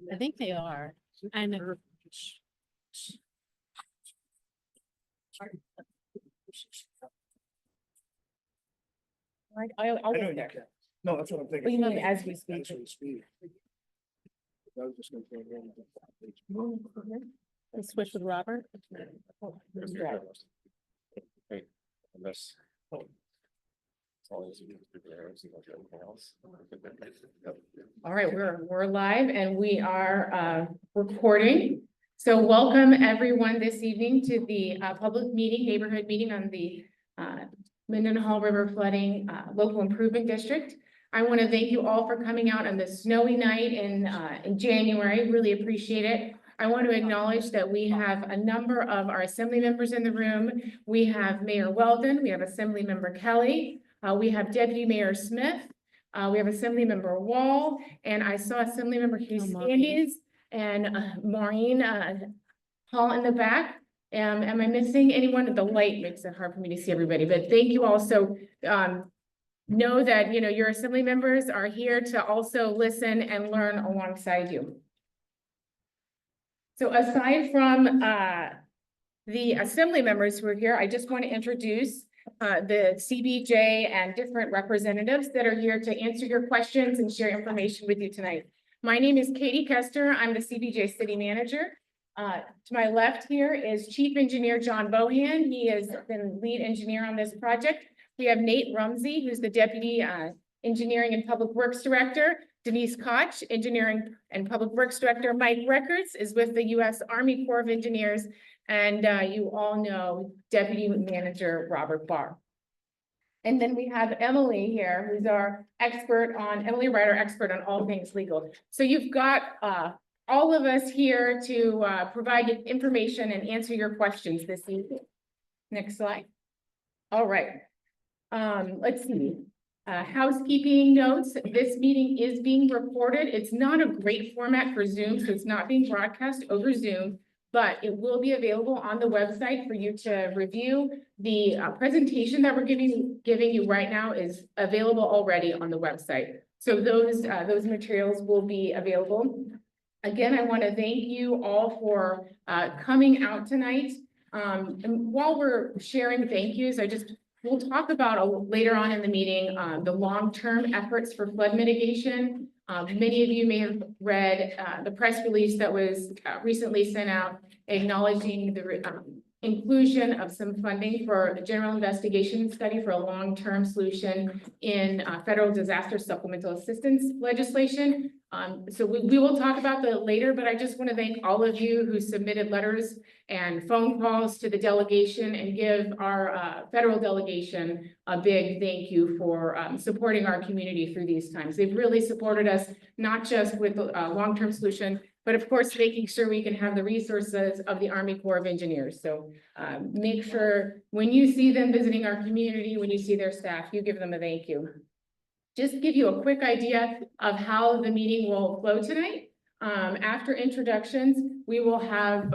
I think they are. And I'll get there. No, that's what I'm thinking. What do you mean as we speak? As we speak. I was just gonna throw it in. Let's switch with Robert. Unless. All right, we're live and we are recording. So welcome everyone this evening to the public meeting, neighborhood meeting on the Mendenhall River Flooding Local Improvement District. I want to thank you all for coming out on this snowy night in January. Really appreciate it. I want to acknowledge that we have a number of our assembly members in the room. We have Mayor Weldon, we have Assembly Member Kelly, we have Deputy Mayor Smith, we have Assembly Member Wall, and I saw Assembly Member Hughes Standies and Maureen Hall in the back. Am I missing anyone? The light makes it hard for me to see everybody, but thank you all. So know that your assembly members are here to also listen and learn alongside you. So aside from the assembly members who are here, I just want to introduce the CBJ and different representatives that are here to answer your questions and share information with you tonight. My name is Katie Kester. I'm the CBJ City Manager. To my left here is Chief Engineer John Bohan. He has been lead engineer on this project. We have Nate Rumsey, who's the Deputy Engineering and Public Works Director. Denise Koch, Engineering and Public Works Director. Mike Records is with the U.S. Army Corps of Engineers. And you all know Deputy Manager Robert Barr. And then we have Emily here, who's our expert on, Emily Ryder, expert on all things legal. So you've got all of us here to provide you information and answer your questions this evening. Next slide. All right. Let's see. Housekeeping notes. This meeting is being recorded. It's not a great format for Zoom, so it's not being broadcast over Zoom, but it will be available on the website for you to review. The presentation that we're giving you right now is available already on the website. So those materials will be available. Again, I want to thank you all for coming out tonight. And while we're sharing thank yous, we'll talk about later on in the meeting the long-term efforts for flood mitigation. Many of you may have read the press release that was recently sent out acknowledging the inclusion of some funding for a general investigation study for a long-term solution in federal disaster supplemental assistance legislation. So we will talk about that later, but I just want to thank all of you who submitted letters and phone calls to the delegation and give our federal delegation a big thank you for supporting our community through these times. They've really supported us, not just with a long-term solution, but of course, making sure we can have the resources of the Army Corps of Engineers. So make sure when you see them visiting our community, when you see their staff, you give them a thank you. Just give you a quick idea of how the meeting will flow tonight. After introductions, we will have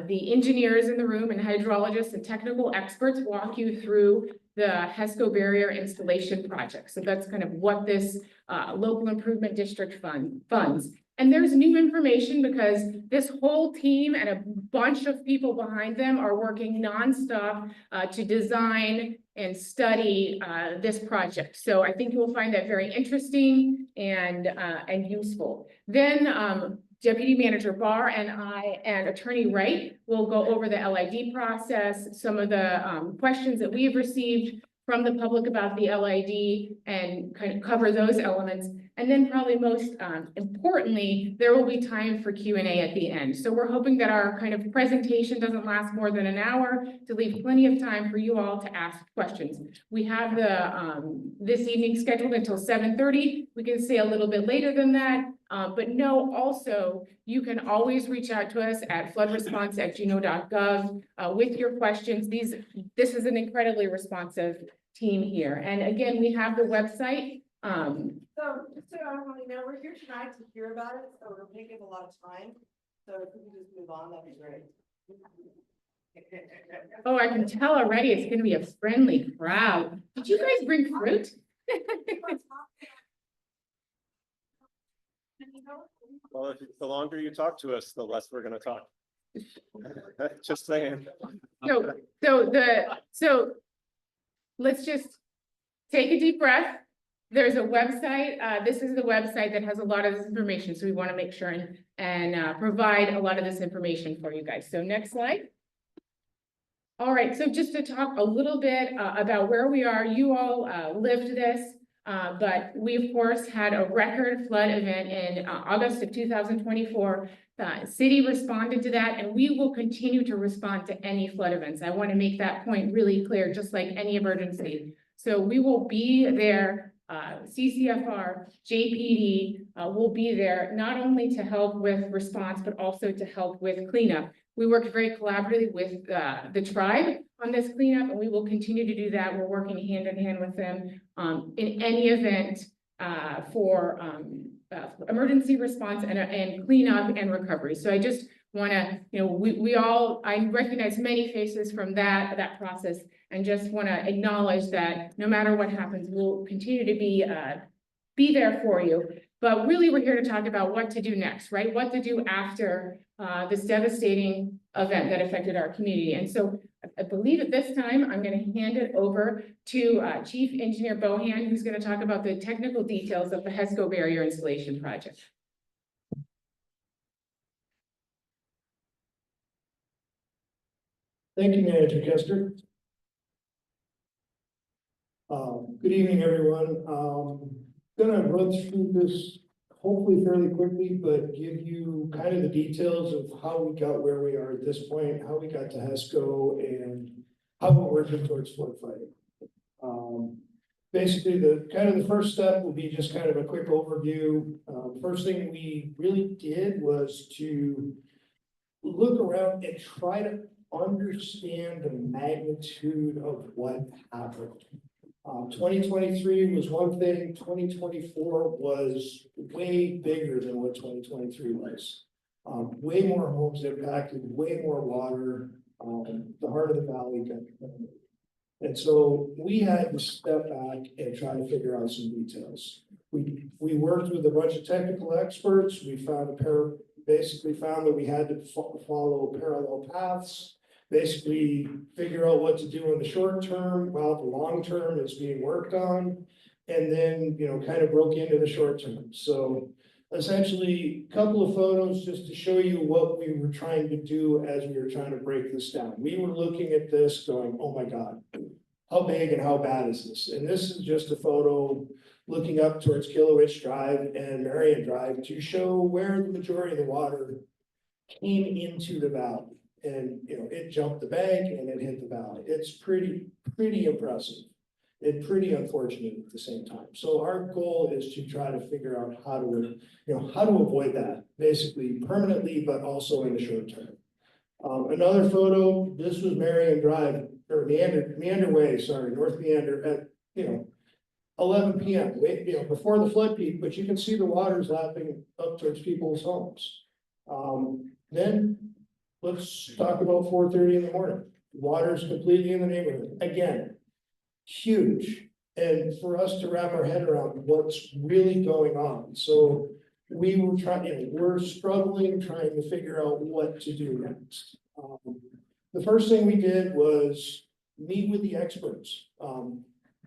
the engineers in the room and hydrologists and technical experts walk you through the HESCO barrier installation project. So that's kind of what this local improvement district funds. And there's new information because this whole team and a bunch of people behind them are working nonstop to design and study this project. So I think you will find that very interesting and useful. Then Deputy Manager Barr and I and Attorney Wright will go over the LID process, some of the questions that we have received from the public about the LID and kind of cover those elements. And then probably most importantly, there will be time for Q&A at the end. So we're hoping that our kind of presentation doesn't last more than an hour to leave plenty of time for you all to ask questions. We have the this evening scheduled until 7:30. We can say a little bit later than that, but know also you can always reach out to us at floodresponse@juneau.gov with your questions. This is an incredibly responsive team here. And again, we have the website. So just so everyone know, we're here tonight to hear about it, so we're taking a lot of time. So if we can just move on, that'd be great. Oh, I can tell already it's going to be a friendly crowd. Did you guys bring fruit? Well, the longer you talk to us, the less we're gonna talk. Just saying. So let's just take a deep breath. There's a website, this is the website that has a lot of this information, so we want to make sure and provide a lot of this information for you guys. So next slide. All right, so just to talk a little bit about where we are, you all lived this, but we of course had a record flood event in August of 2024. The city responded to that, and we will continue to respond to any flood events. I want to make that point really clear, just like any emergency. So we will be there, CCFR, JPD will be there not only to help with response, but also to help with cleanup. We worked very collaboratively with the tribe on this cleanup, and we will continue to do that. We're working hand in hand with them in any event for emergency response and cleanup and recovery. So I just want to, I recognize many faces from that process, and just want to acknowledge that no matter what happens, we'll continue to be there for you. But really, we're here to talk about what to do next, right? What to do after this devastating event that affected our community. And so I believe at this time, I'm going to hand it over to Chief Engineer Bohan, who's going to talk about the technical details of the HESCO barrier installation project. Thank you, Manager Kester. Good evening, everyone. Gonna run through this hopefully fairly quickly, but give you kind of the details of how we got where we are at this point, how we got to HESCO, and how we're working towards flood fighting. Basically, the first step will be just kind of a quick overview. First thing we really did was to look around and try to understand the magnitude of what happened. 2023 was one thing, 2024 was way bigger than what 2023 was. Way more homes impacted, way more water, the heart of the valley got. And so we had to step back and try to figure out some details. We worked with a bunch of technical experts. We found basically found that we had to follow parallel paths. Basically figure out what to do in the short term while the long term is being worked on, and then, kind of broke into the short term. So essentially, a couple of photos just to show you what we were trying to do as we were trying to break this down. We were looking at this going, oh my God, how big and how bad is this? And this is just a photo looking up towards Kilowitz Drive and Marion Drive to show where the majority of the water came into the valley. And, it jumped the bank and it hit the valley. It's pretty impressive and pretty unfortunate at the same time. So our goal is to try to figure out how to avoid that, basically permanently, but also in the short term. Another photo, this was Marion Drive, or Meander Way, North Meander at, 11 p.m., before the flood peak, but you can see the water's lapping up towards people's homes. Then let's talk about 4:30 in the morning. Water is completely in the neighborhood. Again, huge. And for us to wrap our head around what's really going on. So we were we're struggling, trying to figure out what to do next. The first thing we did was meet with the experts,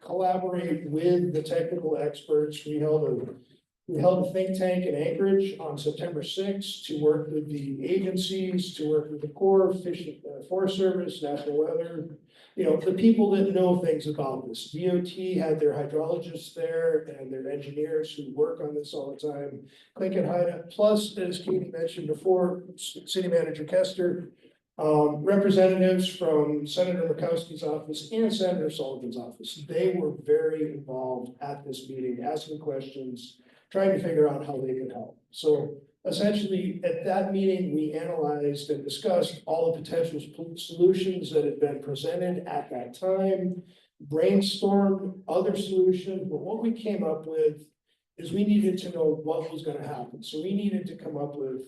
collaborate with the technical experts. We held a think tank in Anchorage on September 6th to work with the agencies, to work with the Corps, Forest Service, National Weather, the people that know things about this. DOT had their hydrologists there and their engineers who work on this all the time. Clinton Hyde, plus, as Katie mentioned before, City Manager Kester, representatives from Senator Murkowski's office and Senator Sullivan's office. They were very involved at this meeting, asking questions, trying to figure out how they could help. So essentially, at that meeting, we analyzed and discussed all the potential solutions that had been presented at that time, brainstormed other solutions, but what we came up with is we needed to know what was going to happen. So we needed to come up with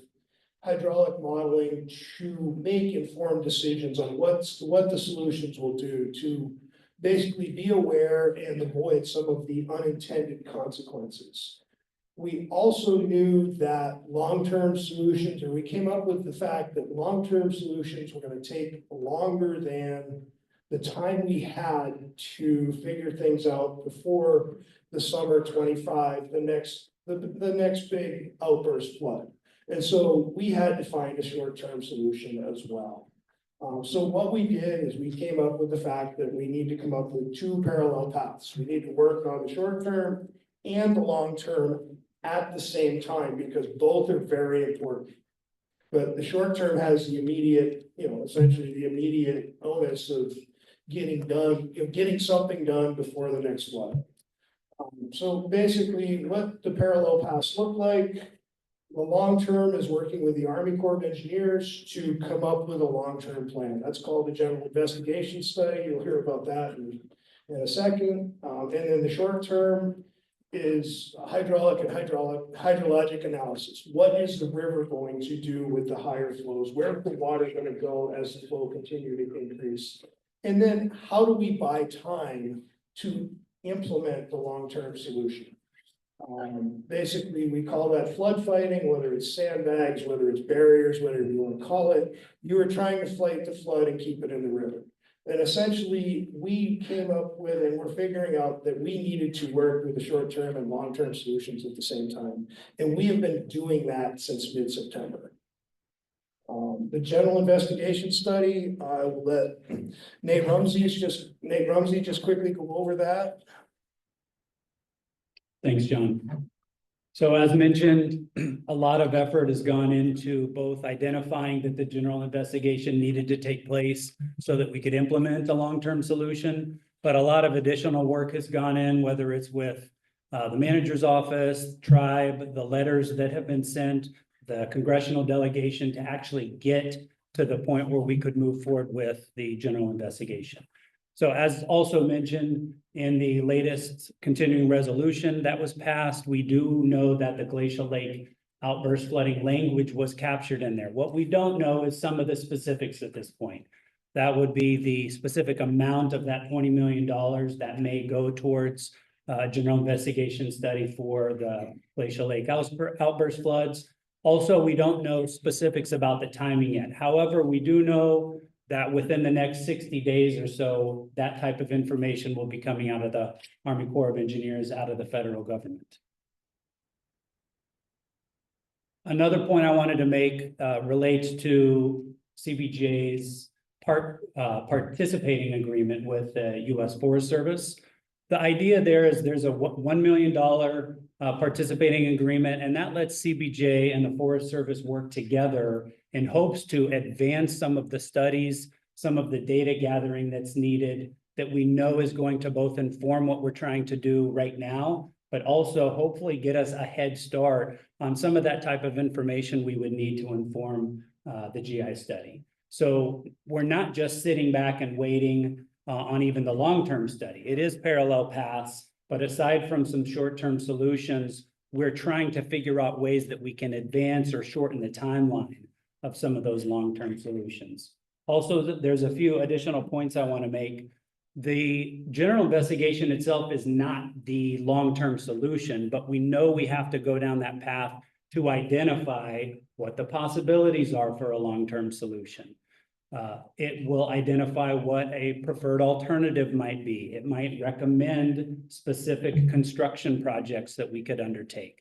hydraulic modeling to make informed decisions on what the solutions will do to basically be aware and avoid some of the unintended consequences. We also knew that long-term solutions, or we came up with the fact that long-term solutions were gonna take longer than the time we had to figure things out before the summer 25, the next big outburst flood. And so we had to find a short-term solution as well. So what we did is we came up with the fact that we need to come up with two parallel paths. We need to work on the short term and the long term at the same time, because both are very important. But the short term has the immediate, essentially the immediate onus of getting done, getting something done before the next flood. So basically, what the parallel paths look like. The long term is working with the Army Corps of Engineers to come up with a long-term plan. That's called the General Investigation Study. You'll hear about that in a second. And then the short term is hydraulic and hydrologic analysis. What is the river going to do with the higher flows? Where is the water going to go as the flow continue to increase? And then how do we buy time to implement the long-term solution? Basically, we call that flood fighting, whether it's sandbags, whether it's barriers, whatever you want to call it. You are trying to fight the flood and keep it in the river. And essentially, we came up with, and we're figuring out that we needed to work with the short-term and long-term solutions at the same time. And we have been doing that since mid-September. The General Investigation Study, I will let Nate Rumsey just quickly go over that. Thanks, John. So as mentioned, a lot of effort has gone into both identifying that the general investigation needed to take place so that we could implement a long-term solution. But a lot of additional work has gone in, whether it's with the manager's office, tribe, the letters that have been sent, the congressional delegation to actually get to the point where we could move forward with the general investigation. So as also mentioned in the latest continuing resolution that was passed, we do know that the Glacial Lake outburst flooding language was captured in there. What we don't know is some of the specifics at this point. That would be the specific amount of that $20 million that may go towards a general investigation study for the Glacial Lake outburst floods. Also, we don't know specifics about the timing yet. However, we do know that within the next 60 days or so, that type of information will be coming out of the Army Corps of Engineers, out of the federal government. Another point I wanted to make relates to CBJ's participating agreement with the U.S. Forest Service. The idea there is there's a $1 million participating agreement, and that lets CBJ and the Forest Service work together in hopes to advance some of the studies, some of the data gathering that's needed that we know is going to both inform what we're trying to do right now, but also hopefully get us a head start on some of that type of information we would need to inform the GI study. So we're not just sitting back and waiting on even the long-term study. It is parallel paths, but aside from some short-term solutions, we're trying to figure out ways that we can advance or shorten the timeline of some of those long-term solutions. Also, there's a few additional points I want to make. The general investigation itself is not the long-term solution, but we know we have to go down that path to identify what the possibilities are for a long-term solution. It will identify what a preferred alternative might be. It might recommend specific construction projects that we could undertake.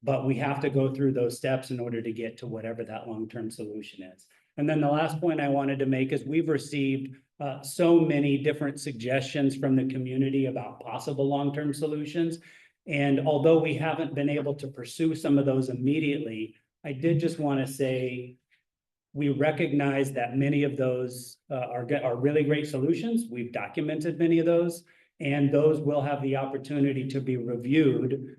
But we have to go through those steps in order to get to whatever that long-term solution is. And then the last point I wanted to make is we've received so many different suggestions from the community about possible long-term solutions. And although we haven't been able to pursue some of those immediately, I did just want to say we recognize that many of those are really great solutions. We've documented many of those, and those will have the opportunity to be reviewed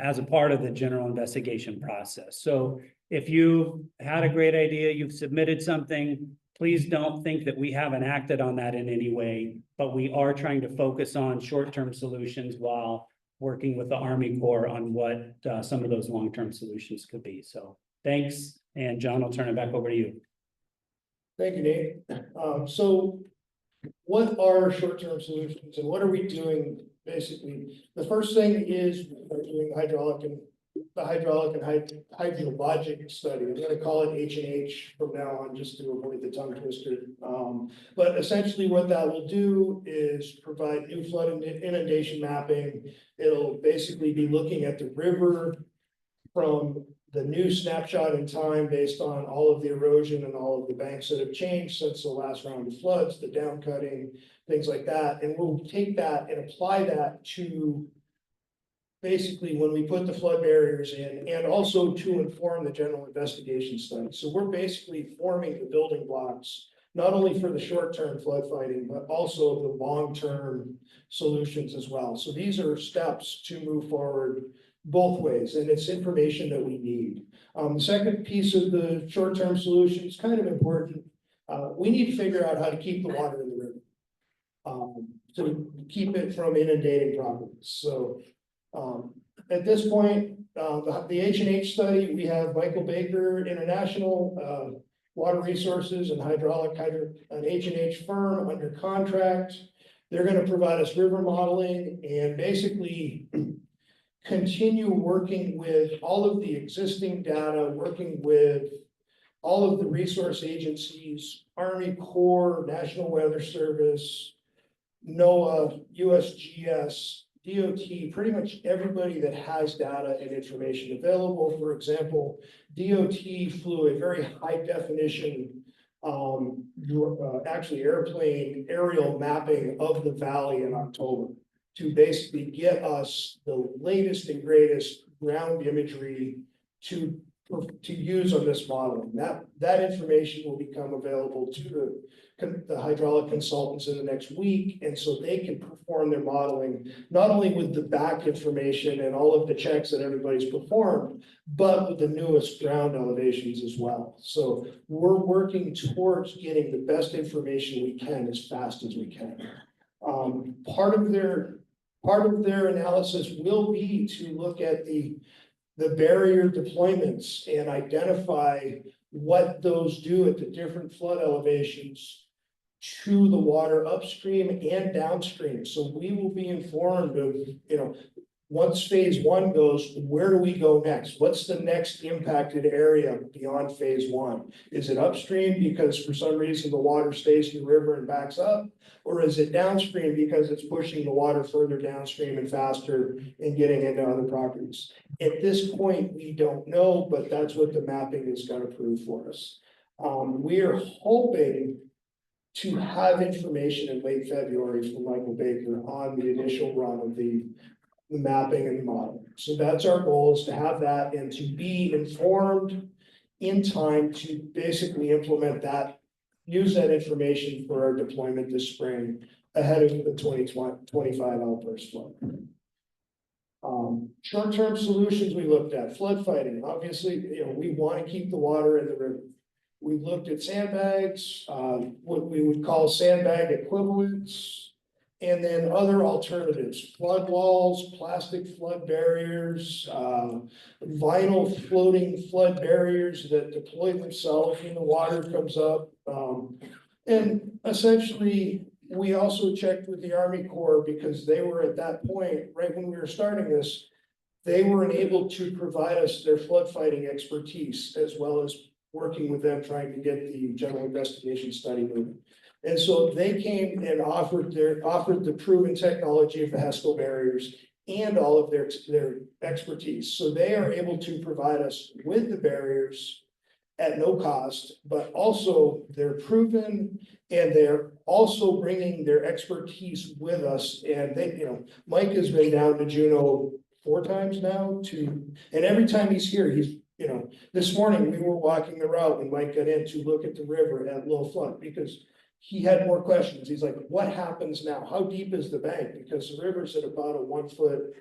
as a part of the general investigation process. So if you had a great idea, you've submitted something, please don't think that we haven't acted on that in any way, but we are trying to focus on short-term solutions while working with the Army Corps on what some of those long-term solutions could be. So thanks, and John, I'll turn it back over to you. Thank you, Nate. So what are short-term solutions and what are we doing? Basically, the first thing is we're doing hydraulic and the hydraulic and hydrologic study. I'm gonna call it H&H from now on, just to avoid the tongue twister. But essentially what that will do is provide new flood and inundation mapping. It'll basically be looking at the river from the new snapshot in time based on all of the erosion and all of the banks that have changed since the last round of floods, the down cutting, things like that. And we'll take that and apply that to basically when we put the flood barriers in, and also to inform the general investigation study. So we're basically forming the building blocks, not only for the short-term flood fighting, but also the long-term solutions as well. So these are steps to move forward both ways, and it's information that we need. The second piece of the short-term solution is kind of important. We need to figure out how to keep the water in the river. To keep it from inundating properties. So at this point, the H&H study, we have Michael Baker International, Water Resources and an H&H firm under contract. They're gonna provide us river modeling and basically continue working with all of the existing data, working with all of the resource agencies, Army Corps, National Weather Service, NOAA, USGS, DOT, pretty much everybody that has data and information available. For example, DOT flew a very high definition, actually airplane aerial mapping of the valley in October to basically get us the latest and greatest ground imagery to use on this model. That information will become available to the hydraulic consultants in the next week, and so they can perform their modeling, not only with the back information and all of the checks that everybody's performed, but with the newest ground elevations as well. So we're working towards getting the best information we can as fast as we can. Part of their analysis will be to look at the barrier deployments and identify what those do at the different flood elevations to the water upstream and downstream. So we will be informed of, once phase one goes, where do we go next? What's the next impacted area beyond phase one? Is it upstream because for some reason the water stays in the river and backs up? Or is it downstream because it's pushing the water further downstream and faster and getting into other properties? At this point, we don't know, but that's what the mapping is going to prove for us. We are hoping to have information in late February from Michael Baker on the initial run of the mapping and modeling. So that's our goal, is to have that and to be informed in time to basically implement that, use that information for our deployment this spring ahead of the 2025 outburst flood. Short-term solutions we looked at, flood fighting. Obviously, we want to keep the water in the river. We looked at sandbags, what we would call sandbag equivalents, and then other alternatives, flood walls, plastic flood barriers, vinyl floating flood barriers that deploy themselves when the water comes up. And essentially, we also checked with the Army Corps because they were at that point, right when we were starting this, they were able to provide us their flood fighting expertise, as well as working with them trying to get the general investigation study moving. And so they came and offered the proven technology of the Haskell barriers and all of their expertise. So they are able to provide us with the barriers at no cost, but also they're proven and they're also bringing their expertise with us. And they, Mike has been down to Juneau 4 times now and every time he's here, he's, this morning we were walking the route when Mike got in to look at the river at low flood because he had more questions. He's like, what happens now? How deep is the bank? Because the river's at about a 1 foot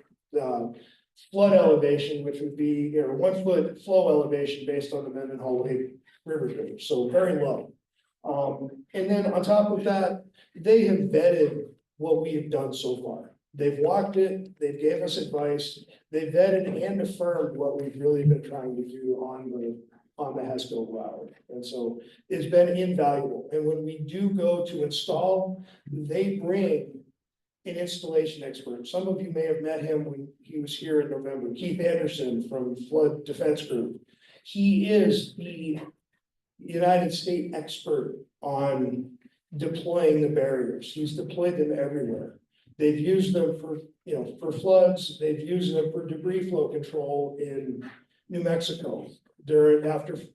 flood elevation, which would be 1 foot flow elevation based on the Mendenhall Lake River drainage, so very low. And then on top of that, they have vetted what we have done so far. They've walked it, they gave us advice, they vetted and affirmed what we've really been trying to do on the Haskell route. And so it's been invaluable. And when we do go to install, they bring an installation expert. Some of you may have met him when he was here in November. Keith Anderson from Flood Defense Group. He is the United States expert on deploying the barriers. He's deployed them everywhere. They've used them for, for floods. They've used them for debris flow control in New Mexico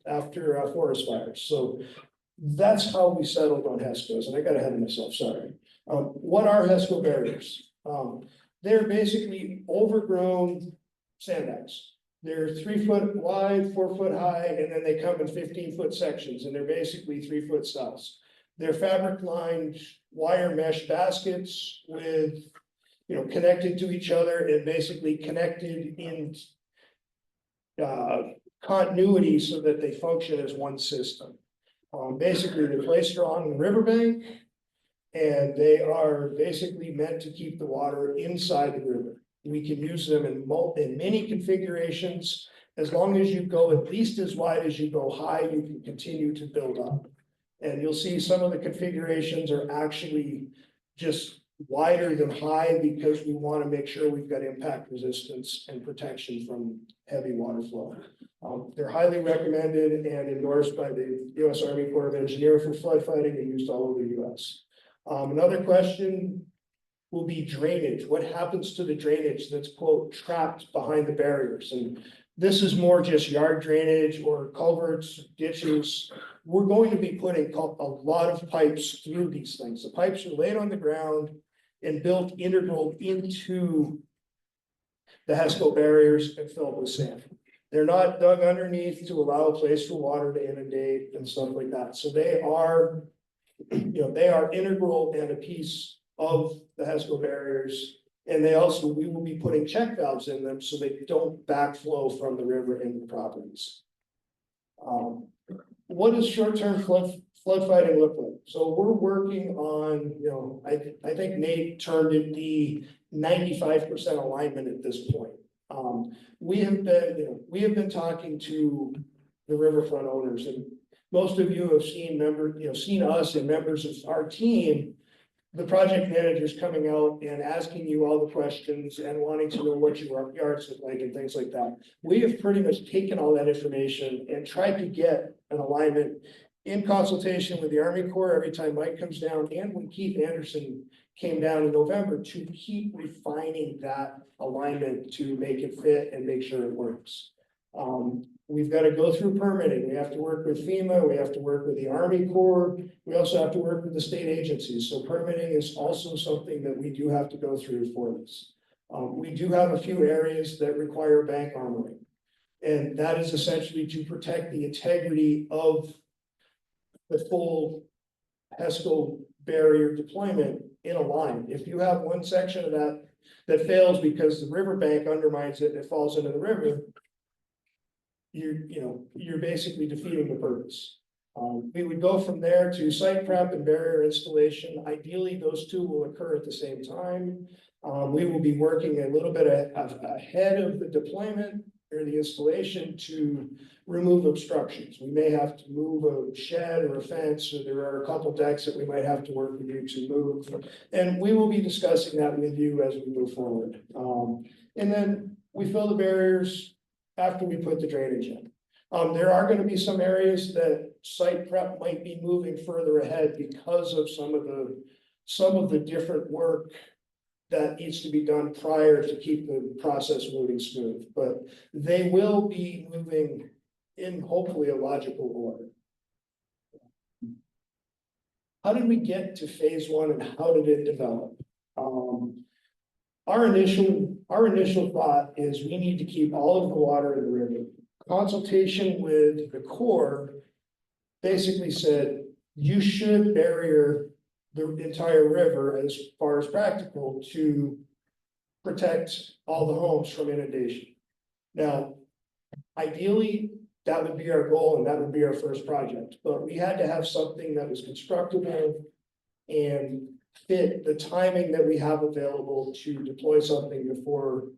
after forest fires. So that's how we settled on HESCOs, and I got ahead of myself, sorry. What are HESCO barriers? They're basically overgrown sandbags. They're 3 foot wide, 4 foot high, and then they come in 15-foot sections, and they're basically 3 foot styles. They're fabric lined wire mesh baskets with, connected to each other and basically connected in continuity so that they function as one system. Basically, they're placed along the riverbank, and they are basically meant to keep the water inside the river. We can use them in many configurations. As long as you go at least as wide as you go high, you can continue to build up. And you'll see some of the configurations are actually just wider than high because we want to make sure we've got impact resistance and protection from heavy water flow. They're highly recommended and endorsed by the U.S. Army Corps of Engineers for flood fighting and used all over the U.S. Another question will be drainage. What happens to the drainage that's, quote, trapped behind the barriers? And this is more just yard drainage or culverts, ditches. We're going to be putting a lot of pipes through these things. The pipes are laid on the ground and built integral into the HESCO barriers and filled with sand. They're not dug underneath to allow a place for water to inundate and stuff like that. So they are, they are integral and a piece of the HESCO barriers. And we will be putting check valves in them so they don't backflow from the river into the properties. What does short-term flood fighting look like? So we're working on, I think Nate termed it the 95% alignment at this point. We have been talking to the riverfront owners, and most of you have seen us and members of our team, the project managers coming out and asking you all the questions and wanting to know what your yards look like and things like that. We have pretty much taken all that information and tried to get an alignment in consultation with the Army Corps every time Mike comes down, and when Keith Anderson came down in November, to keep refining that alignment to make it fit and make sure it works. We've got to go through permitting. We have to work with FEMA. We have to work with the Army Corps. We also have to work with the state agencies. So permitting is also something that we do have to go through for this. We do have a few areas that require bank armoring, and that is essentially to protect the integrity of the full HESCO barrier deployment in a line. If you have one section of that fails because the riverbank undermines it and it falls into the river, you're basically defeating the purpose. We would go from there to site prep and barrier installation. Ideally, those two will occur at the same time. We will be working a little bit ahead of the deployment or the installation to remove obstructions. We may have to move a shed or a fence, or there are a couple decks that we might have to work with you to move. And we will be discussing that with you as we move forward. And then we fill the barriers after we put the drainage in. There are going to be some areas that site prep might be moving further ahead because of some of the different work that needs to be done prior to keep the process moving smooth, but they will be moving in hopefully a logical order. How did we get to phase one and how did it develop? Our initial thought is we need to keep all of the water in the river. Consultation with the Corps basically said you should barrier the entire river as far as practical to protect all the homes from inundation. Now, ideally, that would be our goal and that would be our first project, but we had to have something that was constructible and fit the timing that we have available to deploy something before,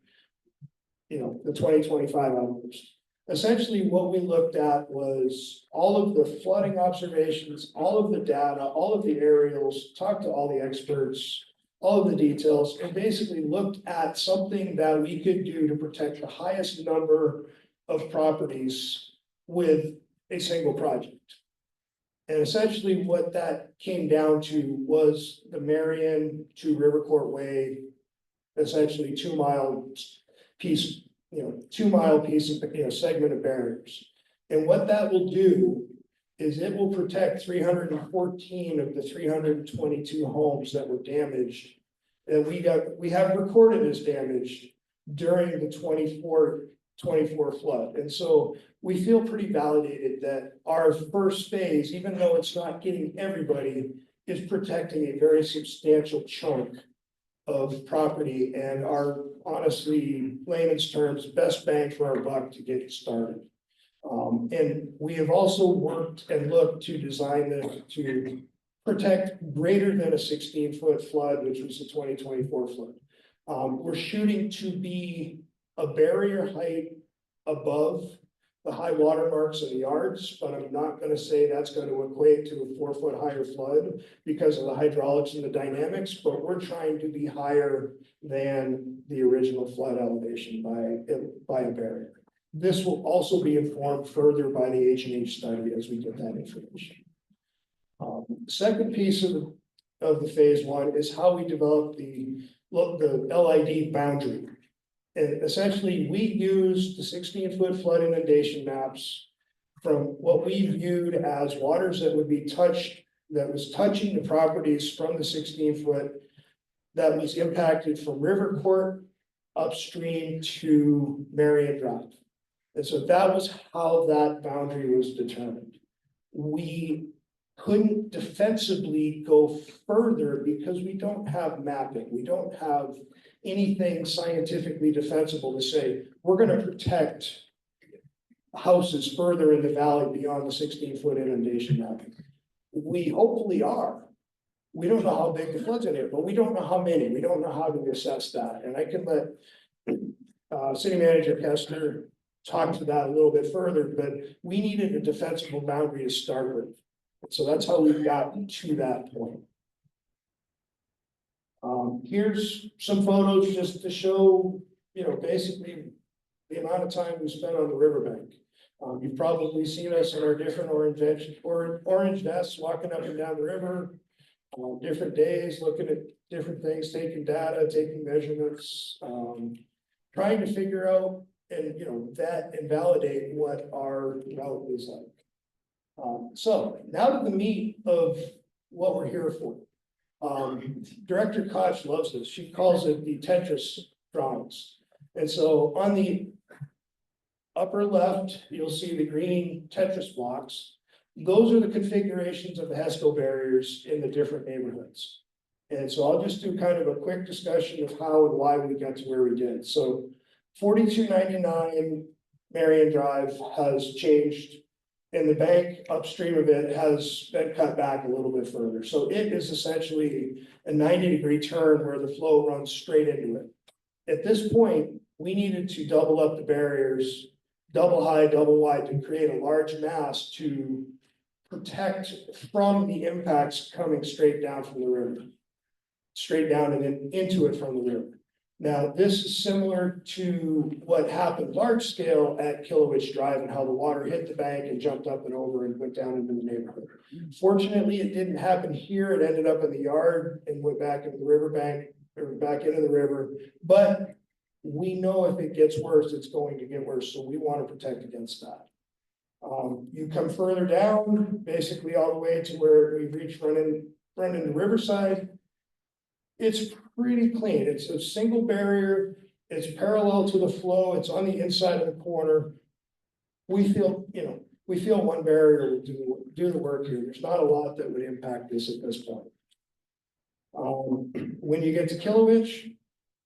the 2025 hours. Essentially, what we looked at was all of the flooding observations, all of the data, all of the aerials, talked to all the experts, all of the details, and basically looked at something that we could do to protect the highest number of properties with a single project. And essentially what that came down to was the Marion to River Court Way, essentially 2 mile piece, 2 mile piece of, segment of barriers. And what that will do is it will protect 314 of the 322 homes that were damaged. That we have recorded as damaged during the 24 flood. And so we feel pretty validated that our first phase, even though it's not getting everybody, is protecting a very substantial chunk of property and are honestly, layman's terms, best bang for our buck to get started. And we have also worked and looked to design this to protect greater than a 16-foot flood, which was the 2024 flood. We're shooting to be a barrier height above the high water marks in the yards, but I'm not gonna say that's gonna equate to a 4-foot higher flood because of the hydraulics and the dynamics, but we're trying to be higher than the original flood elevation by a barrier. This will also be informed further by the H&H study as we get that information. Second piece of the phase one is how we develop the LID boundary. And essentially, we use the 16-foot flood inundation maps from what we viewed as waters that would be that was touching the properties from the 16-foot that was impacted from River Court upstream to Marion Drive. And so that was how that boundary was determined. We couldn't defensively go further because we don't have mapping. We don't have anything scientifically defensible to say, we're gonna protect houses further in the valley beyond the 16-foot inundation mapping. We hopefully are. We don't know how big the flood's in here, but we don't know how many. We don't know how to assess that. And I can let City Manager Kessler talk to that a little bit further, but we needed a defensible boundary to start with. So that's how we've gotten to that point. Here's some photos just to show, basically the amount of time we spent on the riverbank. You've probably seen us in our different orange vests walking up and down the river, different days, looking at different things, taking data, taking measurements, trying to figure out and, vet and validate what our route is like. So now to the meat of what we're here for. Director Koch loves this. She calls it the Tetris drawings. And so on the upper left, you'll see the green Tetris blocks. Those are the configurations of the HESCO barriers in the different neighborhoods. And so I'll just do kind of a quick discussion of how and why we got to where we did. So 4299 Marion Drive has changed, and the bank upstream of it has been cut back a little bit further. So it is essentially a 90-degree turn where the flow runs straight into it. At this point, we needed to double up the barriers, double high, double wide, to create a large mass to protect from the impacts coming straight down from the river, straight down and then into it from the river. Now, this is similar to what happened large scale at Kilowitz Drive and how the water hit the bank and jumped up and over and went down into the neighborhood. Fortunately, it didn't happen here. It ended up in the yard and went back into the riverbank or back into the river. But we know if it gets worse, it's going to get worse. So we want to protect against that. You come further down, basically all the way to where we've reached running the riverside. It's pretty clean. It's a single barrier. It's parallel to the flow. It's on the inside of the corner. We feel one barrier will do the work here. There's not a lot that would impact this at this point. When you get to Kilowitz,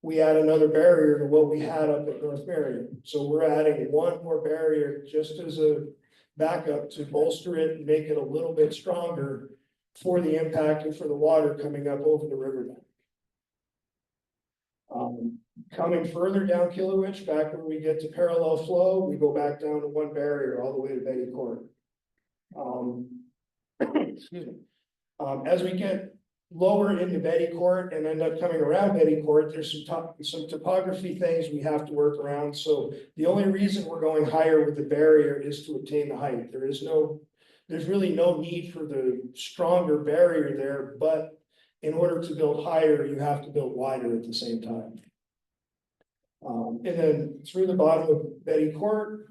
we add another barrier to what we had up at North Marion. So we're adding one more barrier just as a backup to bolster it and make it a little bit stronger for the impact and for the water coming up over the riverbank. Coming further down Kilowitz, back when we get to parallel flow, we go back down to one barrier all the way to Betty Court. Excuse me. As we get lower into Betty Court and end up coming around Betty Court, there's some topography things we have to work around. So the only reason we're going higher with the barrier is to obtain the height. There's really no need for the stronger barrier there, but in order to build higher, you have to build wider at the same time. And then through the bottom of Betty Court,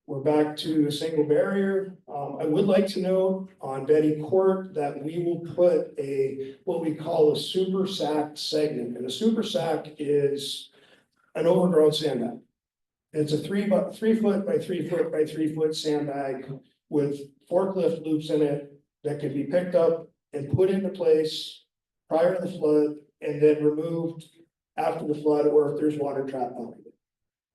we're back to a single barrier. I would like to note on Betty Court that we will put what we call a super sack segment. And a super sack is an overgrown sandbag. It's a 3 foot by 3 foot by 3 foot sandbag with forklift loops in it that can be picked up and put into place prior to the flood and then removed after the flood or if there's water trapped on it.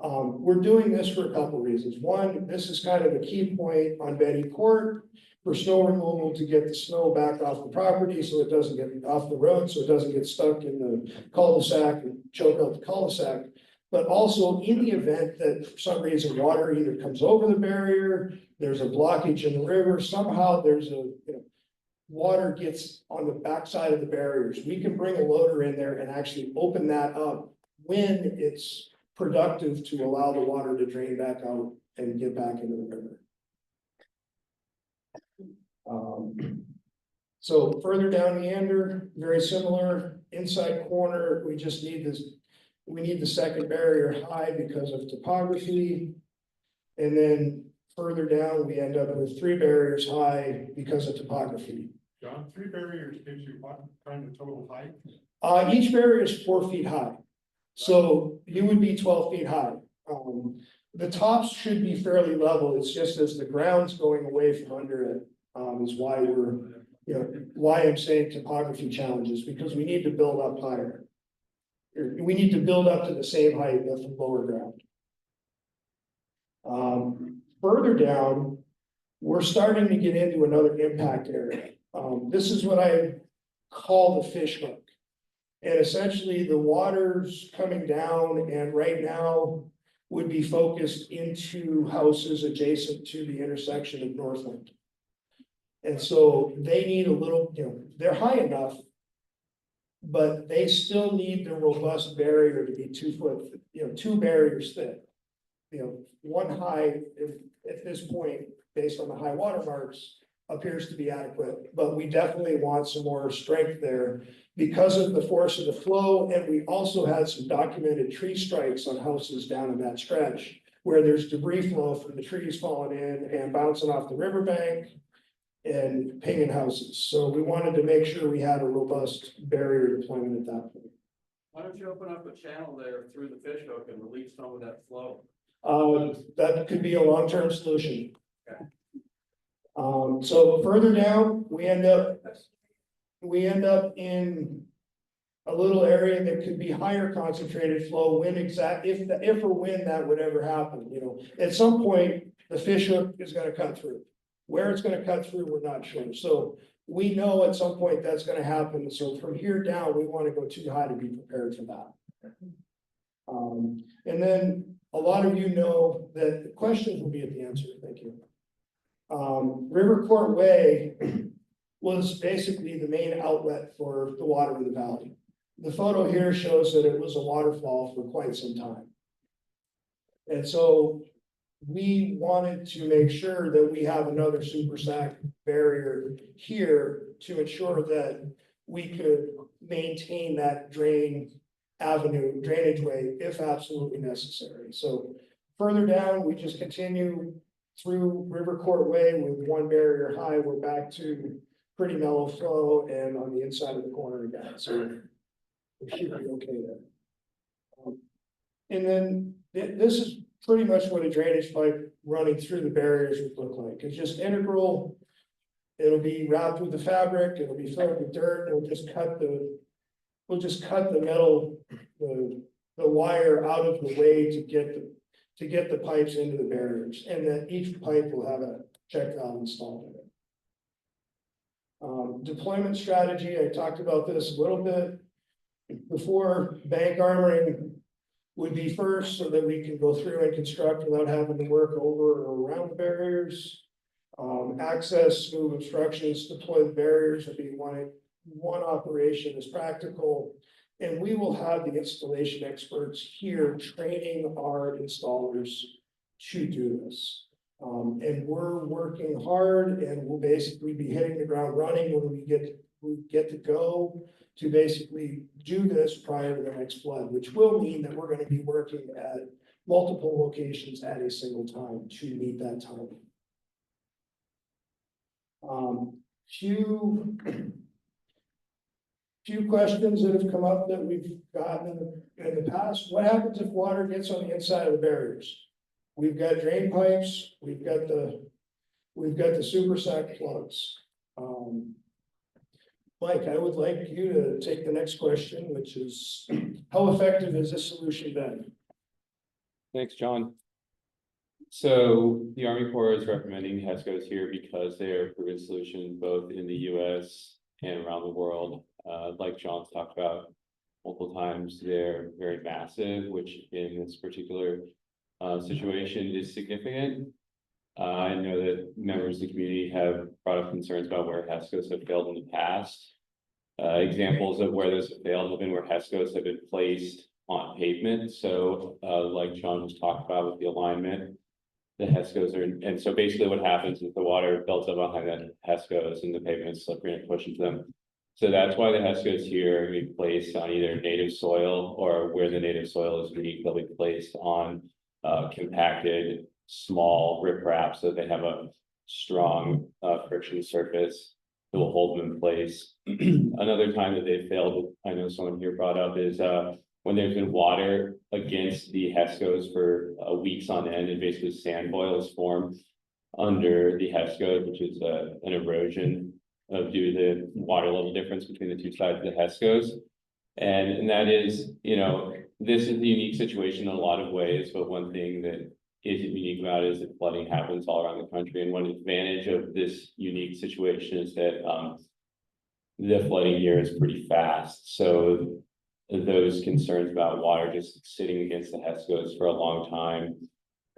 We're doing this for a couple reasons. One, this is kind of a key point on Betty Court for snow removal to get the snow back off the property so it doesn't get off the road, so it doesn't get stuck in the cul-de-sac and choke out the cul-de-sac. But also in the event that for some reason water either comes over the barrier, there's a blockage in the river, somehow there's water gets on the backside of the barriers, we can bring a loader in there and actually open that up when it's productive to allow the water to drain back out and get back into the river. So further down meander, very similar inside corner, we just need this. We need the second barrier high because of topography. And then further down, we end up with 3 barriers high because of topography. John, 3 barriers gives you what kind of total height? Each barrier is 4 feet high. So you would be 12 feet high. The tops should be fairly level. It's just as the ground's going away from under it, is why why I'm saying topography challenges, because we need to build up higher. We need to build up to the same height as the lower ground. Further down, we're starting to get into another impact area. This is what I call the fish hook. And essentially the water's coming down and right now would be focused into houses adjacent to the intersection of Northland. And so they need a little, they're high enough, but they still need the robust barrier to be 2 foot, 2 barriers thick. One high, if at this point, based on the high water marks, appears to be adequate, but we definitely want some more strength there because of the force of the flow. And we also had some documented tree strikes on houses down in that stretch where there's debris flow from the trees falling in and bouncing off the riverbank and pinging houses. So we wanted to make sure we had a robust barrier deployment at that point. Why don't you open up a channel there through the fish hook and release some of that flow? That could be a long-term solution. Okay. So further down, we end up in a little area that could be higher concentrated flow if or when that would ever happen, at some point, the fish hook is gonna cut through. Where it's gonna cut through, we're not sure. So we know at some point that's gonna happen. So from here down, we wanna go too high to be prepared for that. And then a lot of you know that the questions will be at the answer. Thank you. River Court Way was basically the main outlet for the water in the valley. The photo here shows that it was a waterfall for quite some time. And so we wanted to make sure that we have another super sack barrier here to ensure that we could maintain that drainage way if absolutely necessary. So further down, we just continue through River Court Way with 1 barrier high. We're back to pretty mellow flow and on the inside of the corner again. So we should be okay there. And then this is pretty much what a drainage pipe running through the barriers would look like. It's just integral. It'll be wrapped with the fabric. It'll be filled with dirt. We'll just cut the metal, the wire out of the way to get the pipes into the barriers, and then each pipe will have a check valve installed in it. Deployment strategy, I talked about this a little bit before. Bank armoring would be first so that we can go through and construct without having to work over or around the barriers. Access, smooth obstructions, deploy the barriers would be one operation is practical. And we will have the installation experts here training our installers to do this. And we're working hard and we'll basically be hitting the ground running when we get to go to basically do this prior to the next flood, which will mean that we're gonna be working at multiple locations at a single time to meet that time. Few questions that have come up that we've gotten in the past. What happens if water gets on the inside of the barriers? We've got drain pipes, we've got the super sack plugs. Mike, I would like you to take the next question, which is, how effective has this solution been? Thanks, John. So the Army Corps is recommending HESCOs here because they are a proven solution both in the US and around the world. Like John's talked about multiple times, they're very massive, which in this particular situation is significant. I know that members of the community have brought up concerns about where HESCOs have failed in the past. Examples of where those have failed have been where HESCOs have been placed on pavement. So like John was talking about with the alignment, the HESCOs are, and so basically what happens is the water builds up behind the HESCOs and the pavement is slippery and it pushes them. So that's why the HESCOs here are being placed on either native soil or where the native soil is weak, they'll be placed on compacted small riprap so they have a strong friction surface that will hold them in place. Another time that they failed, I know someone here brought up, is when there's been water against the HESCOs for weeks on end and basically sand boils form under the HESCO, which is an erosion due to the water level difference between the two sides of the HESCOs. And that is, you know, this is a unique situation in a lot of ways, but one thing that isn't unique about it is that flooding happens all around the country. And one advantage of this unique situation is that the flooding here is pretty fast. So those concerns about water just sitting against the HESCOs for a long time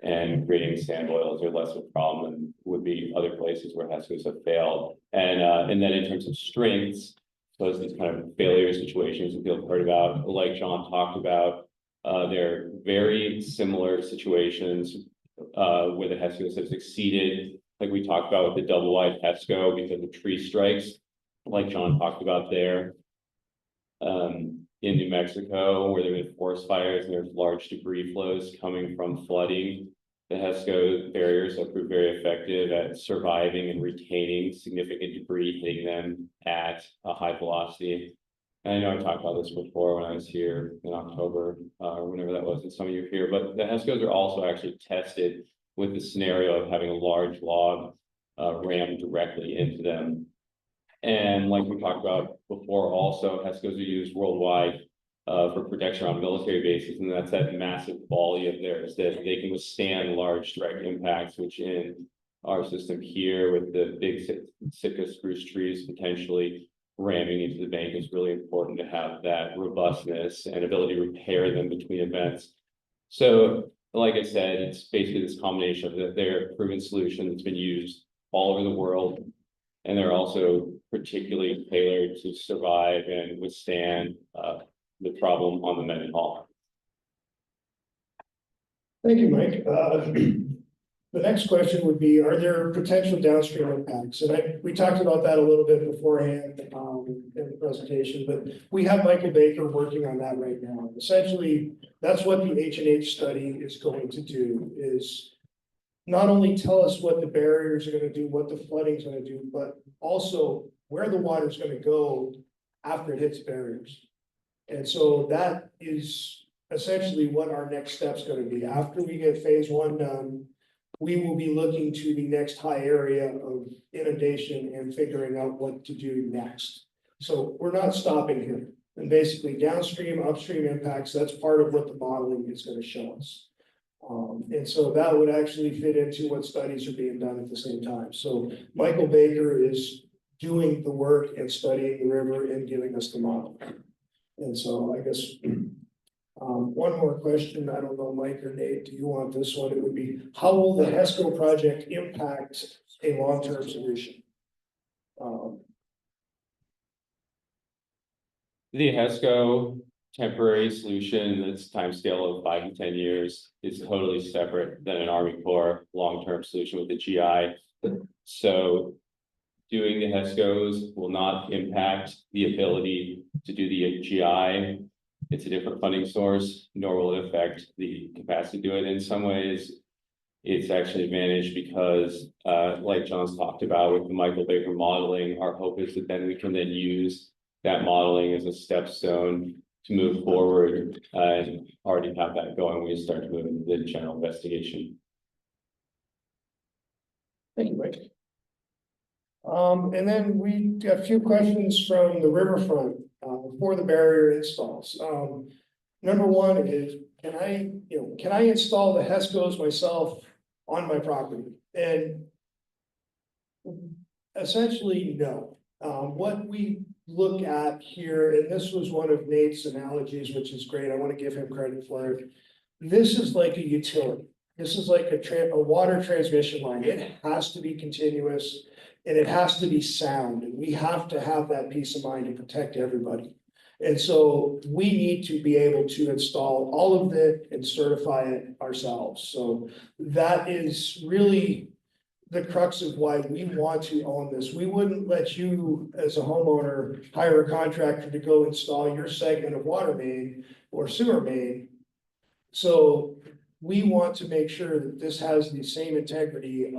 and creating sand boils are less of a problem than would be other places where HESCOs have failed. And then in terms of strengths, so it's these kind of failure situations that you've heard about, like John talked about, they're very similar situations where the HESCOs have succeeded, like we talked about with the double wide HESCO because of tree strikes, like John talked about there. In New Mexico, where there have been forest fires and there's large debris flows coming from flooding, the HESCO barriers have proved very effective at surviving and retaining significant debris hitting them at a high velocity. And I know I talked about this before when I was here in October, or whenever that was, and some of you here, but the HESCOs are also actually tested with the scenario of having a large log rammed directly into them. And like we talked about before, also HESCOs are used worldwide for protection on military bases, and that's that massive volley of theirs that they can withstand large direct impacts, which in our system here with the big Sitka spruce trees potentially ramming into the bank is really important to have that robustness and ability to repair them between events. So like I said, it's basically this combination of that they're a proven solution that's been used all over the world. And they're also particularly tailored to survive and withstand the problem on the Mendenhall. Thank you, Mike. The next question would be, are there potential downstream impacts? And we talked about that a little bit beforehand in the presentation, but we have Michael Baker working on that right now. Essentially, that's what the H&H study is going to do, is not only tell us what the barriers are going to do, what the flooding is going to do, but also where the water is going to go after it hits barriers. And so that is essentially what our next step is going to be. After we get phase 1 done, we will be looking to the next high area of inundation and figuring out what to do next. So we're not stopping here. And basically downstream, upstream impacts, that's part of what the modeling is going to show us. And so that would actually fit into what studies are being done at the same time. So Michael Baker is doing the work and studying the river and giving us the model. And so I guess one more question. I don't know, Mike or Nate, do you want this one? It would be, how will the HESCO project impact a long-term solution? The HESCO temporary solution, that's timescale of 5 to 10 years, is totally separate than an Army Corps long-term solution with the GI. So doing the HESCOs will not impact the ability to do the GI. It's a different funding source, nor will it affect the capacity to do it. In some ways, it's actually advantaged because, like John's talked about with the Michael Baker modeling, our hope is that then we can then use that modeling as a stepstone to move forward and already have that going when we start to move into the general investigation. Thank you, Mike. And then we got a few questions from the riverfront, for the barrier installs. Number one is, can I install the HESCOs myself on my property? And essentially, no. What we look at here, and this was one of Nate's analogies, which is great. I want to give him credit for it. This is like a utility. This is like a water transmission line. It has to be continuous and it has to be sound. And we have to have that peace of mind to protect everybody. And so we need to be able to install all of it and certify it ourselves. So that is really the crux of why we want to own this. We wouldn't let you, as a homeowner, hire a contractor to go install your segment of water main or sewer main. So we want to make sure that this has the same integrity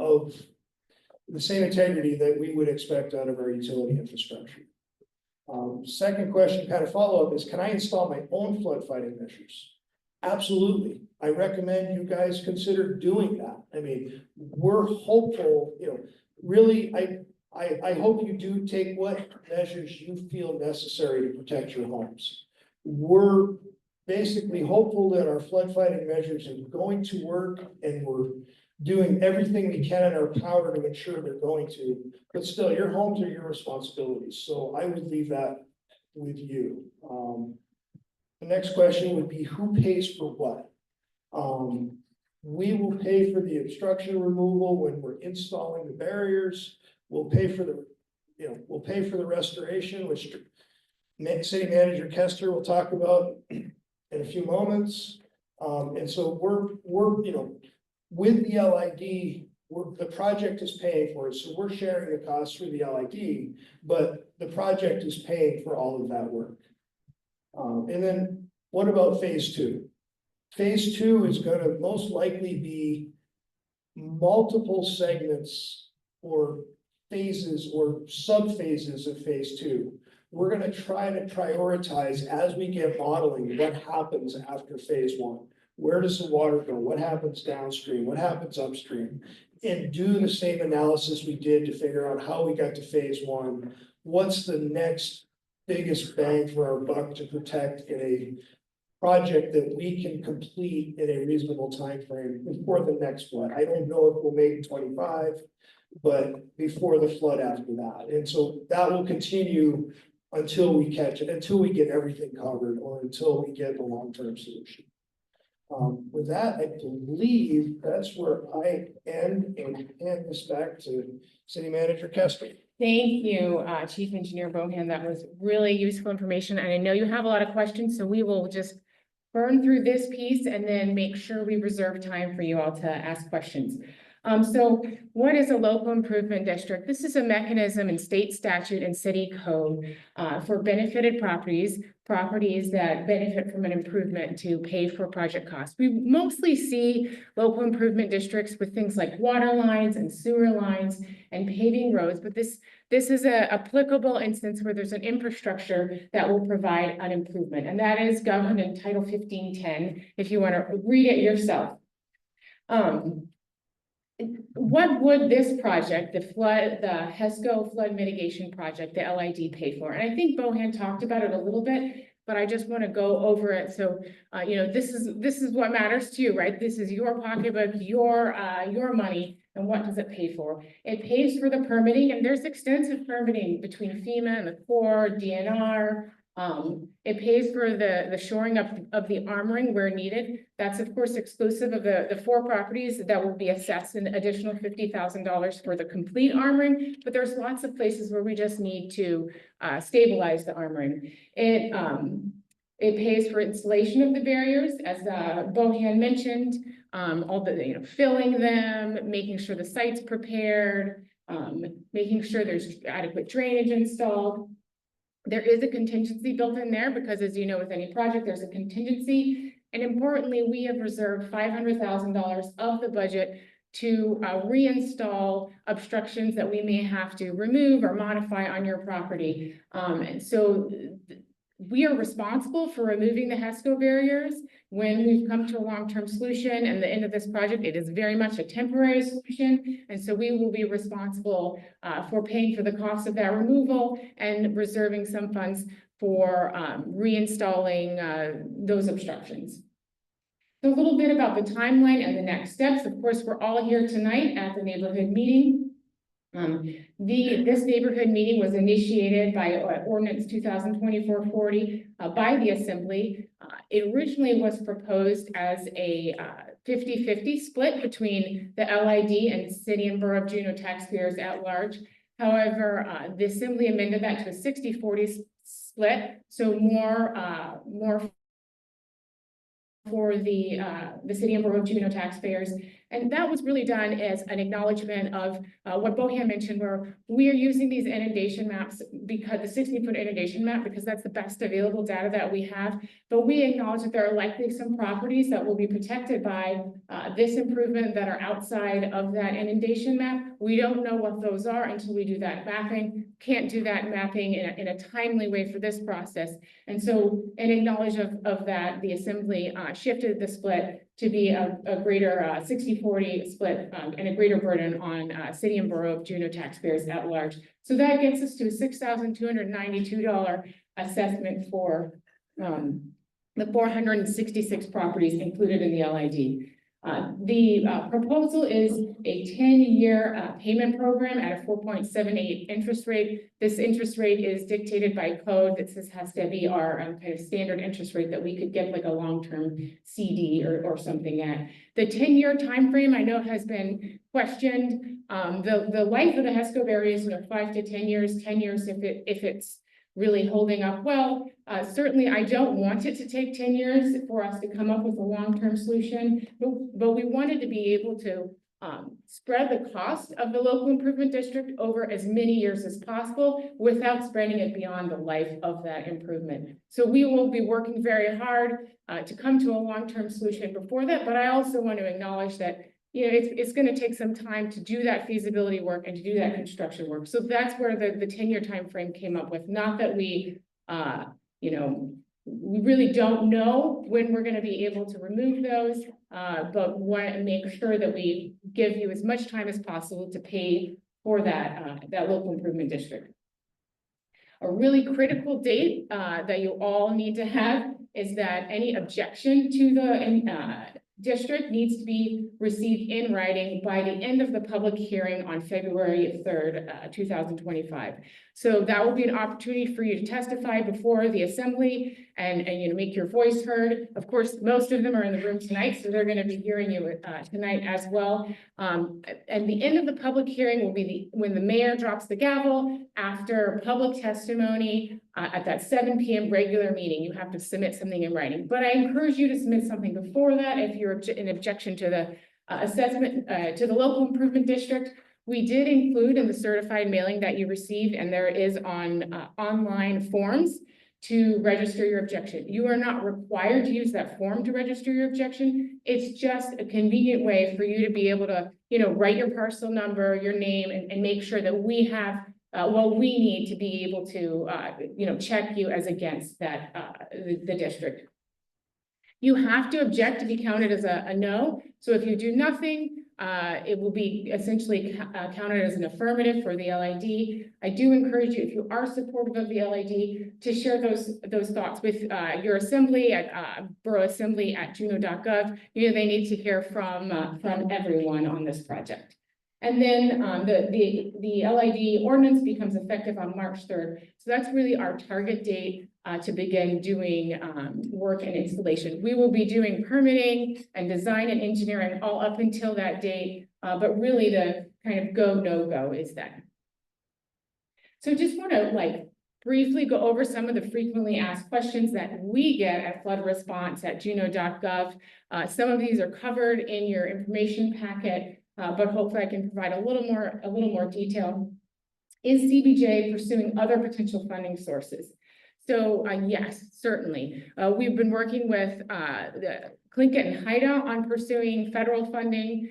that we would expect out of our utility infrastructure. Second question, kind of follow-up, is can I install my own flood fighting measures? Absolutely. I recommend you guys consider doing that. I mean, we're hopeful, really, I hope you do take what measures you feel necessary to protect your homes. We're basically hopeful that our flood fighting measures are going to work, and we're doing everything we can in our power to ensure they're going to, but still, your homes are your responsibilities. So I would leave that with you. The next question would be, who pays for what? We will pay for the obstruction removal when we're installing the barriers. We'll pay for the restoration, which City Manager Kester will talk about in a few moments. And so we're with the LID, the project is paying for it, so we're sharing the costs through the LID, but the project is paying for all of that work. And then what about phase two? Phase two is going to most likely be multiple segments or phases or sub-phases of phase two. We're going to try to prioritize as we get modeling what happens after phase one. Where does the water go? What happens downstream? What happens upstream? And do the same analysis we did to figure out how we got to phase one. What's the next biggest bang for our buck to protect in a project that we can complete in a reasonable time frame before the next flood? I don't know if we'll make 25, but before the flood after that. And so that will continue until we catch it, until we get everything covered, or until we get a long-term solution. With that, I believe that's where I end and hand this back to City Manager Kester. Thank you, Chief Engineer Bohan. That was really useful information. And I know you have a lot of questions, so we will just burn through this piece and then make sure we reserve time for you all to ask questions. So what is a local improvement district? This is a mechanism in state statute and city code for benefited properties that benefit from an improvement to pay for project costs. We mostly see local improvement districts with things like water lines and sewer lines and paving roads, but this is a applicable instance where there's an infrastructure that will provide an improvement, and that is governed in Title 1510, if you want to read it yourself. What would this project, the HESCO flood mitigation project, the LID pay for? And I think Bohan talked about it a little bit, but I just want to go over it. So, this is what matters to you, right? This is your pocketbook, your money, and what does it pay for? It pays for the permitting, and there's extensive permitting between FEMA and the Corps, DNR, It pays for the shoring up of the armoring where needed. That's of course exclusive of the 4 properties that will be assessed an additional $50,000 for the complete armoring. But there's lots of places where we just need to stabilize the armoring. It pays for installation of the barriers, as Bohan mentioned, all the, filling them, making sure the site's prepared, making sure there's adequate drainage installed. There is a contingency built in there because, as you know, with any project, there's a contingency. And importantly, we have reserved $500,000 of the budget to reinstall obstructions that we may have to remove or modify on your property. And so we are responsible for removing the HESCO barriers when we've come to a long-term solution. And the end of this project, it is very much a temporary solution. And so we will be responsible for paying for the cost of that removal and reserving some funds for reinstalling those obstructions. So a little bit about the timeline and the next steps. Of course, we're all here tonight at the neighborhood meeting. This neighborhood meeting was initiated by ordinance 2024-40 by the Assembly. It originally was proposed as a 50-50 split between the LID and city and borough of Juneau taxpayers at large. However, the Assembly amended that to a 60-40 split, so more for the city and borough of Juneau taxpayers. And that was really done as an acknowledgement of what Bohan mentioned, where we are using these inundation maps because the 60-foot inundation map, because that's the best available data that we have. But we acknowledge that there are likely some properties that will be protected by this improvement that are outside of that inundation map. We don't know what those are until we do that mapping. Can't do that mapping in a timely way for this process. And so in acknowledgement of that, the Assembly shifted the split to be a greater 60-40 split and a greater burden on city and borough of Juneau taxpayers at large. So that gets us to a $6,292 assessment for the 466 properties included in the LID. The proposal is a 10-year payment program at a 4.78 interest rate. This interest rate is dictated by code that says has to be our kind of standard interest rate that we could get like a long-term CD or something at. The 10-year time frame I know has been questioned. The life of the HESCO barrier is 5 to 10 years. 10 years if it's really holding up well. Certainly, I don't want it to take 10 years for us to come up with a long-term solution, but we wanted to be able to spread the cost of the local improvement district over as many years as possible without spreading it beyond the life of that improvement. So we will be working very hard to come to a long-term solution before that, but I also want to acknowledge that it's going to take some time to do that feasibility work and to do that construction work. So that's where the 10-year time frame came up with. Not that we, we really don't know when we're going to be able to remove those, but want to make sure that we give you as much time as possible to pay for that local improvement district. A really critical date that you all need to have is that any objection to the district needs to be received in writing by the end of the public hearing on February 3rd, 2025. So that will be an opportunity for you to testify before the Assembly and make your voice heard. Of course, most of them are in the room tonight, so they're going to be hearing you tonight as well. And the end of the public hearing will be when the mayor drops the gavel after public testimony at that 7 p.m. regular meeting. You have to submit something in writing, but I encourage you to submit something before that if you're in objection to the assessment to the local improvement district. We did include in the certified mailing that you received, and there is on online forms to register your objection. You are not required to use that form to register your objection. It's just a convenient way for you to be able to, write your parcel number, your name, and make sure that we have what we need to be able to, check you as against that the district. You have to object to be counted as a no. So if you do nothing, it will be essentially counted as an affirmative for the LID. I do encourage you, if you are supportive of the LID, to share those thoughts with your assembly at borough assembly at juneau.gov. They need to hear from everyone on this project. And then the LID ordinance becomes effective on March 3rd. So that's really our target date to begin doing work and installation. We will be doing permitting and design and engineering all up until that date, but really the kind of go, no go is then. So just want to briefly go over some of the frequently asked questions that we get at flood response at juneau.gov. Some of these are covered in your information packet, but hopefully I can provide a little more detail. Is CBJ pursuing other potential funding sources? So yes, certainly. We've been working with the Tlingit and Haida on pursuing federal funding.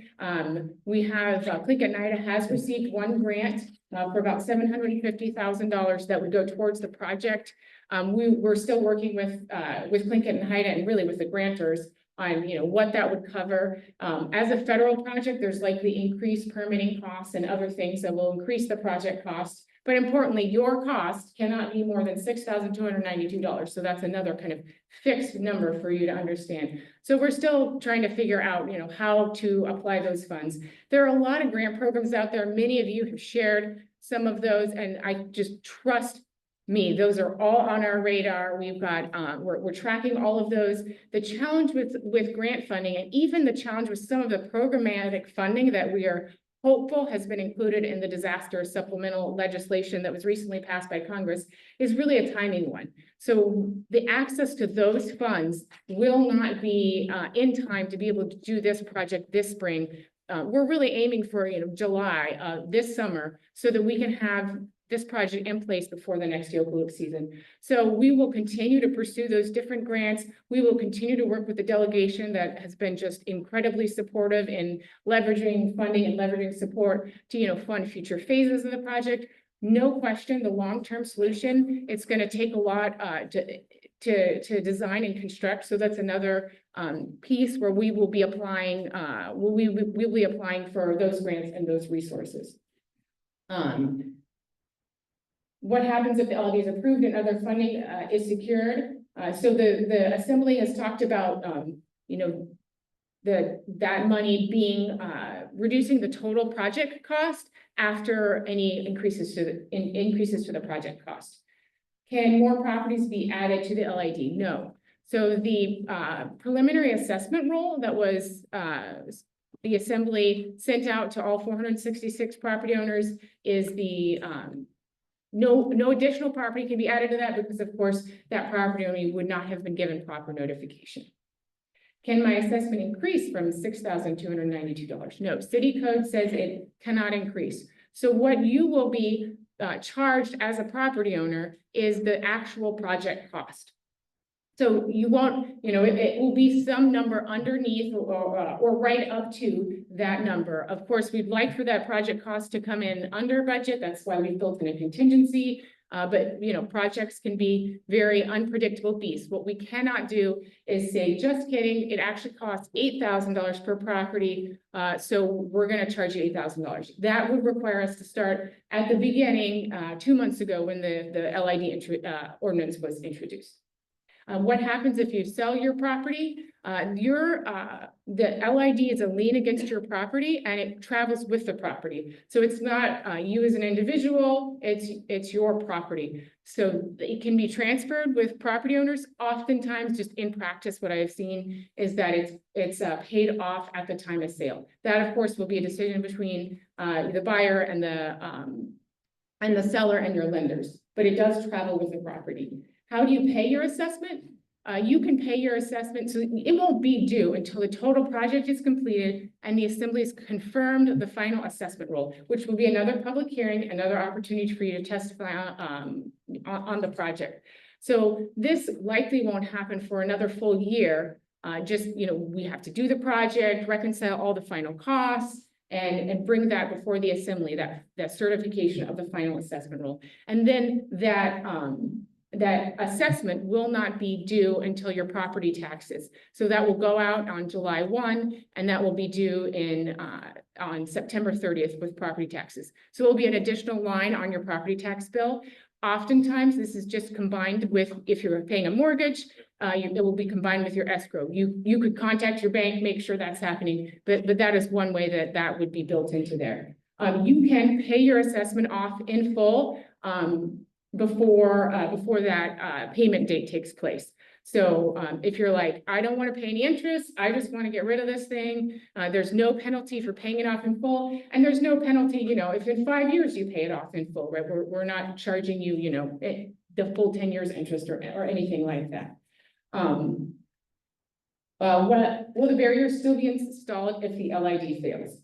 We have Tlingit and Haida has received one grant for about $750,000 that would go towards the project. We're still working with Tlingit and Haida and really with the grantors on what that would cover. As a federal project, there's likely increased permitting costs and other things that will increase the project cost. But importantly, your cost cannot be more than $6,292. So that's another kind of fixed number for you to understand. So we're still trying to figure out, how to apply those funds. There are a lot of grant programs out there. Many of you have shared some of those, and I just trust me, those are all on our radar. We've got, we're tracking all of those. The challenge with grant funding, and even the challenge with some of the programmatic funding that we are hopeful has been included in the disaster supplemental legislation that was recently passed by Congress, is really a timing one. So the access to those funds will not be in time to be able to do this project this spring. We're really aiming for July this summer so that we can have this project in place before the next eucalypt season. So we will continue to pursue those different grants. We will continue to work with the delegation that has been just incredibly supportive in leveraging funding and leveraging support to fund future phases of the project. No question, the long-term solution, it's going to take a lot to design and construct. So that's another piece where we will be applying. We'll be applying for those grants and those resources. What happens if the LD is approved and other funding is secured? So the Assembly has talked about, that money being reducing the total project cost after any increases to the project cost. Can more properties be added to the LID? No. So the preliminary assessment roll that was the Assembly sent out to all 466 property owners is the no additional property can be added to that because, of course, that property owner would not have been given proper notification. Can my assessment increase from $6,292? No, city code says it cannot increase. So what you will be charged as a property owner is the actual project cost. So you won't, it will be some number underneath or right up to that number. Of course, we'd like for that project cost to come in under budget. That's why we built in a contingency. But projects can be very unpredictable beasts. What we cannot do is say, just kidding, it actually costs $8,000 per property. So we're going to charge you $8,000. That would require us to start at the beginning 2 months ago when the LID ordinance was introduced. What happens if you sell your property? The LID is a lien against your property and it travels with the property. So it's not you as an individual, it's your property. So it can be transferred with property owners. Oftentimes, just in practice, what I've seen is that it's paid off at the time of sale. That, of course, will be a decision between the buyer and the seller and your lenders, but it does travel with the property. How do you pay your assessment? You can pay your assessment, so it won't be due until the total project is completed and the Assembly has confirmed the final assessment roll, which will be another public hearing, another opportunity for you to testify on the project. So this likely won't happen for another full year. We have to do the project, reconcile all the final costs, and bring that before the Assembly, that certification of the final assessment roll. And then that assessment will not be due until your property taxes. So that will go out on July 1, and that will be due on September 30th with property taxes. So it will be an additional line on your property tax bill. Oftentimes, this is just combined with, if you're paying a mortgage, it will be combined with your escrow. You could contact your bank, make sure that's happening, but that is one way that would be built into there. you can pay your assessment off in full, before that, payment date takes place. So, if you're like, I don't want to pay any interest, I just want to get rid of this thing, there's no penalty for paying it off in full, and there's no penalty, if in 5 years you pay it off in full, right? We're not charging you, the full 10 years interest or anything like that. Will the barriers still be installed if the LID fails?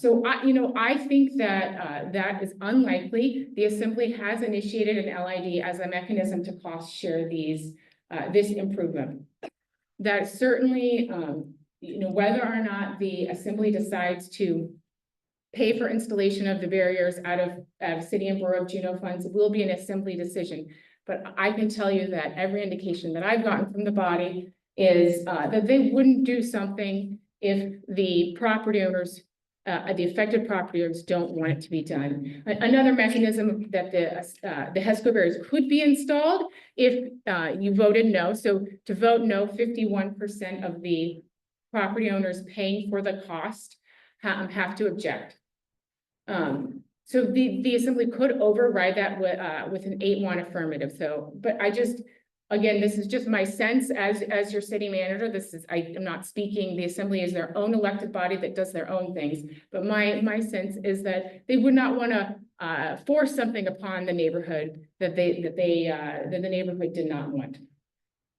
So I think that, that is unlikely. The Assembly has initiated an LID as a mechanism to cost share this improvement. That certainly, whether or not the Assembly decides to pay for installation of the barriers out of City and Borough of Juneau funds will be an Assembly decision. But I can tell you that every indication that I've gotten from the body is that they wouldn't do something if the property owners, the affected property owners don't want it to be done. Another mechanism that the HESCO barriers could be installed if you voted no. So to vote no, 51% of the property owners paying for the cost have to object. So the Assembly could override that with an 8-1 affirmative. So, but again, this is just my sense as your city manager. I am not speaking, the Assembly is their own elected body that does their own things. But my sense is that they would not want to force something upon the neighborhood that the neighborhood did not want.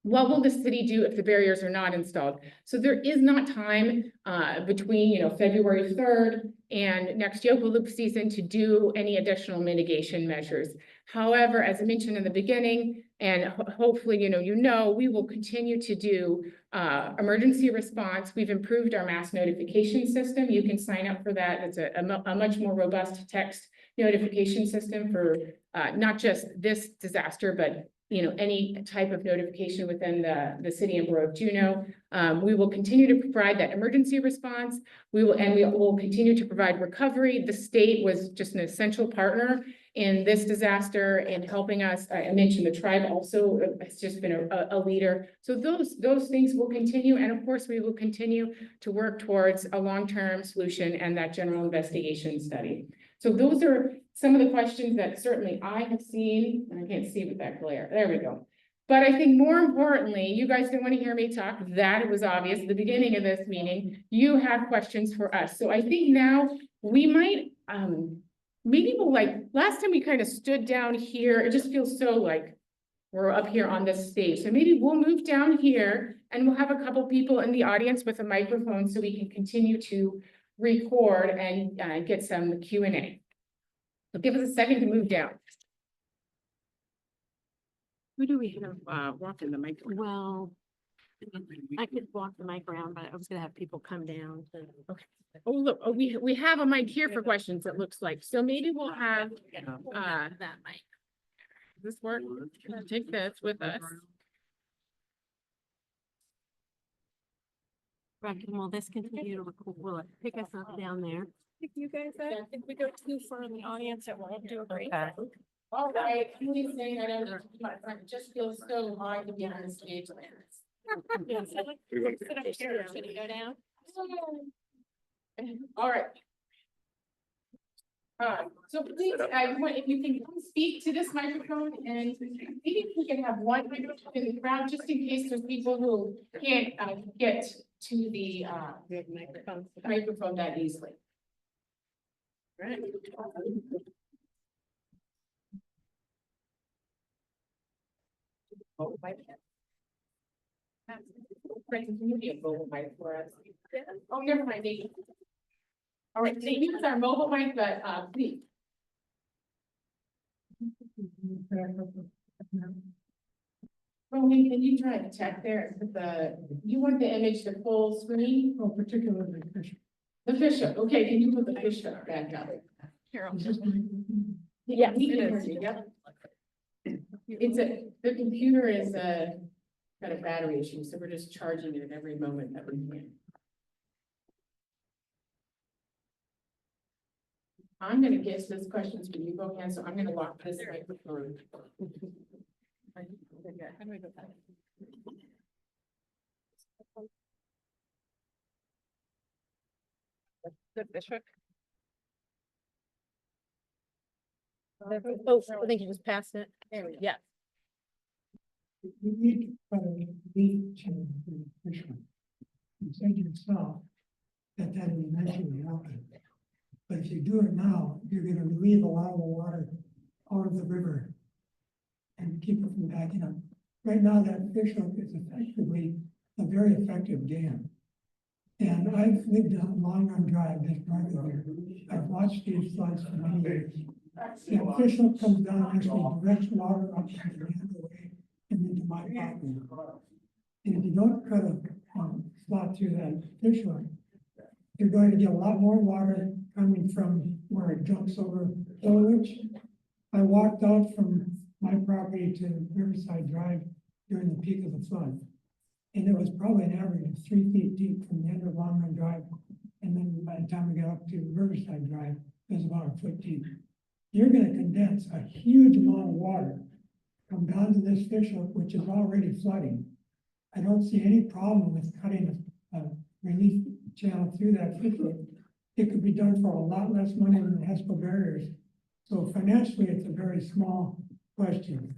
What will the city do if the barriers are not installed? So there is not time between February 3rd and next Yoga Loop season to do any additional mitigation measures. However, as I mentioned in the beginning, and hopefully we will continue to do emergency response. We've improved our mass notification system. You can sign up for that. It's a much more robust text notification system for not just this disaster, but any type of notification within the City and Borough of Juneau. We will continue to provide that emergency response. We will continue to provide recovery. The state was just an essential partner in this disaster and helping us. I mentioned the tribe also has just been a leader. So those things will continue. And of course, we will continue to work towards a long-term solution and that general investigation study. So those are some of the questions that certainly I have seen, and I can't see with that glare. There we go. But I think more importantly, you guys didn't want to hear me talk. That it was obvious at the beginning of this meeting. You have questions for us. So I think now we might, maybe we'll last time we kind of stood down here. It just feels so like we're up here on this stage. So maybe we'll move down here and we'll have a couple people in the audience with a microphone so we can continue to record and get some Q&A. So give us a second to move down. Who do we have walking the mic? Well, I could walk the mic around, but I was gonna have people come down. Okay. Oh, look, we have a mic here for questions, it looks like. So maybe we'll have that mic. this work. Take this with us. Right, and will this continue to record? Will it pick us up down there? You guys, if we go too far in the audience, it won't do a great Okay. job. All right, please saying I don't, it just feels so hard to be on the stage. Yes, I'd like We want to sit up here. Should we go down? All right. So please, if you can come speak to this microphone and maybe if we can have one microphone in the crowd, just in case there's people who can't get to the microphone that easily. Right. Oh, my bad. Right, can you be a mobile mic for us? Oh, never mind, Nate. All right, they use our mobile mic, but please. Roman, can you try to check there with you want the image to full screen? Oh, particularly fish. The fish hook, okay, can you put the fish hook back up? Yeah, we can hear you, yep. The computer is got a battery issue, so we're just charging it at every moment that we can. I'm gonna guess those questions for you, Bohan, so I'm gonna walk this microphone. How do I go back? The fish hook. Oh, I think you just passed it. There we go. Yeah. You need to put a lead chain for the fish one. You said yourself that that will eventually happen. But if you do it now, you're gonna relieve a lot of the water out of the river and keep it from backing up. Right now, that fish hook is effectively a very effective dam. And I've lived on Long Run Drive, just north of here. I've watched these floods for many years. That fish hook comes down, and actually directs water up to the land away and into my property. And if you don't cut a slot through that fish hook, you're going to get a lot more water coming from where it jumps over Hill Ridge. I walked out from my property to Riverside Drive during the peak of the flood. And it was probably an average of 3 feet deep from the end of Long Run Drive. And then by the time we got up to Riverside Drive, it was about a foot deep. You're gonna condense a huge amount of water, come down to this fish hook, which is already flooding. I don't see any problem with cutting a relief channel through that fish hook. It could be done for a lot less money than the HESCO barriers. So financially, it's a very small question.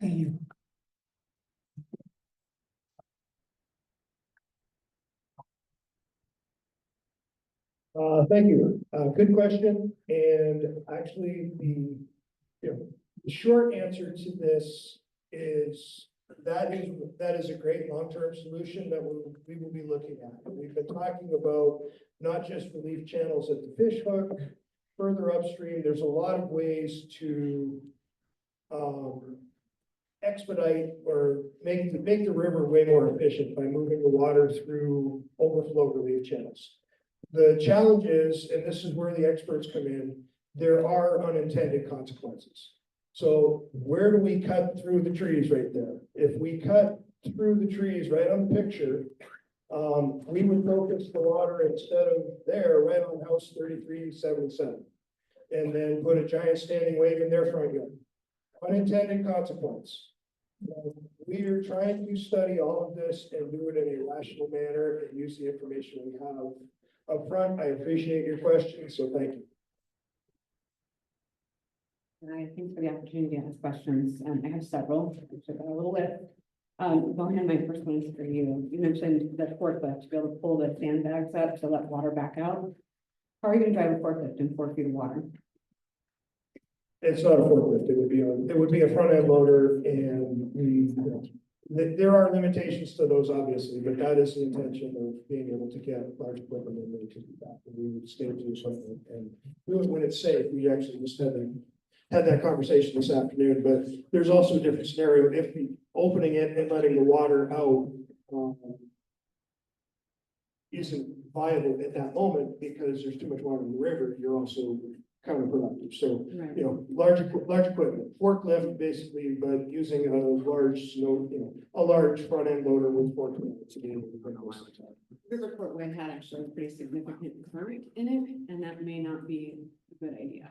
Thank you. Thank you. Good question. And actually, the short answer to this is that is a great long-term solution that we will be looking at. We've been talking about not just relief channels at the fish hook, further upstream. There's a lot of ways to expedite or make the river way more efficient by moving the water through overflow relief channels. The challenge is, and this is where the experts come in, there are unintended consequences. So where do we cut through the trees right there? If we cut through the trees right on the picture, we would focus the water instead of there, right on house 3377. And then put a giant standing wave in their front yard. Unintended consequence. We are trying to study all of this and do it in a rational manner and use the information we have up front. I appreciate your question, so thank you. Thanks for the opportunity to ask questions. I have several. I got a little bit. Go ahead, my first one is for you. You mentioned the forklift to be able to pull the sandbags up to let water back out. How are you going to drive a forklift in 4 feet of water? It's not a forklift. It would be a front end loader, and there are limitations to those, obviously, but that is the intention of being able to get large equipment in there to do that. And we would stay to something and do it when it's safe. We actually just had that conversation this afternoon, but there's also a different scenario if we opening it and letting the water out isn't viable at that moment because there's too much water in the river. You're also counterproductive. So, Right. large equipment, forklift basically, but using a large a large front end loader with forklift to be able to bring those things out. River Portway had actually a pretty significant current in it, and that may not be a good idea.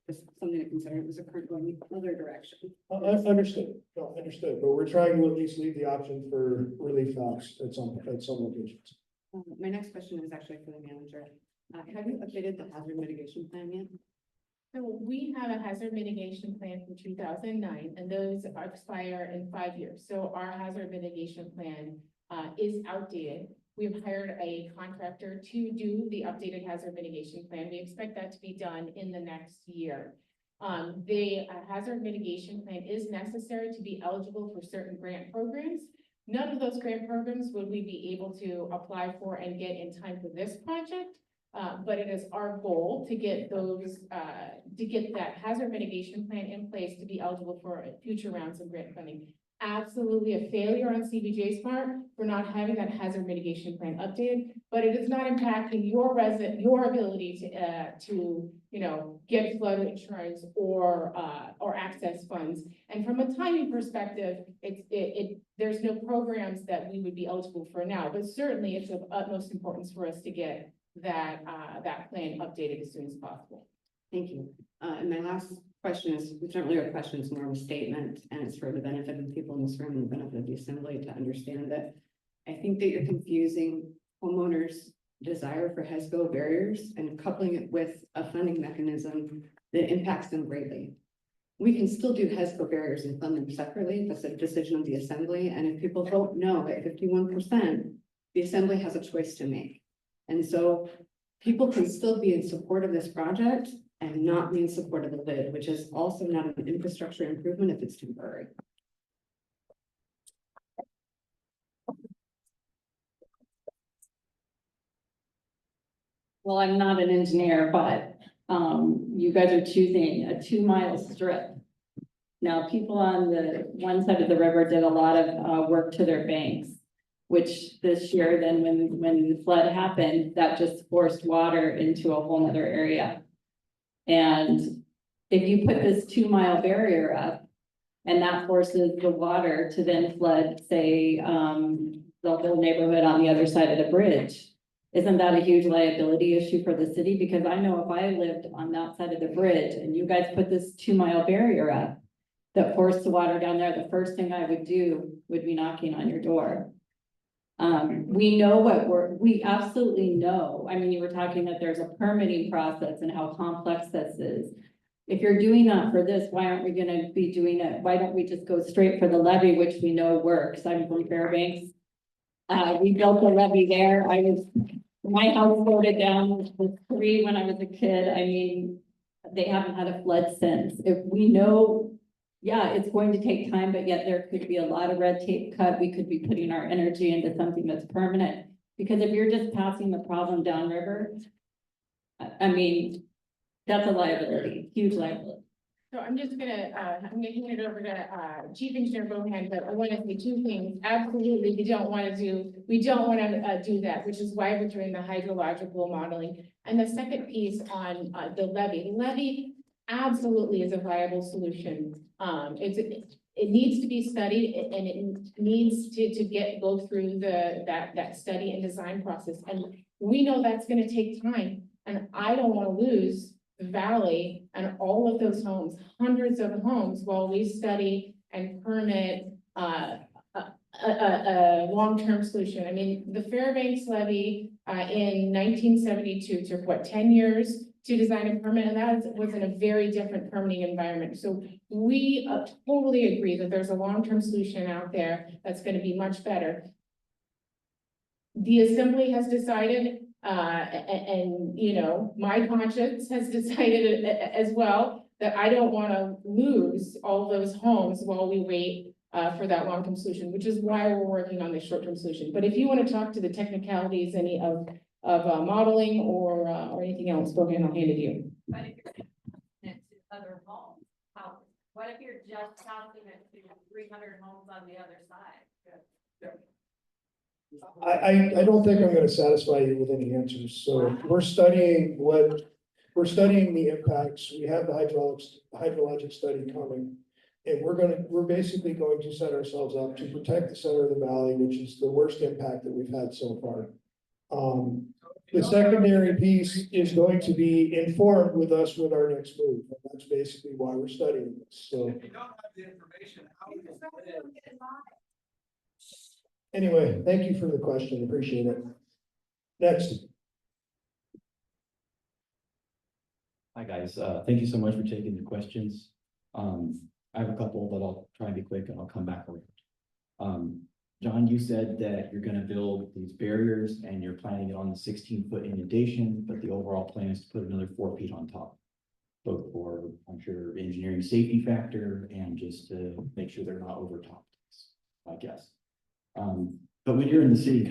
Just something to consider. It was a current going the other direction. Understood, no, understood, but we're trying to at least leave the option for relief valves at some locations. My next question is actually for the manager. Have you updated the hazard mitigation plan yet? So we have a hazard mitigation plan from 2009, and those expire in 5 years. So our hazard mitigation plan is outdated. We've hired a contractor to do the updated hazard mitigation plan. We expect that to be done in the next year. The hazard mitigation plan is necessary to be eligible for certain grant programs. None of those grant programs would we be able to apply for and get in time for this project. But it is our goal to get those, to get that hazard mitigation plan in place to be eligible for future rounds of grant funding. Absolutely a failure on CBJ's part for not having that hazard mitigation plan updated, but it is not impacting your ability to get flood insurance or access funds. And from a timing perspective, there's no programs that we would be eligible for now, but certainly it's of utmost importance for us to get that plan updated as soon as possible. Thank you. And my last question is, it's not really a question, it's more of a statement, and it's for the benefit of the people in this room and the benefit of the assembly to understand that I think that you're confusing homeowners' desire for HESCO barriers and coupling it with a funding mechanism that impacts them greatly. We can still do HESCO barriers and fund them separately. That's a decision of the assembly. And if people vote no at 51%, the assembly has a choice to make. And so people can still be in support of this project and not be in support of the lid, which is also not an infrastructure improvement if it's temporary. Well, I'm not an engineer, but you guys are choosing a 2-mile strip. Now, people on the one side of the river did a lot of work to their banks, which this year, then when the flood happened, that just forced water into a whole nother area. And if you put this 2-mile barrier up, and that forces the water to then flood, say, the whole neighborhood on the other side of the bridge, isn't that a huge liability issue for the city? Because I know if I lived on that side of the bridge and you guys put this 2-mile barrier up that forced the water down there, the first thing I would do would be knocking on your door. We know we absolutely know. I mean, you were talking that there's a permitting process and how complex this is. If you're doing that for this, why aren't we gonna be doing it? Why don't we just go straight for the levee, which we know works? I'm from Fairbanks. We built a levee there. My house floated down with 3 when I was a kid. I mean, they haven't had a flood since. If we know, yeah, it's going to take time, but yet there could be a lot of red tape cut. We could be putting our energy into something that's permanent. Because if you're just passing the problem downriver, I mean, that's a liability, huge liability. So I'm just gonna, I'm gonna hand it over to, Chief Engineer Bohan, but I want to say 2 things. Absolutely, we don't want to do that, which is why we're doing the hydrological modeling. And the second piece on, the levee absolutely is a viable solution. It needs to be studied and it needs to go through that study and design process. And we know that's gonna take time, and I don't want to lose the valley and all of those homes, hundreds of homes, while we study and permit a long-term solution. I mean, the Fairbanks levee in 1972 took what, 10 years to design and permit, and that was in a very different permitting environment. So we totally agree that there's a long-term solution out there that's going to be much better. The assembly has decided, and you know, my conscience has decided as well, that I don't want to lose all those homes while we wait for that long-term solution, which is why we're working on this short-term solution. But if you want to talk to the technicalities, any of modeling or anything else, go ahead, I'll hand it to you. But if you're connected to other homes, what if you're just passing it to 300 homes on the other side? I don't think I'm gonna satisfy you with any answers, so we're studying the impacts, we have the hydrologic study coming. And we're basically going to set ourselves up to protect the center of the valley, which is the worst impact that we've had so far. The secondary piece is going to be informed with us with our next move, and that's basically why we're studying this, so. If you don't have the information, how is it? Anyway, thank you for the question, appreciate it. Next. Hi, guys. Thank you so much for taking the questions. I have a couple, but I'll try and be quick and I'll come back around. John, you said that you're gonna build these barriers and you're planning it on the 16-foot inundation, but the overall plan is to put another 4 feet on top. Both for, I'm sure, engineering safety factor and just to make sure they're not overtopped, I guess. But when you're in the city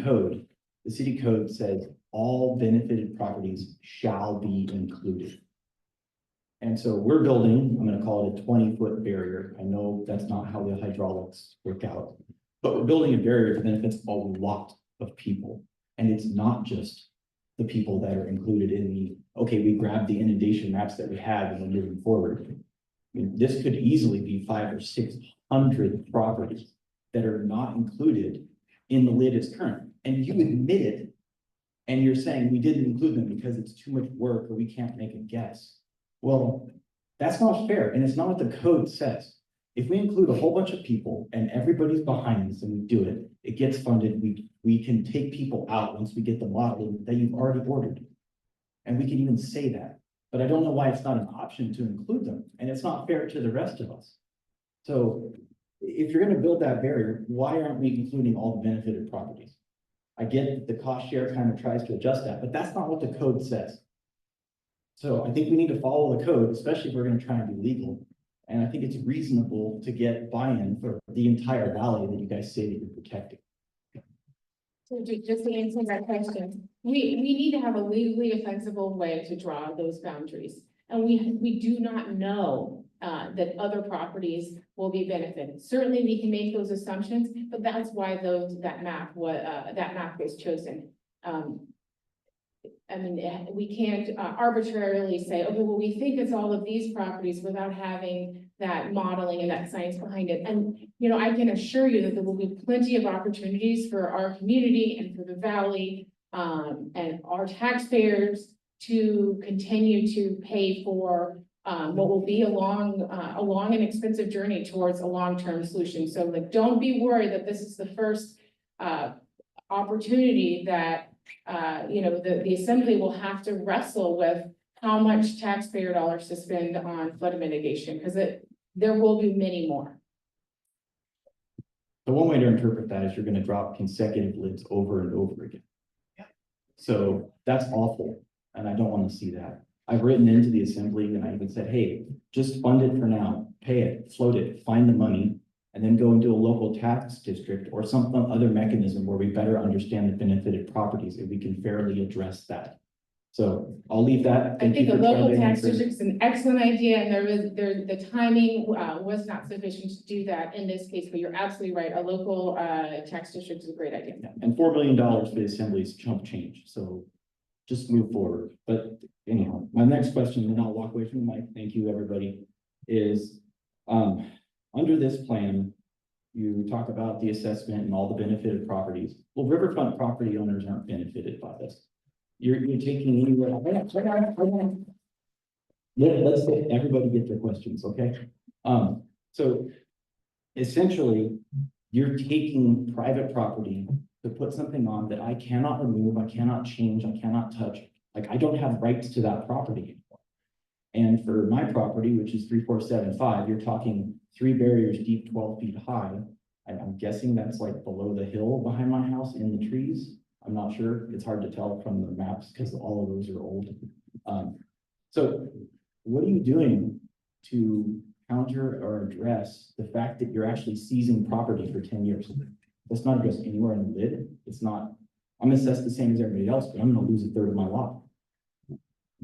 code says all benefited properties shall be included. And so we're building, I'm gonna call it a 20-foot barrier. I know that's not how the hydraulics work out, but we're building a barrier that benefits a lot of people. And it's not just the people that are included in the, okay, we grabbed the inundation maps that we had and we're moving forward. I mean, this could easily be 500 or 600 properties that are not included in the lid as current. And you admit it, and you're saying we didn't include them because it's too much work or we can't make a guess. Well, that's not fair, and it's not what the code says. If we include a whole bunch of people and everybody's behind us and we do it, it gets funded, we can take people out once we get the modeling that you've already ordered. And we can even say that. but I don't know why it's not an option to include them, and it's not fair to the rest of us. So if you're gonna build that barrier, why aren't we including all the benefited properties? I get that the cost share kind of tries to adjust that, but that's not what the code says. So I think we need to follow the code, especially if we're gonna try and be legal. And I think it's reasonable to get buy-in for the entire valley that you guys say that you're protecting. So just to answer that question, we need to have a legally defensible way to draw those boundaries. And we do not know that other properties will be benefited. Certainly, we can make those assumptions, but that's why that map was chosen. I mean, we can't arbitrarily say, okay, well, we think it's all of these properties without having that modeling and that science behind it. And, you know, I can assure you that there will be plenty of opportunities for our community and for the valley and our taxpayers to continue to pay for what will be a long and expensive journey towards a long-term solution. So like, don't be worried that this is the first opportunity that you know, the assembly will have to wrestle with how much taxpayer dollars to spend on flood mitigation, because there will be many more. The one way to interpret that is you're gonna drop consecutive lids over and over again. So that's awful, and I don't wanna see that. I've written into the assembly and I even said, hey, just fund it for now, pay it, float it, find the money, and then go into a local tax district or some other mechanism where we better understand the benefited properties and we can fairly address that. So I'll leave that. I Thank think you a for trying local to tax answer. district is an excellent idea, and the timing was not sufficient to do that in this case, but you're absolutely right. A local tax district is a great idea. Yeah, and $4 million for the assembly is chump change, so just move forward. But anyhow, my next question, and I'll walk away from the mic, thank you, everybody, is under this plan, you talk about the assessment and all the benefited properties. Well, riverfront property owners aren't benefited by this. You're taking anywhere. Let's let everybody get their questions, okay? So essentially, you're taking private property to put something on that I cannot remove, I cannot change, I cannot touch. Like, I don't have rights to that property anymore. And for my property, which is 3475, you're talking 3 barriers deep, 12 feet high. And I'm guessing that's like below the hill behind my house in the trees. I'm not sure. It's hard to tell from the maps because all of those are old. So what are you doing to counter or address the fact that you're actually seizing property for 10 years? That's not addressed anywhere in the lid. It's not, I'm assessed the same as everybody else, but I'm gonna lose a third of my lot.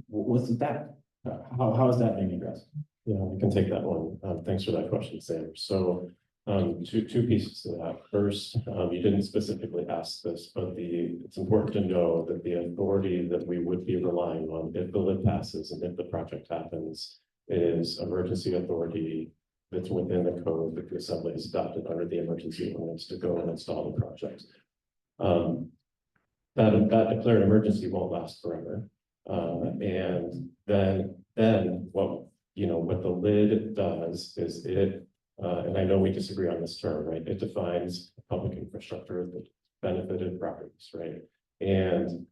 What's that? How is that being addressed? Yeah, we can take that one. Thanks for that question, Sam. So two pieces to that. First, you didn't specifically ask this, but it's important to know that the authority that we would be relying on if the lid passes and if the project happens is emergency authority that's within the code that the assembly has adopted under the emergency ordinance to go and install the project. That declared emergency won't last forever. And then what the lid does is and I know we disagree on this term, right? It defines public infrastructure that benefited properties, right? And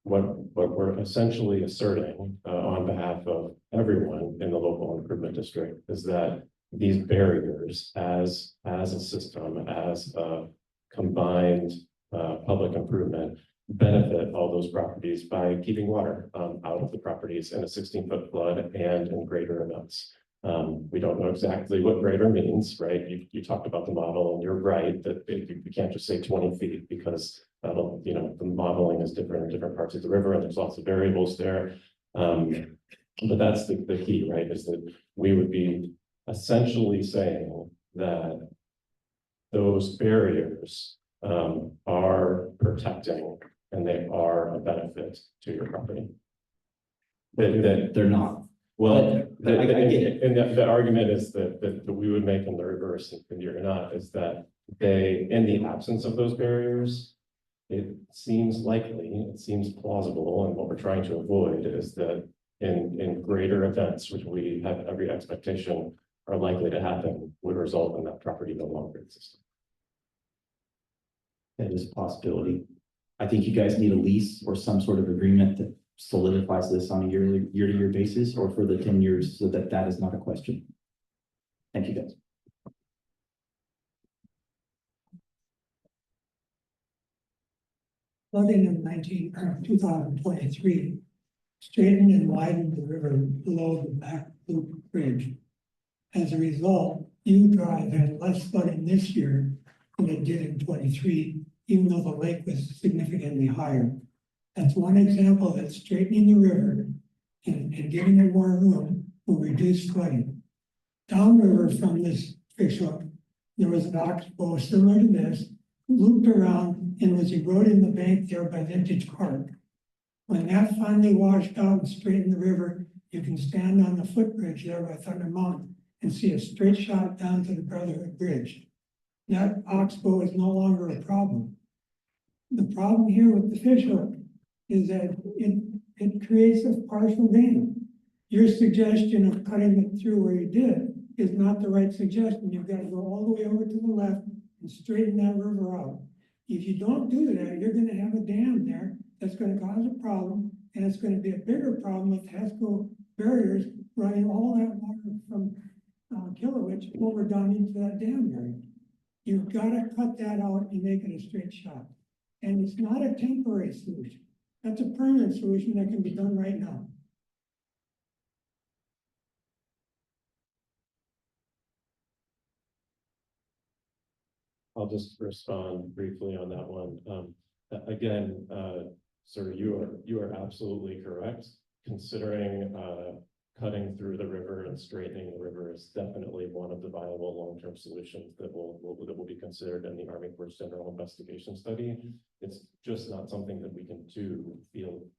what we're essentially asserting on behalf of everyone in the local improvement district is that these barriers as a system, as a combined public improvement, benefit all those properties by keeping water out of the properties in a 16-foot flood and in greater amounts. We don't know exactly what greater means, right? You talked about the model, and you're right that you can't just say 20 feet because that'll, the modeling is different in different parts of the river, and there's lots of variables there. But that's the key, right? Is that we would be essentially saying that those barriers are protecting and they are a benefit to your property. They're not. Well, I get it. And the argument is that we would make in the reverse, and you're not, is that they, in the absence of those barriers, it seems likely, it seems plausible, and what we're trying to avoid is that in greater events, which we have every expectation are likely to happen, would result in that property no longer existing. That is a possibility. I think you guys need a lease or some sort of agreement that solidifies this on a year-to-year basis, or for the 10 years, so that that is not a question? Thank you, guys. Flooding in 2023 straightened and widened the river below the back loop bridge. As a result, U Drive had less flooding this year than it did in 23, even though the lake was significantly higher. That's one example that straightening the river and giving it more room will reduce flooding. Downriver from this fish hook, there was an oxbow similar to this, looped around and was eroding the bank there by Vintage Park. When that finally washed out and straightened the river, you can stand on the footbridge there by Thunder Mountain and see a straight shot down to the Brotherhood Bridge. That oxbow is no longer a problem. The problem here with the fish hook is that it creates a partial dam. Your suggestion of cutting it through where you did is not the right suggestion. You've got to go all the way over to the left and straighten that river out. If you don't do that, you're gonna have a dam there that's gonna cause a problem, and it's gonna be a bigger problem with HESCO barriers running all that water from Kilowitz over down into that dam area. You've gotta cut that out and make it a straight shot. And it's not a temporary solution. That's a permanent solution that can be done right now. I'll just respond briefly on that one. Again, sir, you are absolutely correct. Considering cutting through the river and straightening the river is definitely one of the viable long-term solutions that will be considered in the Army Corps General Investigation Study. It's just not something that we can do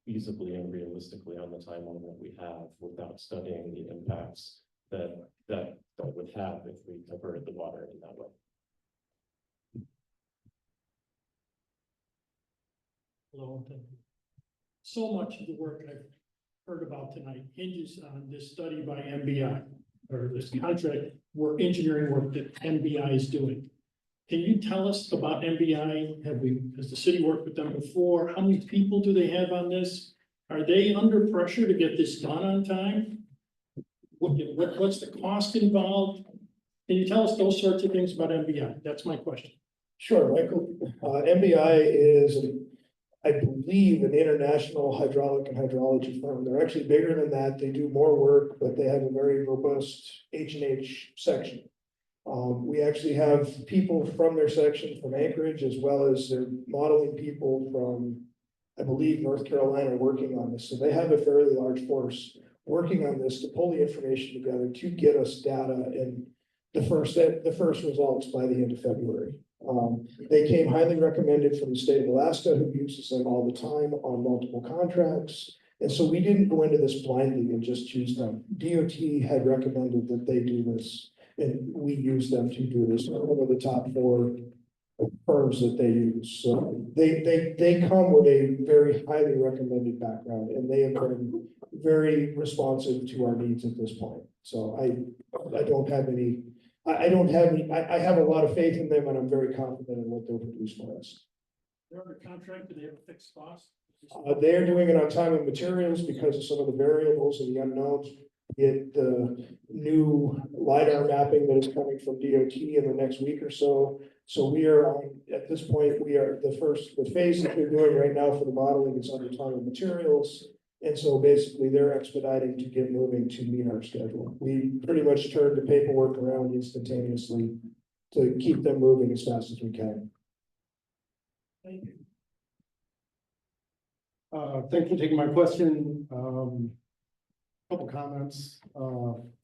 feasibly and realistically on the timeline that we have without studying the impacts that would have if we diverted the water in that way. Hello, thank you. So much of the work I've heard about tonight hinges on this study by MBI, or this contract work, engineering work that MBI is doing. Can you tell us about MBI? Has the city worked with them before? How many people do they have on this? Are they under pressure to get this done on time? What's the cost involved? Can you tell us those sorts of things about MBI? That's my question. Sure, Michael. MBI is, I believe, an international hydraulic and hydrology firm. They're actually bigger than that. They do more work, but they have a very robust H&H section. We actually have people from their section from Anchorage, as well as their modeling people from, I believe, North Carolina working on this. So they have a fairly large force working on this to pull the information together to get us data and the first results by the end of February. They came highly recommended from the state of Alaska, who uses them all the time on multiple contracts. And so we didn't go into this blindly and just choose them. DOT had recommended that they do this, and we use them to do this. One of the top 4 firms that they use. So they come with a very highly recommended background, and they have been very responsive to our needs at this point. So I don't have any. I have a lot of faith in them, and I'm very confident in what they'll produce for us. They're under contract, do they have a fixed cost? They're doing it on time and materials because of some of the variables and the unknowns. Get the new LiDAR mapping that is coming from DOT in the next week or so. So we are on, at this point, we are the phase that they're doing right now for the modeling is under time and materials. And so basically they're expediting to get moving to meet our schedule. We pretty much turned the paperwork around instantaneously to keep them moving as fast as we can. Thank you. Thanks for taking my question. Couple comments.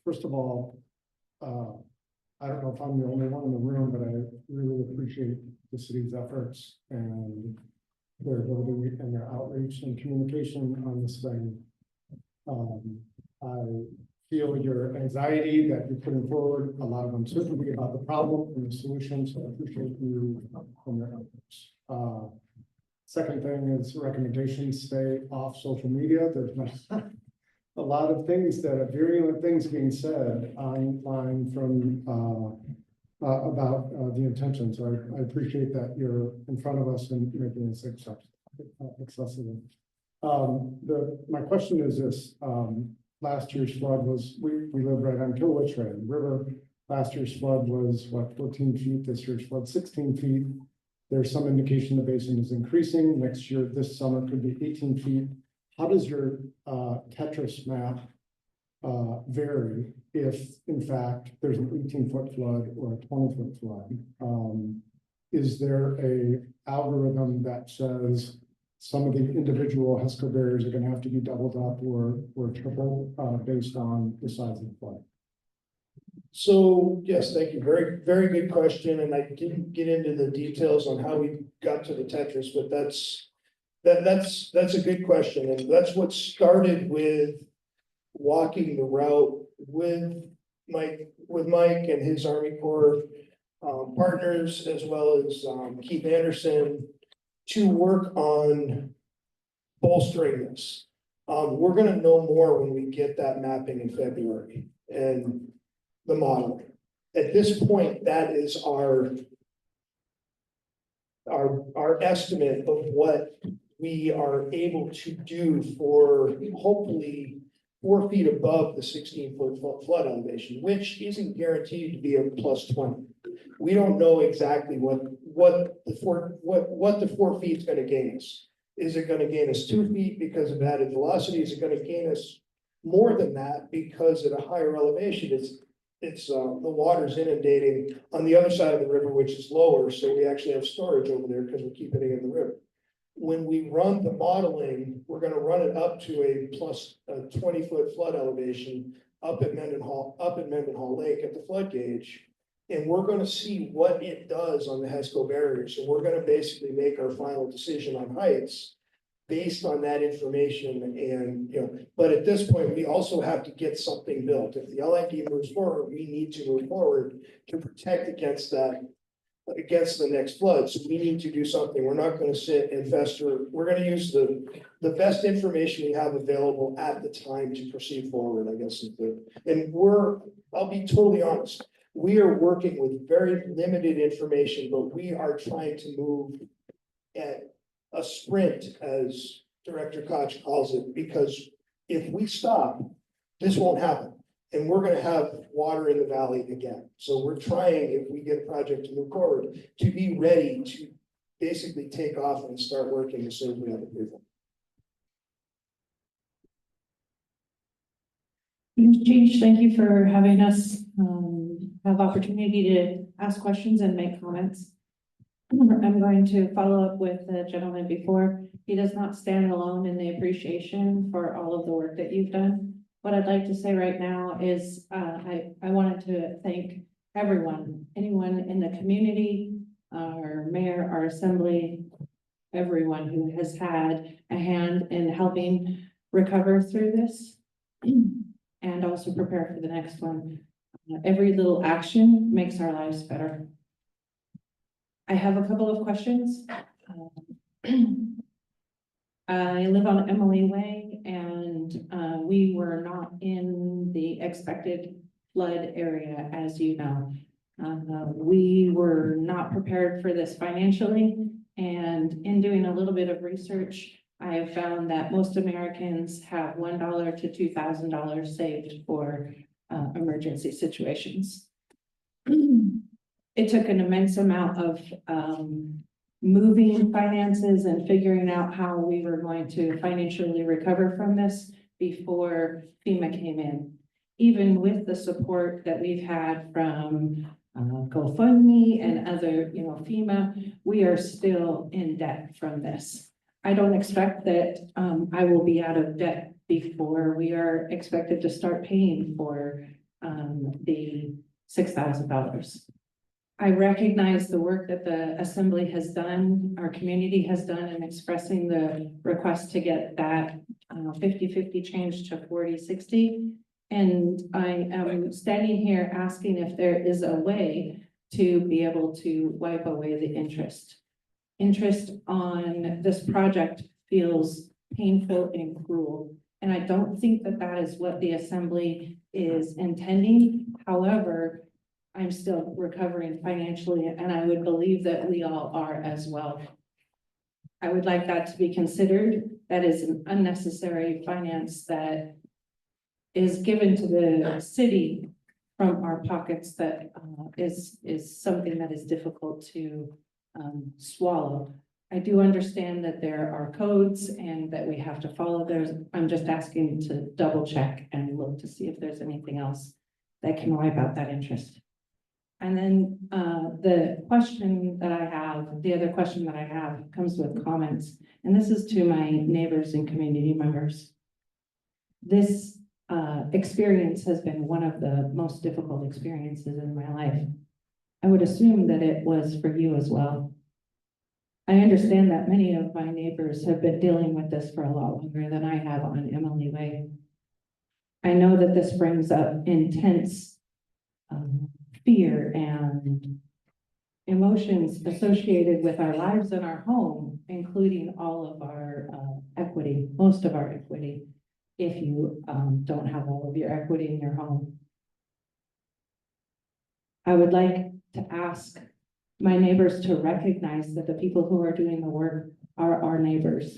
First of all, I don't know if I'm the only one in the room, but I really appreciate the city's efforts and their ability and their outreach and communication on this thing. I feel your anxiety that you're putting forward, a lot of uncertainty about the problem and the solution, so I appreciate you and your efforts. Second thing is recommendations, stay off social media. There's a lot of things that are virulent things being said online from about the intentions. I appreciate that you're in front of us and making this accessible. My question is this, last year's flood was, we live right on Killwitch River. Last year's flood was what, 14 feet, this year's flood 16 feet. There's some indication the basin is increasing. Next year, this summer could be 18 feet. How does your Tetris map vary if in fact there's an 18-foot flood or a 20-foot flood? Is there a algorithm that says some of the individual HESCO barriers are gonna have to be doubled up or tripled based on the size of the flood? So, yes, thank you. Very, very good question, and I didn't get into the details on how we got to the Tetris, but that's a good question, and that's what started with walking the route with Mike and his Army Corps partners, as well as Keith Anderson, to work on bolstering this. We're gonna know more when we get that mapping in February and the modeling. At this point, that is our estimate of what we are able to do for hopefully 4 feet above the 16-foot flood elevation, which isn't guaranteed to be a plus 20. We don't know exactly what the 4 feet is going to gain us. Is it going to gain us 2 feet because of added velocity? Is it going to gain us more than that because at a higher elevation, the water's inundating on the other side of the river, which is lower, so we actually have storage over there because we're keeping it in the river. When we run the modeling, we're gonna run it up to a 20-foot flood elevation up at Mendenhall Lake at the flood gauge. And we're gonna see what it does on the HESCO barriers. And we're gonna basically make our final decision on heights based on that information. And, but at this point, we also have to get something built. If the LID moves forward, we need to move forward to protect against the next flood. So we need to do something. We're not going to sit and fester. We're going to use the best information we have available at the time to proceed forward, I guess. And I'll be totally honest. We are working with very limited information, but we are trying to move at a sprint, as Director Koch calls it, because if we stop, this won't happen. And we're gonna have water in the valley again. So we're trying, if we get a project to move forward, to be ready to basically take off and start working as soon as we have approval. Chief, thank you for having us have opportunity to ask questions and make comments. I'm going to follow up with the gentleman before. He does not stand alone in the appreciation for all of the work that you've done. What I'd like to say right now is I wanted to thank everyone, anyone in the community, our mayor, our assembly, everyone who has had a hand in helping recover through this and also prepare for the next one. Every little action makes our lives better. I have a couple of questions. I live on Emily Way, and we were not in the expected flood area, as you know. We were not prepared for this financially, and in doing a little bit of research, I have found that most Americans have $1 to $2,000 saved for emergency situations. It took an immense amount of moving finances and figuring out how we were going to financially recover from this before FEMA came in. Even with the support that we've had from GoFundMe and other, FEMA, we are still in debt from this. I don't expect that I will be out of debt before we are expected to start paying for the $6,000. I recognize the work that the assembly has done, our community has done in expressing the request to get that 50-50 change to 40-60. And I am standing here asking if there is a way to be able to wipe away the interest. Interest on this project feels painful and cruel. And I don't think that that is what the assembly is intending. However, I'm still recovering financially, and I would believe that we all are as well. I would like that to be considered that is an unnecessary finance that is given to the city from our pockets that is something that is difficult to swallow. I do understand that there are codes and that we have to follow those. I'm just asking to double check and look to see if there's anything else that can wipe out that interest. And then the question that I have, the other question that I have comes with comments, and this is to my neighbors and community members. This experience has been one of the most difficult experiences in my life. I would assume that it was for you as well. I understand that many of my neighbors have been dealing with this for a lot longer than I have on Emily Way. I know that this brings up intense fear and emotions associated with our lives and our home, including all of our equity, most of our equity, if you don't have all of your equity in your home. I would like to ask my neighbors to recognize that the people who are doing the work are our neighbors.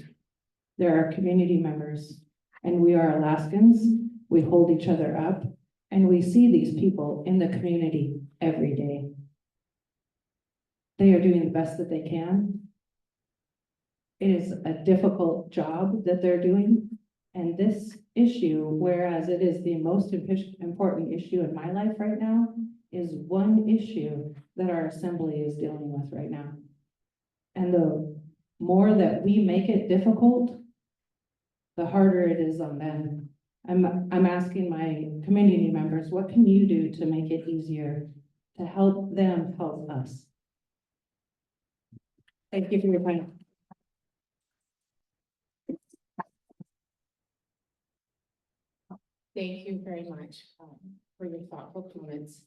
They're our community members, and we are Alaskans. We hold each other up, and we see these people in the community every day. They are doing the best that they can. It is a difficult job that they're doing, and this issue, whereas it is the most important issue in my life right now, is one issue that our assembly is dealing with right now. And the more that we make it difficult, the harder it is on them. I'm asking my community members, what can you do to make it easier to help them help us? Thank you for your time. Thank you very much for your thoughtful comments.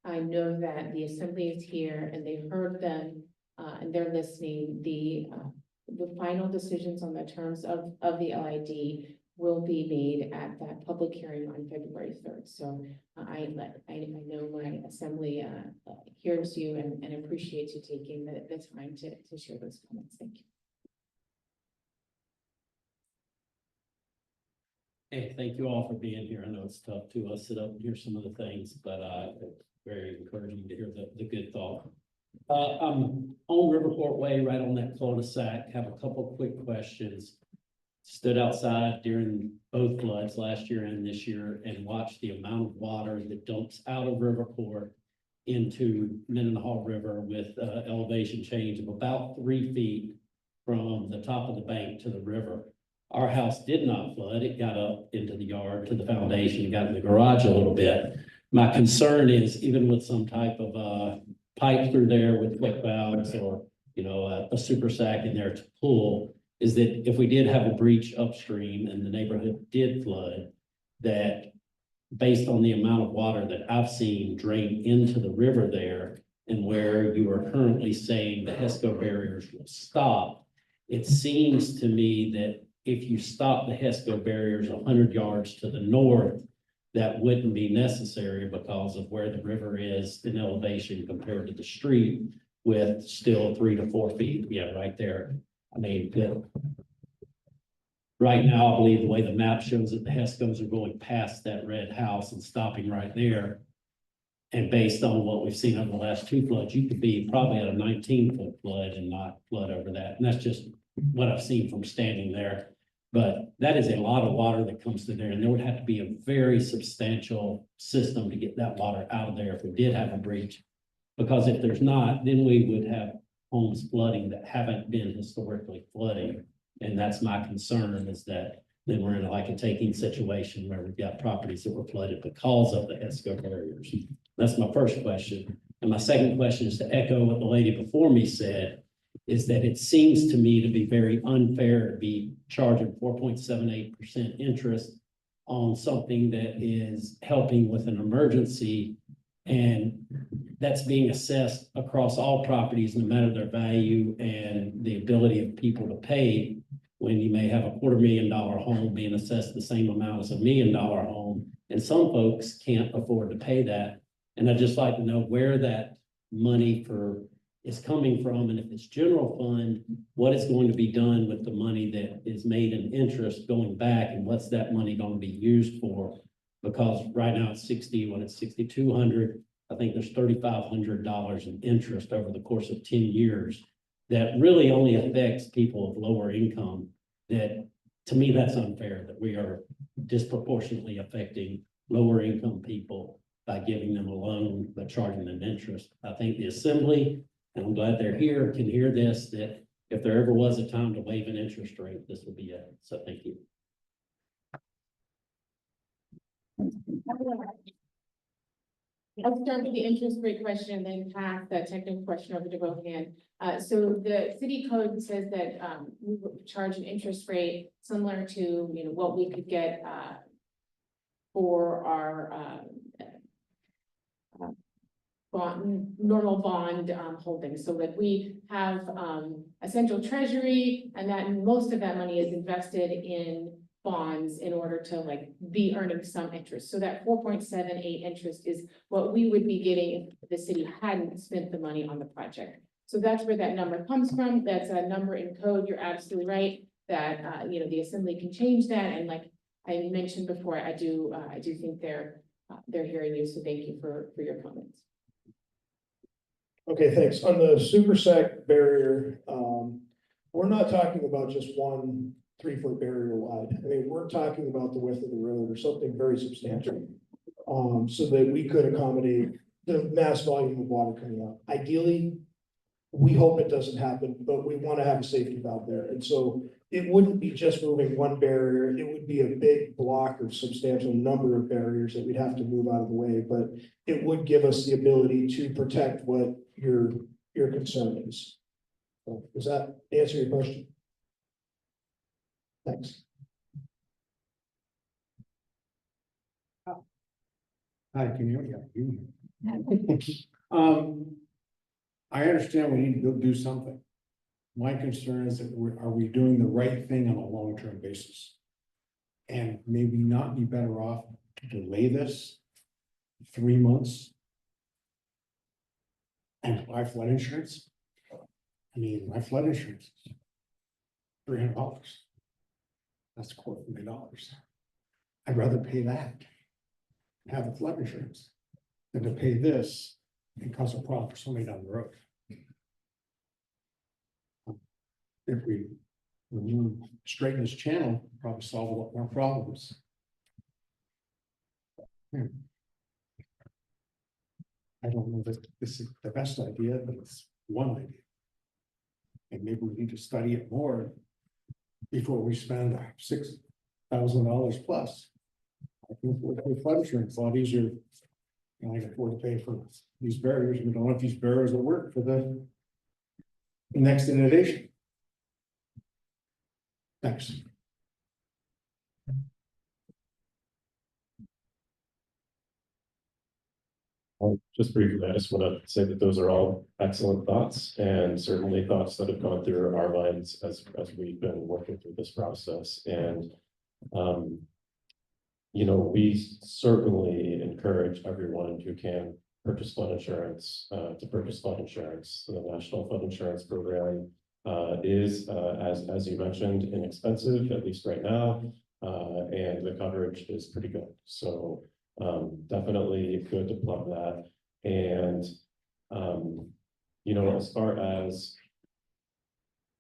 I know that the assembly is here and they've heard them and they're listening. The final decisions on the terms of the LID will be made at that public hearing on February 3rd. So I know my assembly hears you and appreciates you taking the time to share those comments. Thank you. Hey, thank you all for being here. I know it's tough to sit up and hear some of the things, but it's very encouraging to hear the good thought. I'm on Riverport Way, right on that cul-de-sac. Have a couple quick questions. Stood outside during both floods last year and this year and watched the amount of water that dumps out of Riverport into Mendenhall River with elevation change of about 3 feet from the top of the bank to the river. Our house did not flood. It got up into the yard to the foundation, got in the garage a little bit. My concern is even with some type of pipe through there with quick valves or, you know, a super sack in there to pull, is that if we did have a breach upstream and the neighborhood did flood, that based on the amount of water that I've seen drain into the river there and where you are currently saying the HESCO barriers will stop, it seems to me that if you stop the HESCO barriers 100 yards to the north, that wouldn't be necessary because of where the river is in elevation compared to the street with still 3 to 4 feet. Yeah, right there. I mean, right now, I believe the way the map shows it, the HESCOs are going past that red house and stopping right there. And based on what we've seen over the last 2 floods, you could be probably at a 19-foot flood and not flood over that. And that's just what I've seen from standing there. But that is a lot of water that comes through there, and there would have to be a very substantial system to get that water out of there if we did have a breach. Because if there's not, then we would have homes flooding that haven't been historically flooding. And that's my concern, is that then we're in like a taking situation where we've got properties that were flooded because of the HESCO barriers. That's my first question. And my second question is to echo what the lady before me said, is that it seems to me to be very unfair to be charging 4.78% interest on something that is helping with an emergency, and that's being assessed across all properties, no matter their value and the ability of people to pay, when you may have a $250,000 home being assessed the same amount as $1 million home, and some folks can't afford to pay that. And I'd just like to know where that money for is coming from, and if it's general fund, what is going to be done with the money that is made in interest going back, and what's that money going to be used for? Because right now it's 60, when it's 6,200, I think there's $3,500 in interest over the course of 10 years. That really only affects people of lower income. That, to me, that's unfair, that we are disproportionately affecting lower income people by giving them a loan, but charging them interest. I think the assembly, and I'm glad they're here, can hear this, that if there ever was a time to waive an interest rate, this would be it. So thank you. I'll start with the interest rate question and then pass the technical question over to Bohan. So the city code says that we would charge an interest rate similar to, you know, what we could get for our normal bond holdings. So like we have a central treasury, and that most of that money is invested in bonds in order to like be earning some interest. So that 4.78 interest is what we would be getting if the city hadn't spent the money on the project. So that's where that number comes from. That's a number in code. You're absolutely right that you know, the assembly can change that. And like I mentioned before, I do think they're hearing you. So thank you for your comments. Okay, thanks. On the super sec barrier, we're not talking about just one 3-foot barrier wide. I mean, we're talking about the width of the road or something very substantial. So that we could accommodate the mass volume of water coming out. Ideally, we hope it doesn't happen, but we want to have a safety valve there. And so it wouldn't be just moving one barrier. It would be a big block of substantial number of barriers that we'd have to move out of the way, but it would give us the ability to protect what your concern is. So does that answer your question? Thanks. Hi, can you hear me? I understand we need to do something. My concern is that are we doing the right thing on a long-term basis? And maybe not be better off to delay this 3 months and buy flood insurance? I mean, my flood insurance is $300. That's $250,000. I'd rather pay that and have the flood insurance than to pay this and cause a problem for somebody down the road. If we straighten this channel, probably solve a lot more problems. I don't know that this is the best idea, but it's one idea. And maybe we need to study it more before we spend $6,000 plus. I think we'll pay flood insurance a lot easier. And I can afford to pay for these barriers. We don't know if these barriers will work for the next inundation. Thanks. Just briefly, I just want to say that those are all excellent thoughts, and certainly thoughts that have gone through our minds as we've been working through this process. And you know, we certainly encourage everyone who can purchase flood insurance to purchase flood insurance. So the National Flood Insurance Program is, as you mentioned, inexpensive, at least right now, and the coverage is pretty good. So definitely good to plug that. And you know, as far as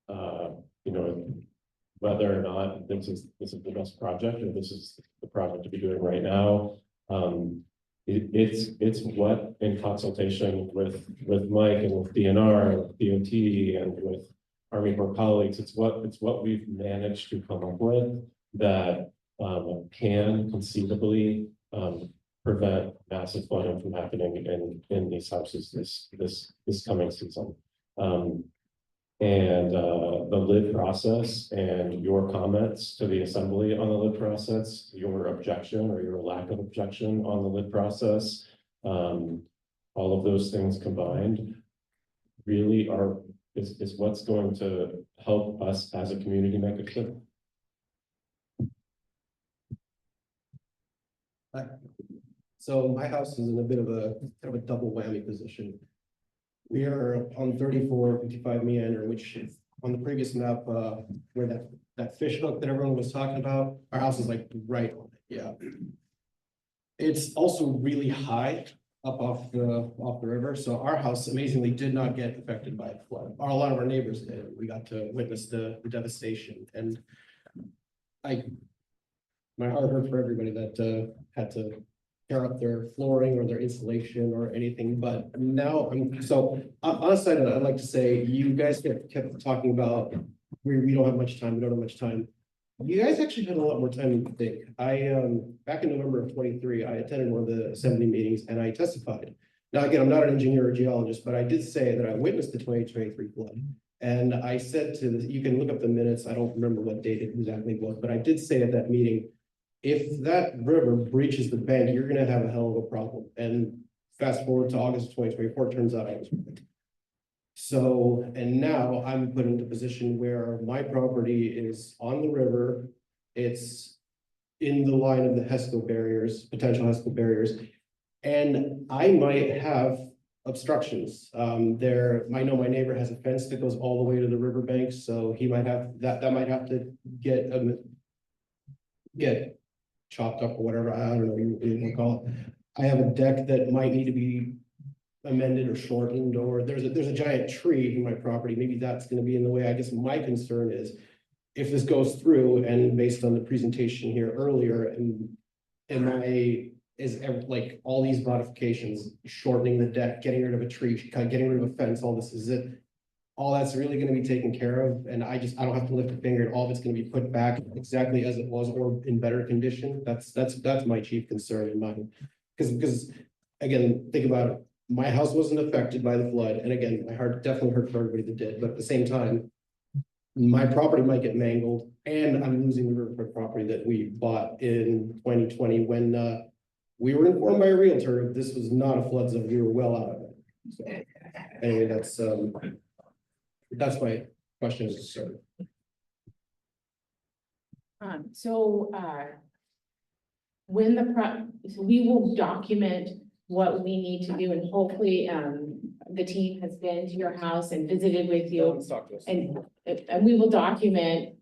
you know, whether or not this is the best project or this is the project to be doing right now, it's what, in consultation with Mike and with DNR, with DOT, and with Army Corps colleagues, it's what we've managed to come up with that can conceivably prevent massive flooding from happening in these houses this coming season. And the lid process and your comments to the assembly on the lid process, your objection or your lack of objection on the lid process, all of those things combined really is what's going to help us as a community make a shift. So my house is in a bit of a kind of a double whammy position. We are on 3455 meander, which is on the previous map, where that fish hook that everyone was talking about, our house is like right on it, yeah. It's also really high up off the river, so our house amazingly did not get affected by the flood. A lot of our neighbors did. We got to witness the devastation, and my heart hurt for everybody that had to tear up their flooring or their insulation or anything, but now on a side note, I'd like to say, you guys kept talking about, we don't have much time, we don't have much time. You guys actually had a lot more time than you think. Back in November of 23, I attended one of the assembly meetings and I testified. Now, again, I'm not an engineer or geologist, but I did say that I witnessed the 2023 flood. And I said you can look up the minutes, I don't remember what date it exactly was, but I did say at that meeting, if that river breaches the bank, you're gonna have a hell of a problem. And fast forward to August of 2024, it turns out I was right. So, and now I'm put into a position where my property is on the river. It's in the line of the HESCO barriers, potential HESCO barriers. And I might have obstructions. I know my neighbor has a fence that goes all the way to the riverbank, so he might have, that might have to get chopped up or whatever, I don't know what you want to call it. I have a deck that might need to be amended or shortened, or there's a giant tree in my property, maybe that's gonna be in the way. I guess my concern is, if this goes through, and based on the presentation here earlier, and like all these modifications, shortening the deck, getting rid of a tree, getting rid of a fence, all this, is it all that's really gonna be taken care of, and I don't have to lift a finger, and all of it's gonna be put back exactly as it was or in better condition? That's my chief concern in mind. Because again, think about it. My house wasn't affected by the flood, and again, my heart definitely hurt for everybody that did, but at the same time, my property might get mangled, and I'm losing the riverfront property that we bought in 2020 when we were informed by a realtor this was not a flood zone. We were well out of it. So anyway, that's my question as a sir. We will document what we need to do, and hopefully, the team has been to your house and visited with you. And we will document,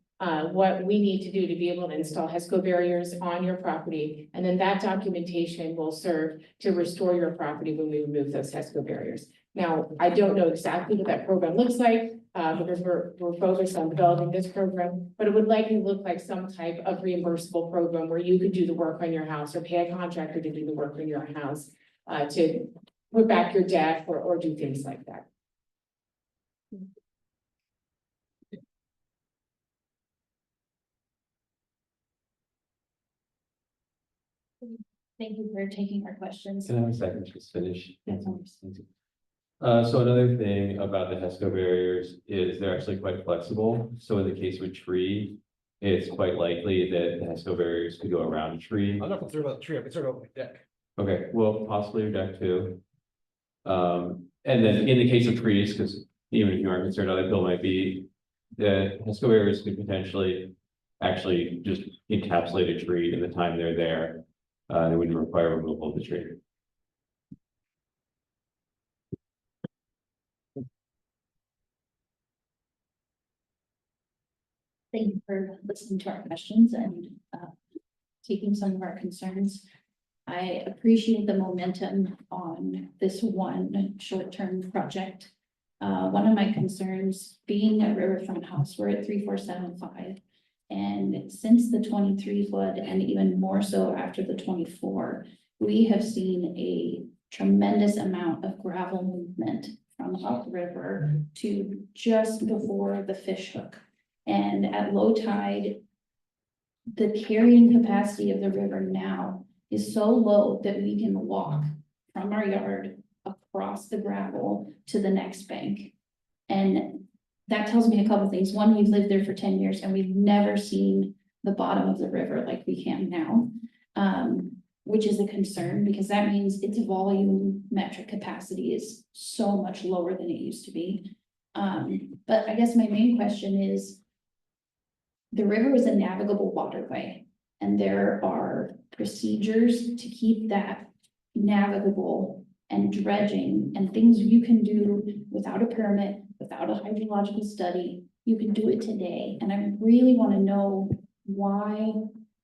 what we need to do to be able to install HESCO barriers on your property. And then that documentation will serve to restore your property when we remove those HESCO barriers. Now, I don't know exactly what that program looks like, because we're focused on developing this program, but it would likely look like some type of reimbursable program where you could do the work on your house or pay a contractor to do the work on your house, to put back your deck or do things like that. Thank you for taking our questions. Can I have a second to just finish? Yes, So another thing about the HESCO barriers is they're actually quite flexible. So in the case of a tree, it's quite likely that the HESCO barriers could go around a tree. I'm not concerned about the tree, I'm concerned about my deck. Okay, well, possibly your deck too. And then in the case of trees, because even if you aren't concerned, other bill might be, the HESCO barriers could potentially actually just encapsulate a tree in the time they're there. They wouldn't require removal of the tree. Thank you for listening to our questions and taking some of our concerns. I appreciate the momentum on this one short-term project. One of my concerns, being a riverfront house, we're at 3475. And since the 23 flood, and even more so after the 24, we have seen a tremendous amount of gravel movement from upriver to just before the fish hook. And at low tide, the carrying capacity of the river now is so low that we can walk from our yard across the gravel to the next bank. And that tells me a couple things. One, we've lived there for 10 years and we've never seen the bottom of the river like we can now, which is a concern because that means its volumetric capacity is so much lower than it used to be. But I guess my main question is, the river is a navigable waterway and there are procedures to keep that navigable and dredging and things you can do without a permit, without a hydrological study. You can do it today. And I really want to know why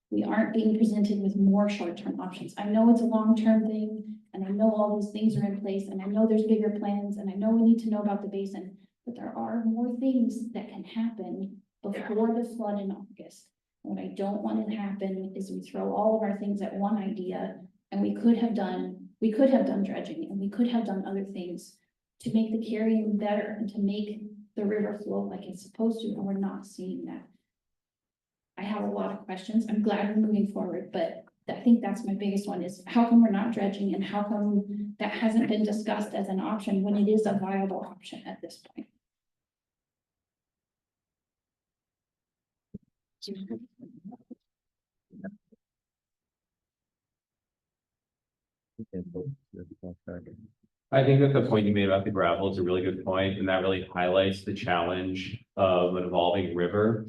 we aren't being presented with more short-term options. I know it's a long-term thing, and I know all these things are in place, and I know there's bigger plans, and I know we need to know about the basin, but there are more things that can happen before the flood in August. What I don't want to happen is we throw all of our things at one idea, and we could have done dredging, and we could have done other things to make the carrying better and to make the river flow like it's supposed to, and we're not seeing that. I have a lot of questions. I'm glad we're moving forward, but I think that's my biggest one is how come we're not dredging, and how come that hasn't been discussed as an option when it is a viable option at this point? I think that the point you made about the gravel is a really good point, and that really highlights the challenge of an evolving river.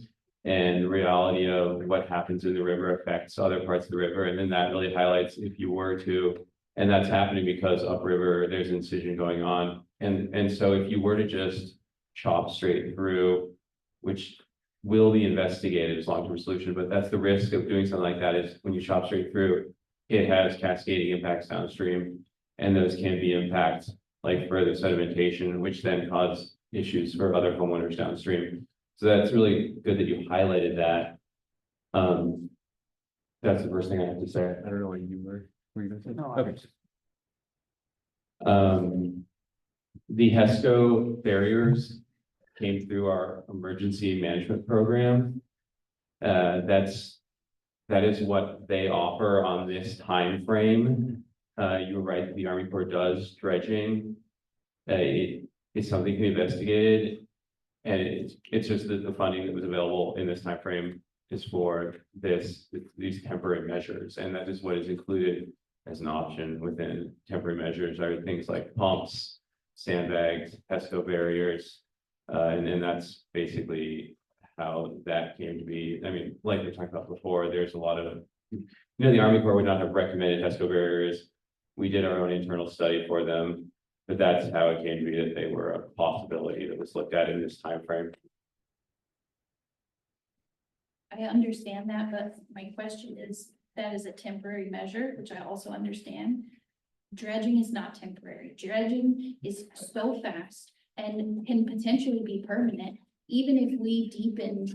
And the reality of what happens in the river affects other parts of the river. And then that really highlights if you were to, and that's happening because upriver, there's incision going on. And so if you were to just chop straight through, which will be investigated as long-term solution, but that's the risk of doing something like that is when you chop straight through, it has cascading impacts downstream. And those can be impacts like further sedimentation, which then cause issues for other homeowners downstream. So that's really good that you highlighted that. That's the first thing I have to say. I don't know what you were you gonna say? No, okay. The HESCO barriers came through our emergency management program. That is what they offer on this time frame. You're right, the Army Corps does dredging. It's something to be investigated. And it's just that the funding that was available in this time frame is for these temporary measures, and that is what is included as an option within temporary measures are things like pumps, sandbags, HESCO barriers, and then that's basically how that came to be. I mean, like we talked about before, there's a lot of, the Army Corps would not have recommended HESCO barriers. We did our own internal study for them. But that's how it came to be that they were a possibility that was looked at in this time frame. I understand that, but my question is, that is a temporary measure, which I also understand. Dredging is not temporary. Dredging is so fast and can potentially be permanent, even if we deepen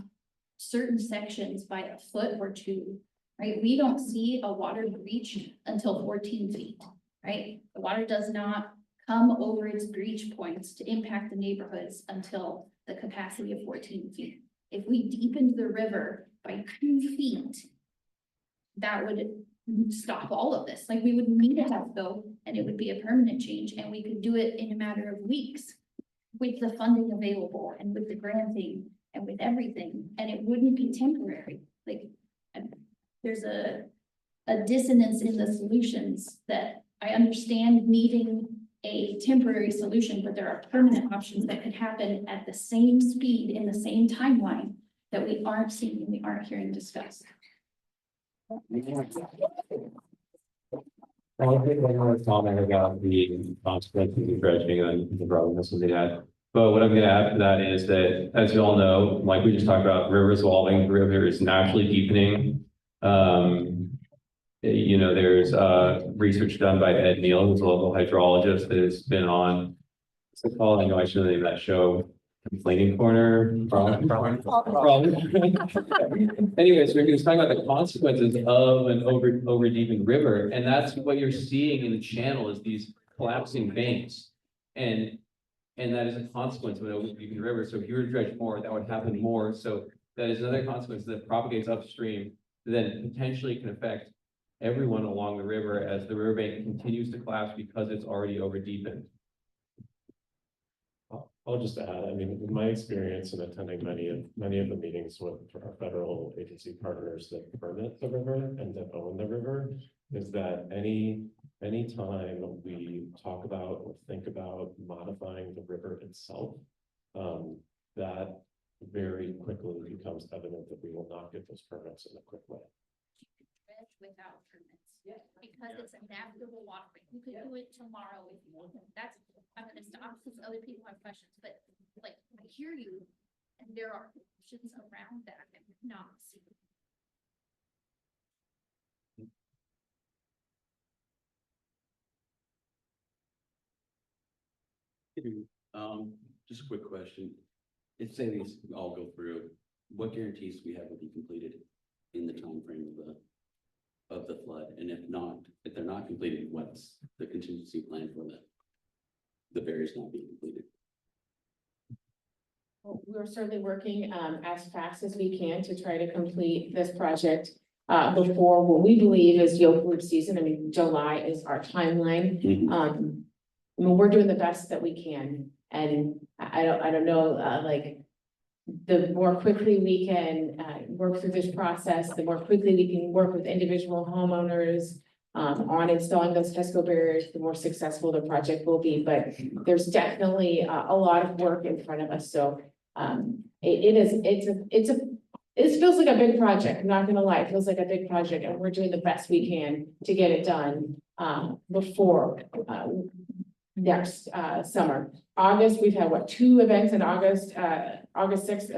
certain sections by a foot or two, right? We don't see a water breach until 14 feet, right? The water does not come over its breach points to impact the neighborhoods until the capacity of 14 feet. If we deepened the river by 2 feet, that would stop all of this. Like we would need a HESCO and it would be a permanent change, and we could do it in a matter of weeks with the funding available and with the granting and with everything, and it wouldn't be temporary. Like there's a dissonance in the solutions that I understand needing a temporary solution, but there are permanent options that could happen at the same speed in the same timeline that we aren't seeing and we aren't hearing discussed. Well, I think one more comment about the consequences of dredging and the problem this was had. But what I'm going to add to that is that, as you all know, like we just talked about, the river is evolving, the river is naturally deepening. There's research done by Ed Neal, who's a local hydrologist that has been on, what's it called? I know I should name that show, Complaining Corner. Anyways, we're talking about the consequences of an over deepened river, and that's what you're seeing in the channel is these collapsing banks, and that is a consequence of an over deepened river. So if you were to dredge more, that would happen more. So that is another consequence that propagates upstream, that potentially can affect everyone along the river as the riverbank continues to collapse because it's already over deepened. I'll just add, I mean, in my experience in attending many of the meetings with our federal agency partners that permit the river and that own the river, is that any time we talk about or think about modifying the river itself, that very quickly becomes evident that we will not get those permits in a quick way. Dredge without permits. Because it's a navigable waterway. You could do it tomorrow if you want. That's, I'm gonna stop because other people have questions, but like, I hear you. And there are options around that that we've not seen. Just a quick question. If say these all go through, what guarantees do we have will be completed in the time frame of the flood? And if not, if they're not completed, what's the contingency plan for the barriers not being completed? We're certainly working as fast as we can to try to complete this project before what we believe is yolk season. I mean, July is our timeline. I mean, we're doing the best that we can, and I don't know, like, the more quickly we can work through this process, the more quickly we can work with individual homeowners on installing those Tesco barriers, the more successful the project will be. But there's definitely a lot of work in front of us. So it feels like a big project. I'm not gonna lie, it feels like a big project, and we're doing the best we can to get it done before next summer. August, we've had what, 2 events in August, August 6th,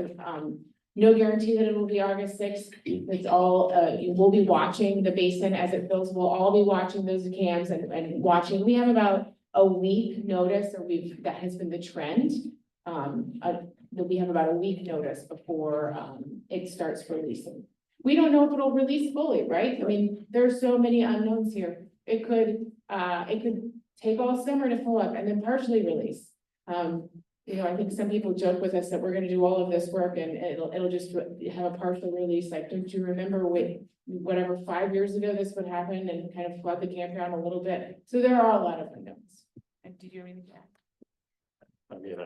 no guarantee that it will be August 6th. It's all, you will be watching the basin as it fills. We'll all be watching those cams and watching. We have about a week notice, or that has been the trend. That we have about a week notice before it starts releasing. We don't know if it'll release fully, right? I mean, there's so many unknowns here. It could take all summer to fill up and then partially release. You know, I think some people joke with us that we're gonna do all of this work and it'll just have a partial release. Like, don't you remember whatever 5 years ago this would happen and kind of flood the campground a little bit? So there are a lot of unknowns. And did you have anything to add? I mean,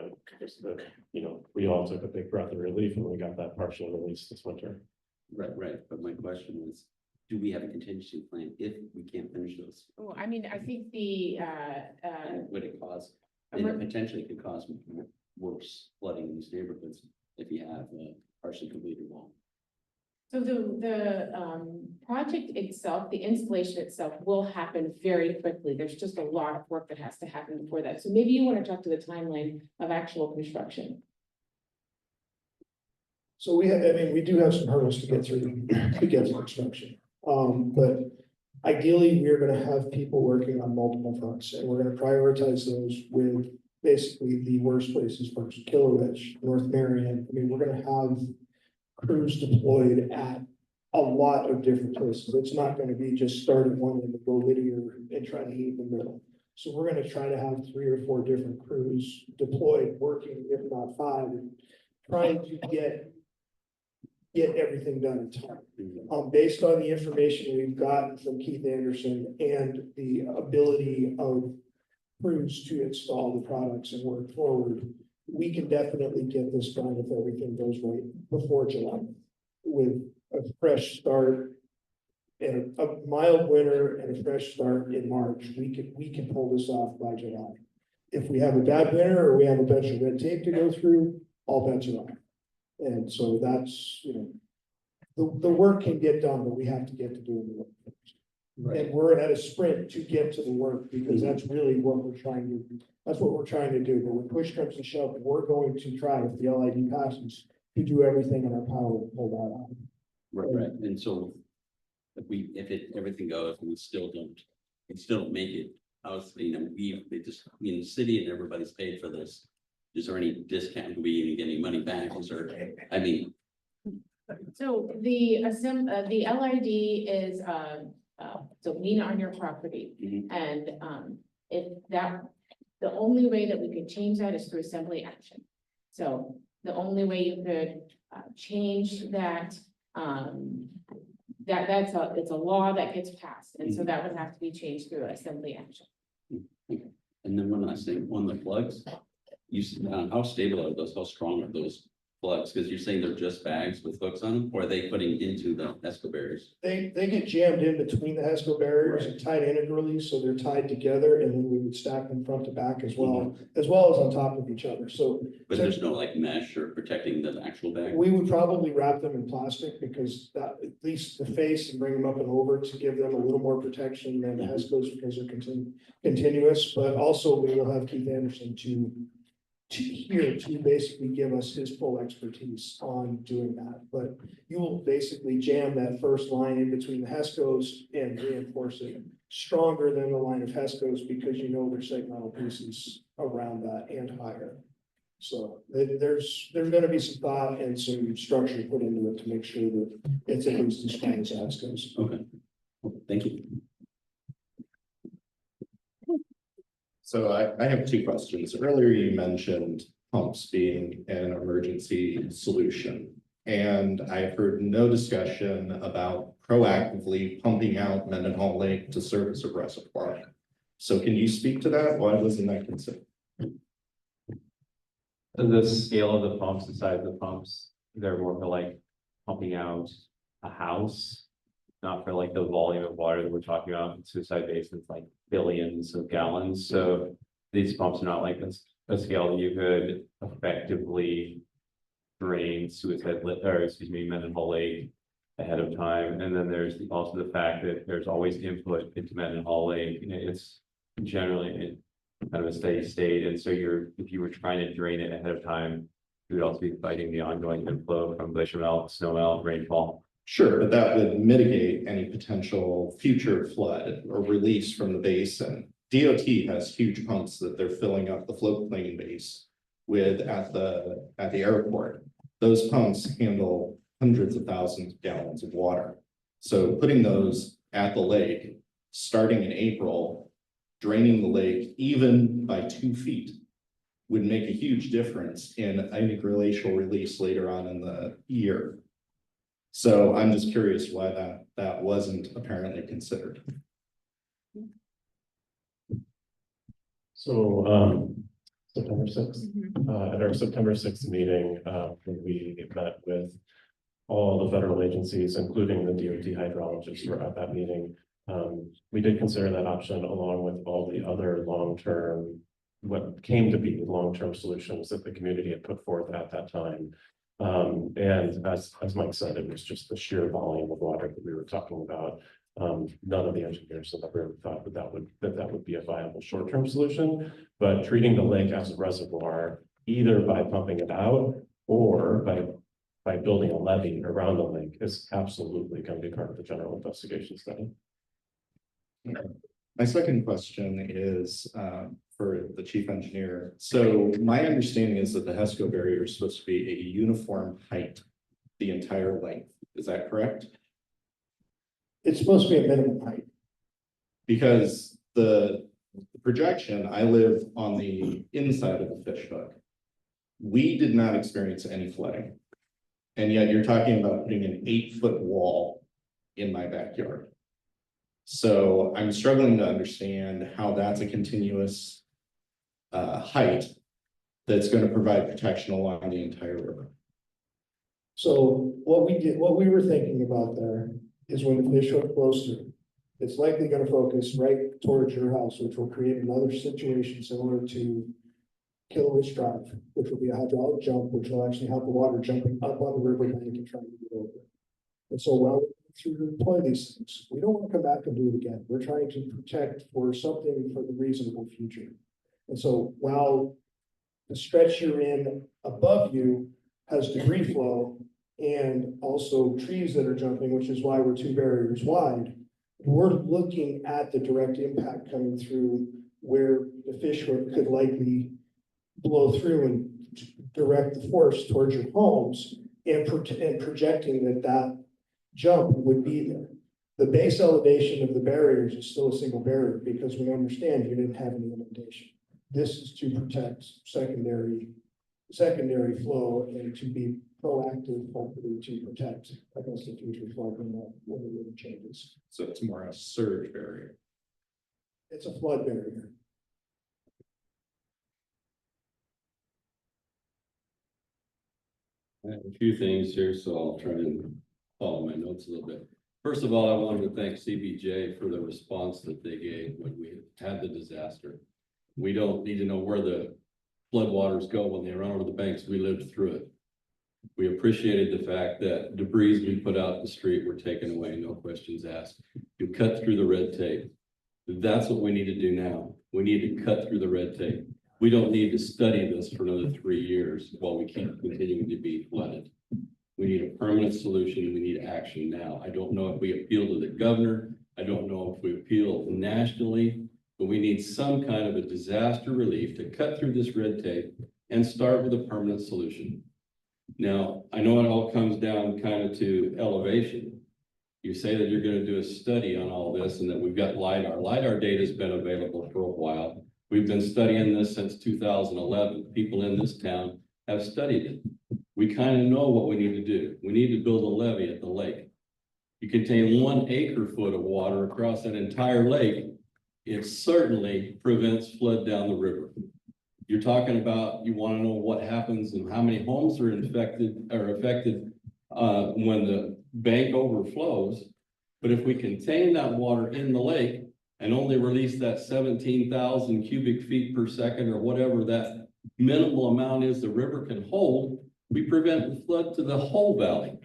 you know, we all took a big breath of relief when we got that partial release this winter. Right. But my question was, do we have a contingency plan if we can't finish those? Oh, I mean, I think the Would it cause, and it potentially could cause worse flooding in these neighborhoods if you have a partially completed wall? so the project itself, the installation itself will happen very quickly. There's just a lot of work that has to happen before that. So maybe you want to talk to the timeline of actual construction. So we do have some hurdles to get through to get to construction. But ideally, we're gonna have people working on multiple fronts, and we're gonna prioritize those with basically the worst places first, Killer Ridge, North Marion. I mean, we're gonna have crews deployed at a lot of different places. It's not gonna be just starting one and go linear and try to heat in the middle. So we're gonna try to have 3 or 4 different crews deployed, working, if not 5, and trying to get everything done in time. Based on the information we've gotten from Keith Anderson and the ability of crews to install the products and work forward, we can definitely get this done if everything goes right before July. With a fresh start and a mild winter and a fresh start in March, we can pull this off by July. If we have a bad winter or we have a bunch of red tape to go through, all bets are off. And so that's, you know, the work can get done, but we have to get to doing the work first. Right. And we're at a sprint to get to the work because that's really what we're trying to do. That's what we're trying to do. But when push comes to shove, we're going to try, if the LID passes, to do everything in our power to pull that off. Right. And so everything goes and we still don't make it, the city and everybody's paid for this. Is there any discount? Do we even get any money back? So the LID is the lien on your property. And the only way that we could change that is through assembly action. So the only way you could change that, it's a law that gets passed. And so that would have to be changed through assembly action. And then one last thing, on the plugs, how stable are those? How strong are those floods? Because you're saying they're just bags with hooks on them, or are they putting into the HESCO barriers? They get jammed in between the HESCO barriers and tied integrally, so they're tied together, and then we would stack them front to back as well as on top of each other, so. But there's no like mesh or protecting the actual bag? We would probably wrap them in plastic because that, at least the face, and bring them up and over to give them a little more protection than the HESCOs because they're continuous, but also we will have Keith Anderson to basically give us his full expertise on doing that. But you will basically jam that first line in between the HESCOs and reinforce it stronger than the line of HESCOs because you know there's segmental pieces around that and higher. So there's gonna be some thought and some structure put into it to make sure that it's at least as strong as HESCOs. Okay, thank you. So I have two questions. Earlier, you mentioned pumps being an emergency solution. And I've heard no discussion about proactively pumping out Mendenhall Lake to service a reservoir. So can you speak to that? Why wasn't that considered? The scale of the pumps, the size of the pumps, they're more for like pumping out a house, not for like the volume of water that we're talking about in suicide basins, like billions of gallons. So these pumps are not like a scale that you could effectively drain Mendenhall Lake ahead of time. And then there's also the fact that there's always input into Mendenhall Lake. It's generally kind of a steady state. And so if you were trying to drain it ahead of time, you would also be fighting the ongoing inflow from glacier melt, snow melt, rainfall. Sure, but that would mitigate any potential future flood or release from the basin. DOT has huge pumps that they're filling up the floodplain base with at the airport. Those pumps handle hundreds of thousands of gallons of water. So putting those at the lake, starting in April, draining the lake even by 2 feet would make a huge difference in any glacial release later on in the year. So I'm just curious why that wasn't apparently considered. So September 6th, at our September 6th meeting, when we met with all the federal agencies, including the DOT hydrologists who were at that meeting, we did consider that option along with all the other long-term, what came to be long-term solutions that the community had put forth at that time. And as Mike said, it was just the sheer volume of water that we were talking about. None of the engineers in the room thought that would be a viable short-term solution, but treating the lake as a reservoir, either by pumping it out or by building a levee around the lake is absolutely going to be part of the general investigation study. My second question is for the chief engineer. So my understanding is that the HESCO barrier is supposed to be a uniform height the entire length. Is that correct? It's supposed to be a minimum height. Because the projection, I live on the inside of the fish hook. We did not experience any flooding. And yet you're talking about putting an 8-foot wall in my backyard. So I'm struggling to understand how that's a continuous height that's going to provide protection along the entire river. So what we were thinking about there is when the fish hook flows through, it's likely going to focus right towards your house, which will create another situation similar to Kilowitz Drive, which will be a hydraulic jump, which will actually have the water jumping up on the river bank and trying to get over. And so while we deploy these things, we don't want to come back and do it again. We're trying to protect for something for the reasonable future. And so while the stretch you're in above you has debris flow and also trees that are jumping, which is why we're 2 barriers wide, we're looking at the direct impact coming through where the fish hook could likely blow through and direct the force towards your homes and projecting that jump would be there. The base elevation of the barriers is still a single barrier because we understand you didn't have any inundation. This is to protect secondary flow and to be proactive, hopefully to protect against the future flood when the river changes. So it's more a surge barrier. It's a flood barrier. I have a few things here, so I'll try and follow my notes a little bit. First of all, I wanted to thank CBJ for the response that they gave when we had the disaster. We don't need to know where the floodwaters go when they run over the banks. We lived through it. We appreciated the fact that debris we put out in the street were taken away, no questions asked. You cut through the red tape. That's what we need to do now. We need to cut through the red tape. We don't need to study this for another 3 years while we keep continuing to be flooded. We need a permanent solution. We need action now. I don't know if we appeal to the governor. I don't know if we appeal nationally, but we need some kind of a disaster relief to cut through this red tape and start with a permanent solution. Now, I know it all comes down kind of to elevation. You say that you're going to do a study on all this and that we've got LiDAR. LiDAR data has been available for a while. We've been studying this since 2011. People in this town have studied it. We kind of know what we need to do. We need to build a levee at the lake. You contain 1 acre-foot of water across that entire lake. It certainly prevents flood down the river. You're talking about, you want to know what happens and how many homes are affected when the bank overflows. But if we contain that water in the lake and only release that 17,000 cubic feet per second or whatever that minimal amount is the river can hold, we prevent the flood to the whole valley.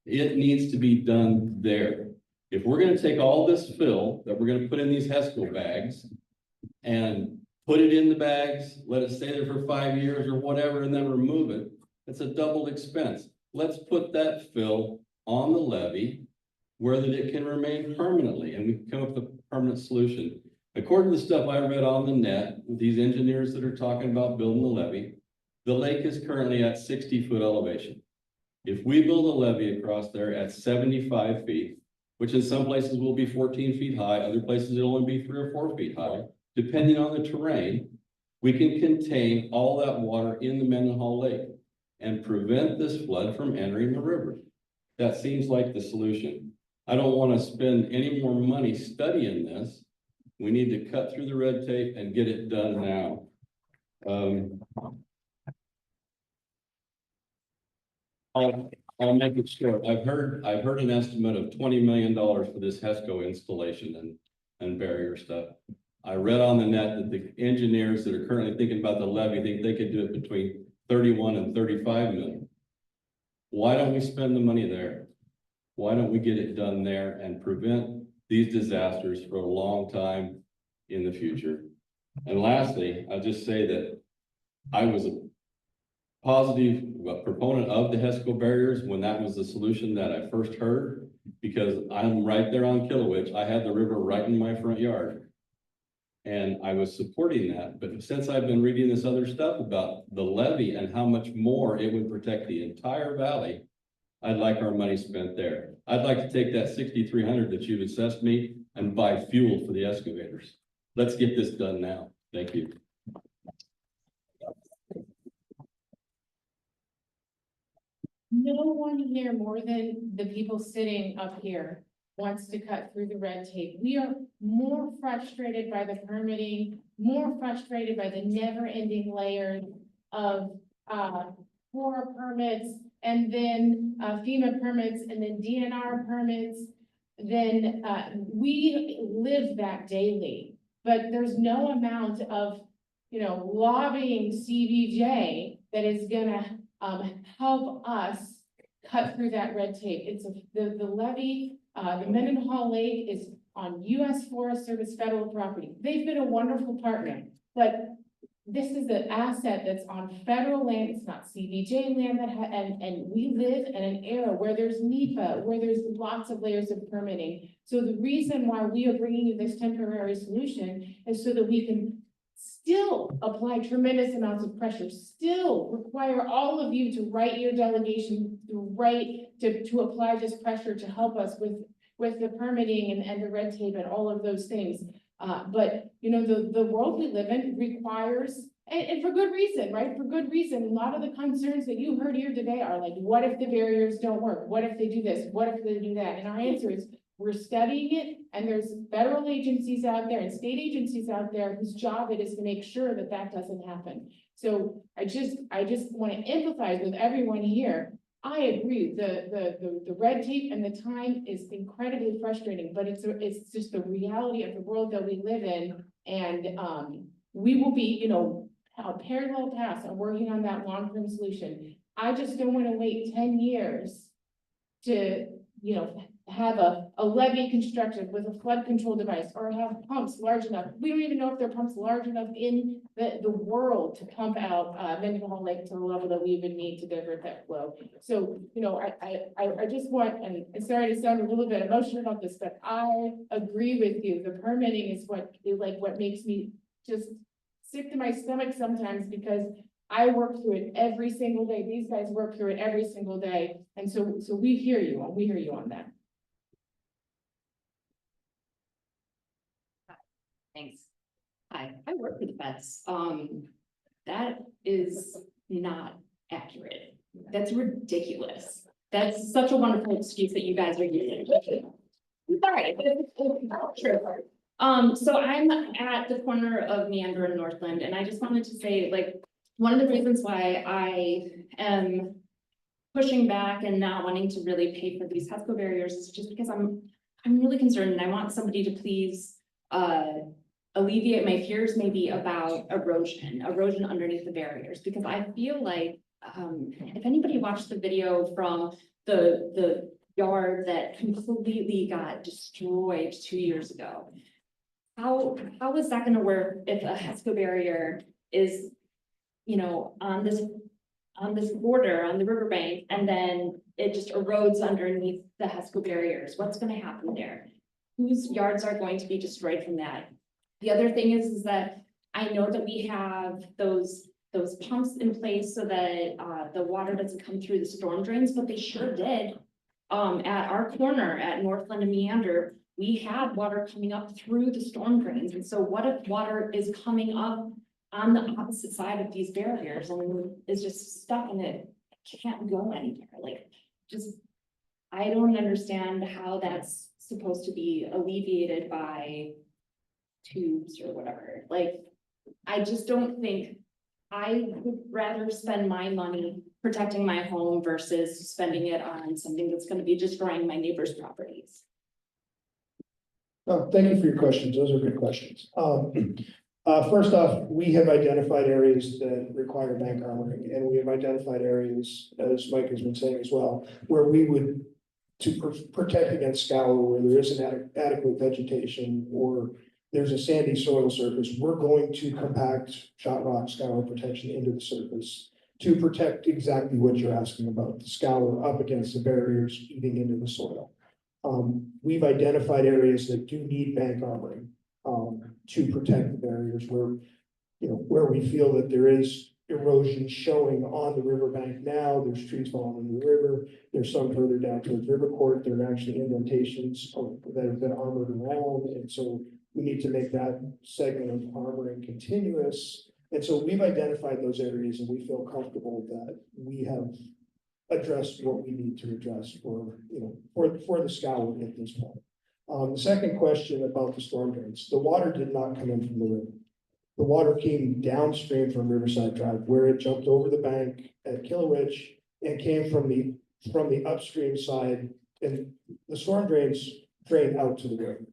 It needs to be done there. If we're going to take all this fill that we're going to put in these HESCO bags and put it in the bags, let it stay there for 5 years or whatever, and then remove it, it's a double expense. Let's put that fill on the levee where that it can remain permanently, and we can come up with a permanent solution. According to the stuff I read on the net, with these engineers that are talking about building the levee, the lake is currently at 60-foot elevation. If we build a levee across there at 75 feet, which in some places will be 14 feet high, other places it'll only be 3 or 4 feet high, depending on the terrain, we can contain all that water in the Mendenhall Lake and prevent this flood from entering the river. That seems like the solution. I don't want to spend any more money studying this. We need to cut through the red tape and get it done now. I'll make it short. I've heard an estimate of $20 million for this HESCO installation and barrier stuff. I read on the net that the engineers that are currently thinking about the levee think they could do it between 31 and 35 million. Why don't we spend the money there? Why don't we get it done there and prevent these disasters for a long time in the future? And lastly, I'll just say that I was a positive proponent of the HESCO barriers when that was the solution that I first heard, because I'm right there on Killowitz. I had the river right in my front yard. And I was supporting that, but since I've been reading this other stuff about the levee and how much more it would protect the entire valley, I'd like our money spent there. I'd like to take that 6,300 that you've assessed me and buy fuel for the excavators. Let's get this done now. Thank you. No one here more than the people sitting up here wants to cut through the red tape. We are more frustrated by the permitting, more frustrated by the never-ending layers of FORA permits and then FEMA permits and then DNR permits. Then we live that daily, but there's no amount of, lobbying CBJ that is gonna help us cut through that red tape. It's the levee. The Mendenhall Lake is on U.S. Forest Service federal property. They've been a wonderful partner, but this is an asset that's on federal land. It's not CBJ land and we live in an era where there's NEPA, where there's lots of layers of permitting. So the reason why we are bringing you this temporary solution is so that we can still apply tremendous amounts of pressure, still require all of you to write your delegation, to apply this pressure to help us with the permitting and the red tape and all of those things. But the world we live in requires, and for good reason, right? For good reason. A lot of the concerns that you heard here today are like, what if the barriers don't work? What if they do this? What if they do that? And our answer is, We're studying it, and there's federal agencies out there and state agencies out there whose job it is to make sure that that doesn't happen. So I just want to empathize with everyone here. I agree, the red tape and the time is incredibly frustrating, but it's just the reality of the world that we live in. And, we will be, you know, a parallel paths on working on that long-term solution. I just don't want to wait 10 years to, you know, have a levee constructed with a flood control device or have pumps large enough. We don't even know if there are pumps large enough in the world to pump out Mendenhall Lake to the level that we even need to divert that flow. So, you know, I just want, and I'm sorry to sound a little bit emotional about this, but I agree with you. The permitting is what makes me just sick to my stomach sometimes, because I work through it every single day. These guys work through it every single day. And so we hear you on that. Thanks. Hi, I work with vets. That is not accurate. That's ridiculous. That's such a wonderful excuse that you guys are using. Sorry, but it's not true. So I'm at the corner of Meander and Northland, and I just wanted to say, like, one of the reasons why I am pushing back and not wanting to really pay for these HESCO barriers is just because I'm really concerned, and I want somebody to please alleviate my fears maybe about erosion underneath the barriers, because I feel like if anybody watched the video from the yard that completely got destroyed 2 years ago, how is that going to work if a HESCO barrier is, you know, on this border on the riverbank, and then it just erodes underneath the HESCO barriers? What's going to happen there? Whose yards are going to be destroyed from that? The other thing is that I know that we have those pumps in place so that the water doesn't come through the storm drains, but they sure did. At our corner at Northland and Meander, we had water coming up through the storm drains. And so what if water is coming up on the opposite side of these barriers and is just stuck in it, can't go anywhere? Like, just, I don't understand how that's supposed to be alleviated by tubes or whatever. Like, I just don't think, I would rather spend my money protecting my home versus spending it on something that's going to be destroying my neighbor's properties. Oh, thank you for your questions. Those are good questions. First off, we have identified areas that require bank armoring, and we have identified areas, as Mike has been saying as well, where we would, to protect against scour, where there isn't adequate vegetation or there's a sandy soil surface, we're going to compact shot rock scour protection into the surface to protect exactly what you're asking about, the scour up against the barriers eating into the soil. We've identified areas that do need bank armoring to protect the barriers where, you know, where we feel that there is erosion showing on the riverbank now. There's trees falling in the river. There's some further down towards River Court. There are actually indentations that have been armored around, and so we need to make that segment of armoring continuous. And so we've identified those areas, and we feel comfortable that we have addressed what we need to address for, you know, for the scour at this point. The second question about the storm drains, the water did not come in from the river. The water came downstream from Riverside Drive, where it jumped over the bank at Killowitch and came from the upstream side, and the storm drains drain out to the river.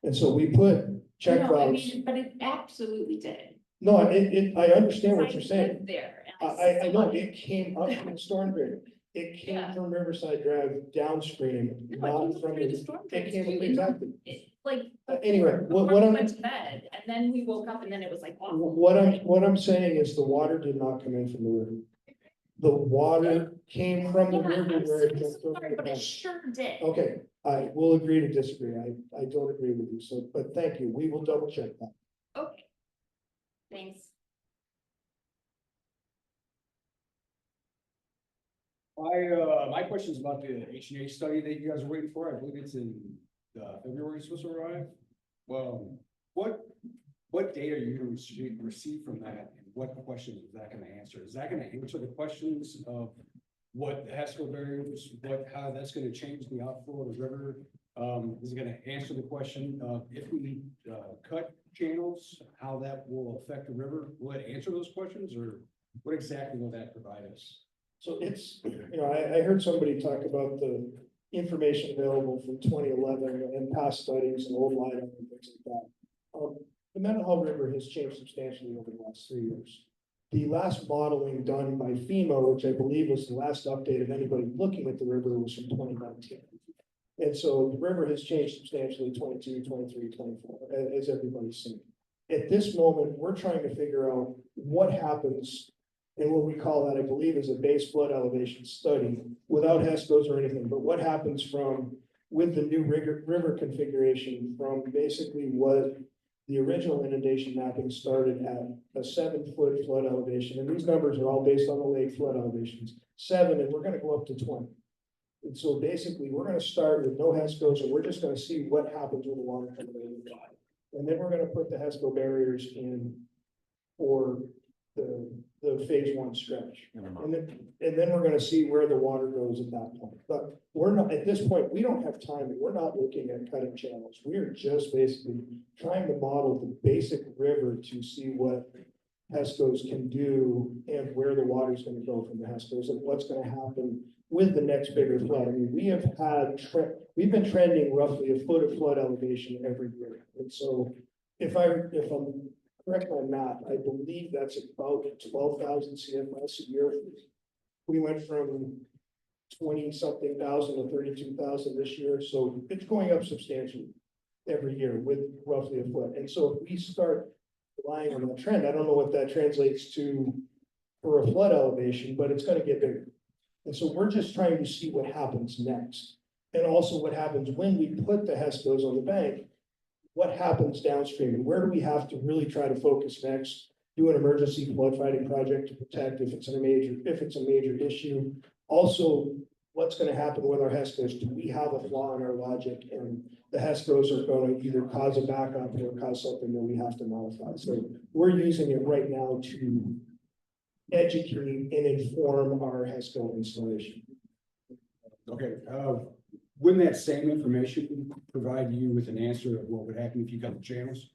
And so we put check No, I valves. mean, but it absolutely did. No, I understand what you're saying. There. I know it came up from the storm drain. It came from Riverside Drive downstream, not from Through the the. storm It drains came, too. exactly. Like. Anyway, before what we I'm. went to bed, and then we woke up and then it was like awful. What I'm saying is the water did not come in from the river. The water came from the river where it jumped over the But it bank. sure did. Okay, I will agree to disagree. I don't agree with you, so, but thank you. We will double check that. Okay. Thanks. My question is about the H&H study that you guys are waiting for. I believe it's in February, it's supposed to arrive. Well, what data are you going to receive from that, and what questions is that going to answer? Is that going to answer the questions of what the HESCO barriers, how that's going to change the outflow of the river Is it gonna answer the question of if we, cut channels, how that will affect the river? Will it answer those questions, or what exactly will that provide us? So it's, I heard somebody talk about the information available from 2011 and past studies and old LiDAR and things like that. The Mendenhall River has changed substantially over the last 3 years. The last modeling done by FEMA, which I believe was the last update of anybody looking at the river, was from 2019. And so the river has changed substantially 22, 23, 24, as everybody's seen. At this moment, we're trying to figure out what happens, and what we call that, I believe, is a base flood elevation study without HESCOs or anything, but what happens with the new river configuration from basically what the original inundation mapping started at a 7-foot flood elevation, and these numbers are all based on the lake flood elevations, 7, and we're gonna go up to 20. And so basically, we're gonna start with no HESCOs, and we're just gonna see what happens with the water coming in. And then we're gonna put the HESCO barriers in for the phase 1 stretch. And then we're gonna see where the water goes at that point. But we're not, at this point, we don't have time, and we're not looking at cutting channels. We're just basically trying to model the basic river to see what HESCOs can do and where the water's gonna go from the HESCOs and what's gonna happen with the next bigger flood. I mean, we've been trending roughly a foot of flood elevation every year. And so if I'm correct on that, I believe that's about 12,000 CFS a year. We went from 20-something thousand to 32,000 this year, so it's going up substantially every year with roughly a foot. And so if we start relying on that trend, I don't know what that translates to for a flood elevation, but it's going to get bigger. And so we're just trying to see what happens next, and also what happens when we put the HESCOs on the bank. What happens downstream, and where do we have to really try to focus next? Do an emergency flood fighting project to protect if it's a major issue. Also, what's going to happen with our HESCOs? Do we have a flaw in our logic, and the HESCOs are going to either cause a backup or cause something that we have to modify? So we're using it right now to educate and inform our HESCO installation. Okay, wouldn't that same information provide you with an answer of what would happen if you cut the channels?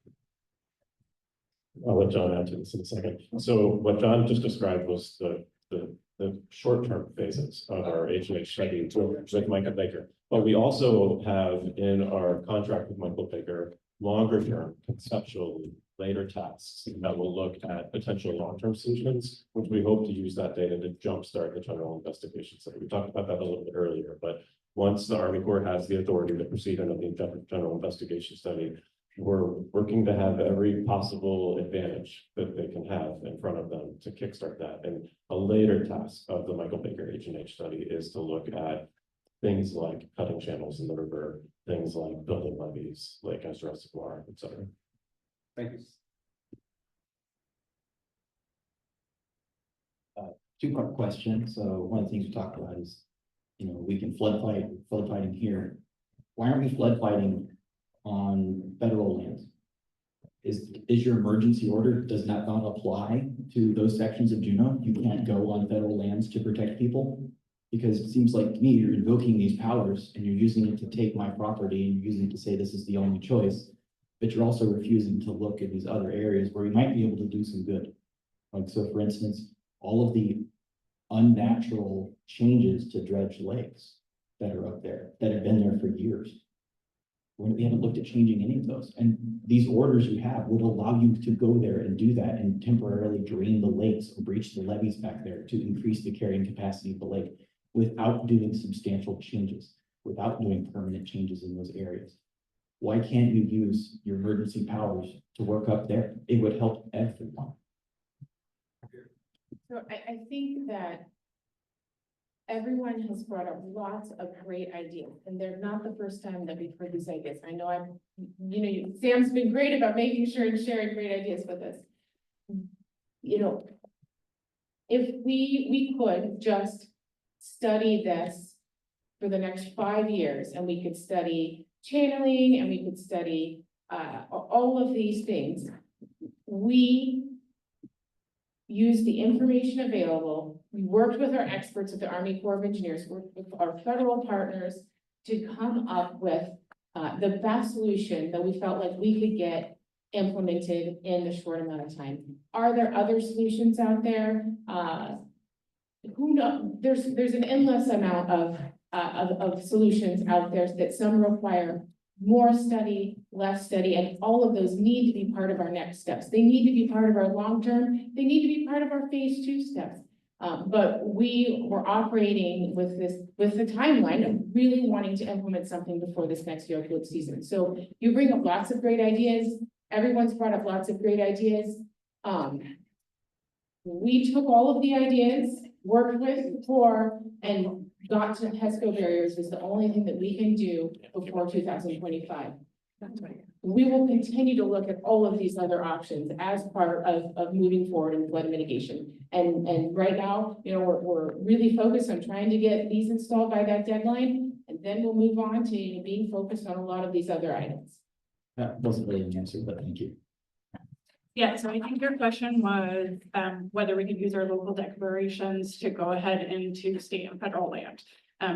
I'll let John add to this in a second. So what John just described was the short-term phases of our H&H study with Michael Baker. But we also have in our contract with Michael Baker, longer-term conceptually later tasks that will look at potential long-term solutions, which we hope to use that data to jumpstart the general investigation. So we talked about that a little bit earlier, but once the Army Corps has the authority to proceed under the general investigation study, we're working to have every possible advantage that they can have in front of them to kickstart that. And a later task of the Michael Baker H&H study is to look at things like cutting channels in the river, things like building levees, lake as reservoir, et cetera. Thank you. Two-part question. So one of the things we talked about is, we can flood fighting here. Why aren't we flood fighting on federal lands? Is your emergency order, does that not apply to those sections of Juneau? You can't go on federal lands to protect people? Because it seems like to me, you're invoking these powers and you're using it to take my property and you're using it to say this is the only choice, but you're also refusing to look at these other areas where we might be able to do some good. Like, so for instance, all of the unnatural changes to dredge lakes that are up there, that have been there for years. We haven't looked at changing any of those. And these orders you have would allow you to go there and do that and temporarily drain the lakes or breach the levees back there to increase the carrying capacity of the lake without doing substantial changes, without doing permanent changes in those areas. Why can't you use your emergency powers to work up there? It would help everyone. So I think that everyone has brought up lots of great ideas, and they're not the first time that we've heard these ideas. I know Sam's been great about making sure and sharing great ideas with us. If we could just study this for the next 5 years, and we could study channeling, and we could study all of these things. We used the information available. We worked with our experts at the Army Corps of Engineers, worked with our federal partners to come up with the best solution that we felt like we could get implemented in the short amount of time. Are there other solutions out there? Who knows? There's an endless amount of solutions out there that some require more study, less study, and all of those need to be part of our next steps. They need to be part of our long-term, they need to be part of our phase 2 steps. But we were operating with the timeline of really wanting to implement something before this next field trip season. So you bring up lots of great ideas. Everyone's brought up lots of great ideas. We took all of the ideas, worked with CORE, and got to HESCO barriers is the only thing that we can do before 2025. We will continue to look at all of these other options as part of moving forward in flood mitigation. And right now, you know, we're really focused on trying to get these installed by that deadline, and then we'll move on to being focused on a lot of these other items. That wasn't really an answer, but thank you. Yeah, so I think your question was whether we could use our local declarations to go ahead into state and federal land.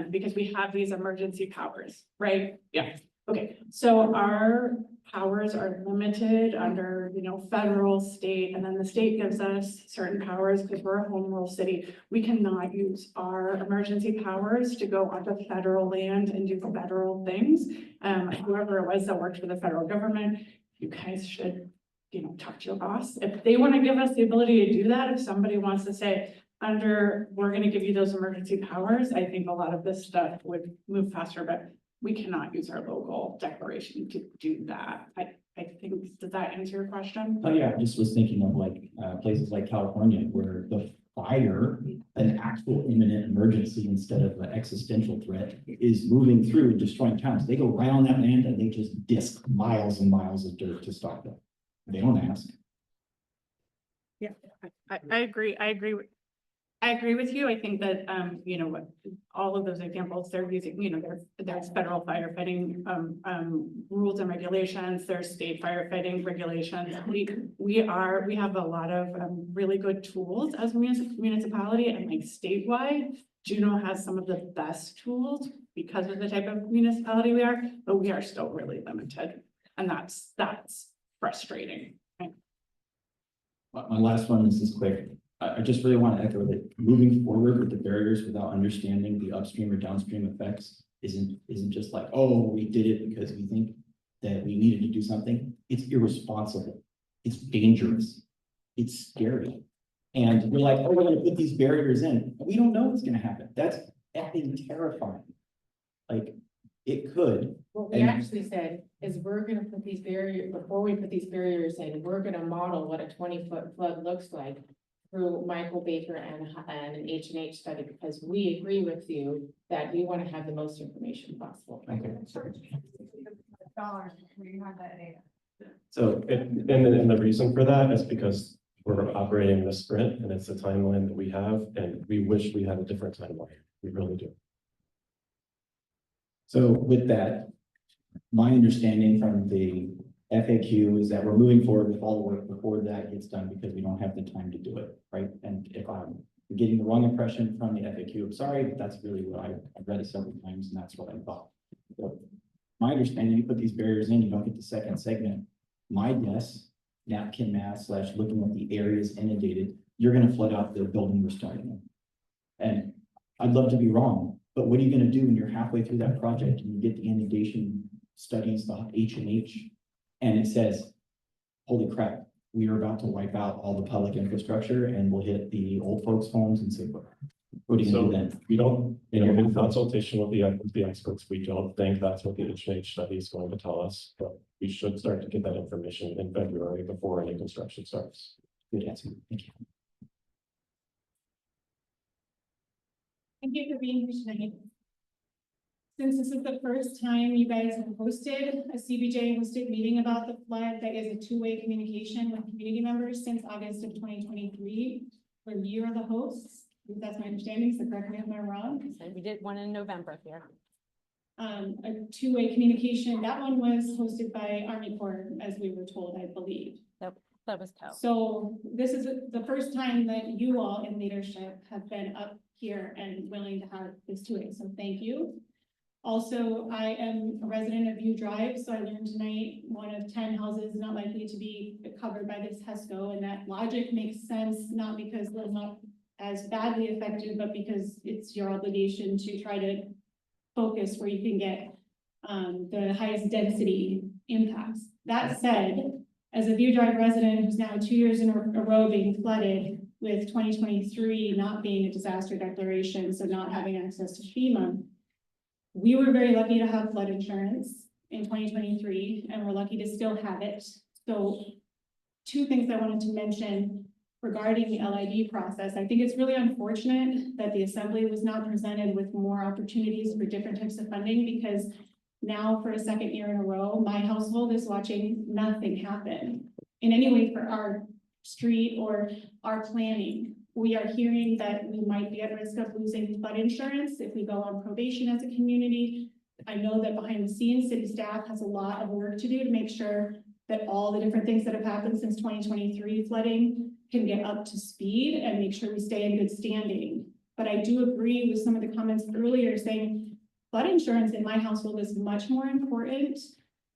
Because we have these emergency powers, right? Yeah, okay, so our powers are limited under, you know, federal, state, and then the state gives us certain powers because we're a home rule city. We cannot use our emergency powers to go onto federal land and do federal things. Whoever it was that worked for the federal government, you guys should, you know, talk to your boss. If they want to give us the ability to do that, if somebody wants to say, we're going to give you those emergency powers, I think a lot of this stuff would move faster, but we cannot use our local declaration to do that. I think, does that answer your question? Oh, yeah, I just was thinking of like, places like California where the fire, an actual imminent emergency instead of an existential threat, is moving through and destroying towns. They go right on that land and they just disc miles and miles of dirt to stop them. They don't ask. Yeah, I agree. I agree with you. I think that, you know, what, all of those examples, they're using, you know, there's federal firefighting, rules and regulations, there's state firefighting regulations. We have a lot of, really good tools as a municipality, and like statewide, Juneau has some of the best tools because of the type of municipality we are, but we are still really limited. And that's frustrating. Right? My last one is quick. I just really want to echo that moving forward with the barriers without understanding the upstream or downstream effects isn't just like, oh, we did it because we think that we needed to do something. It's irresponsible. It's dangerous. It's scary. And we're like, oh, we're going to put these barriers in. We don't know what's going to happen. That's effing terrifying. Like, it could. What we actually said is we're gonna put these barriers, before we put these barriers in, we're gonna model what a 20-foot flood looks like through Michael Baker and an H&H study, because we agree with you that we want to have the most information possible. Okay. So, and the reason for that is because we're operating the sprint and it's the timeline that we have, and we wish we had a different timeline. We really do. So with that, my understanding from the FAQ is that we're moving forward with all the work before that gets done because we don't have the time to do it, right? And if I'm getting the wrong impression from the FAQ, I'm sorry, but that's really what I've read it several times and that's what I thought. So my understanding, you put these barriers in, you don't get the second segment. My guess, napkin math / looking at the areas inundated, you're going to flood out the building we're starting in. And I'd love to be wrong, but what are you going to do when you're halfway through that project and you get the inundation studies, the H&H, and it says, holy crap, we are about to wipe out all the public infrastructure and we'll hit the old folks' homes and say, what are you going to do then? We don't, you know, in consultation with the experts, we don't think that's what the H&H study is going to tell us, but we should start to get that information in February before any construction starts. Good answer. Thank you. Thank you for being here tonight. Since this is the first time you guys have hosted a CBJ hosted meeting about the flood, that is a two-way communication with community members since August of 2023, when you are the hosts. That's my understanding, so correct me if I'm wrong. So we did one in November here. A two-way communication, that one was hosted by Army Corps, as we were told, I believe. That was tough. So this is the first time that you all in leadership have been up here and willing to have this two-way, so thank you. Also, I am a resident of U Drive, so I learned tonight, one of 10 houses not likely to be covered by this HESCO, and that logic makes sense, not because we're not as badly affected, but because it's your obligation to try to focus where you can get the highest density impacts. That said, as a View Drive resident who's now 2 years in a row being flooded, with 2023 not being a disaster declaration, so not having access to FEMA, we were very lucky to have flood insurance in 2023, and we're lucky to still have it. So 2 things I wanted to mention regarding the LID process. I think it's really unfortunate that the Assembly was not presented with more opportunities for different types of funding, because now for a 2nd year in a row, my household is watching nothing happen in any way for our street or our planning. We are hearing that we might be at risk of losing flood insurance if we go on probation as a community. I know that behind the scenes, city staff has a lot of work to do to make sure that all the different things that have happened since 2023 flooding can get up to speed and make sure we stay in good standing. But I do agree with some of the comments earlier saying flood insurance in my household is much more important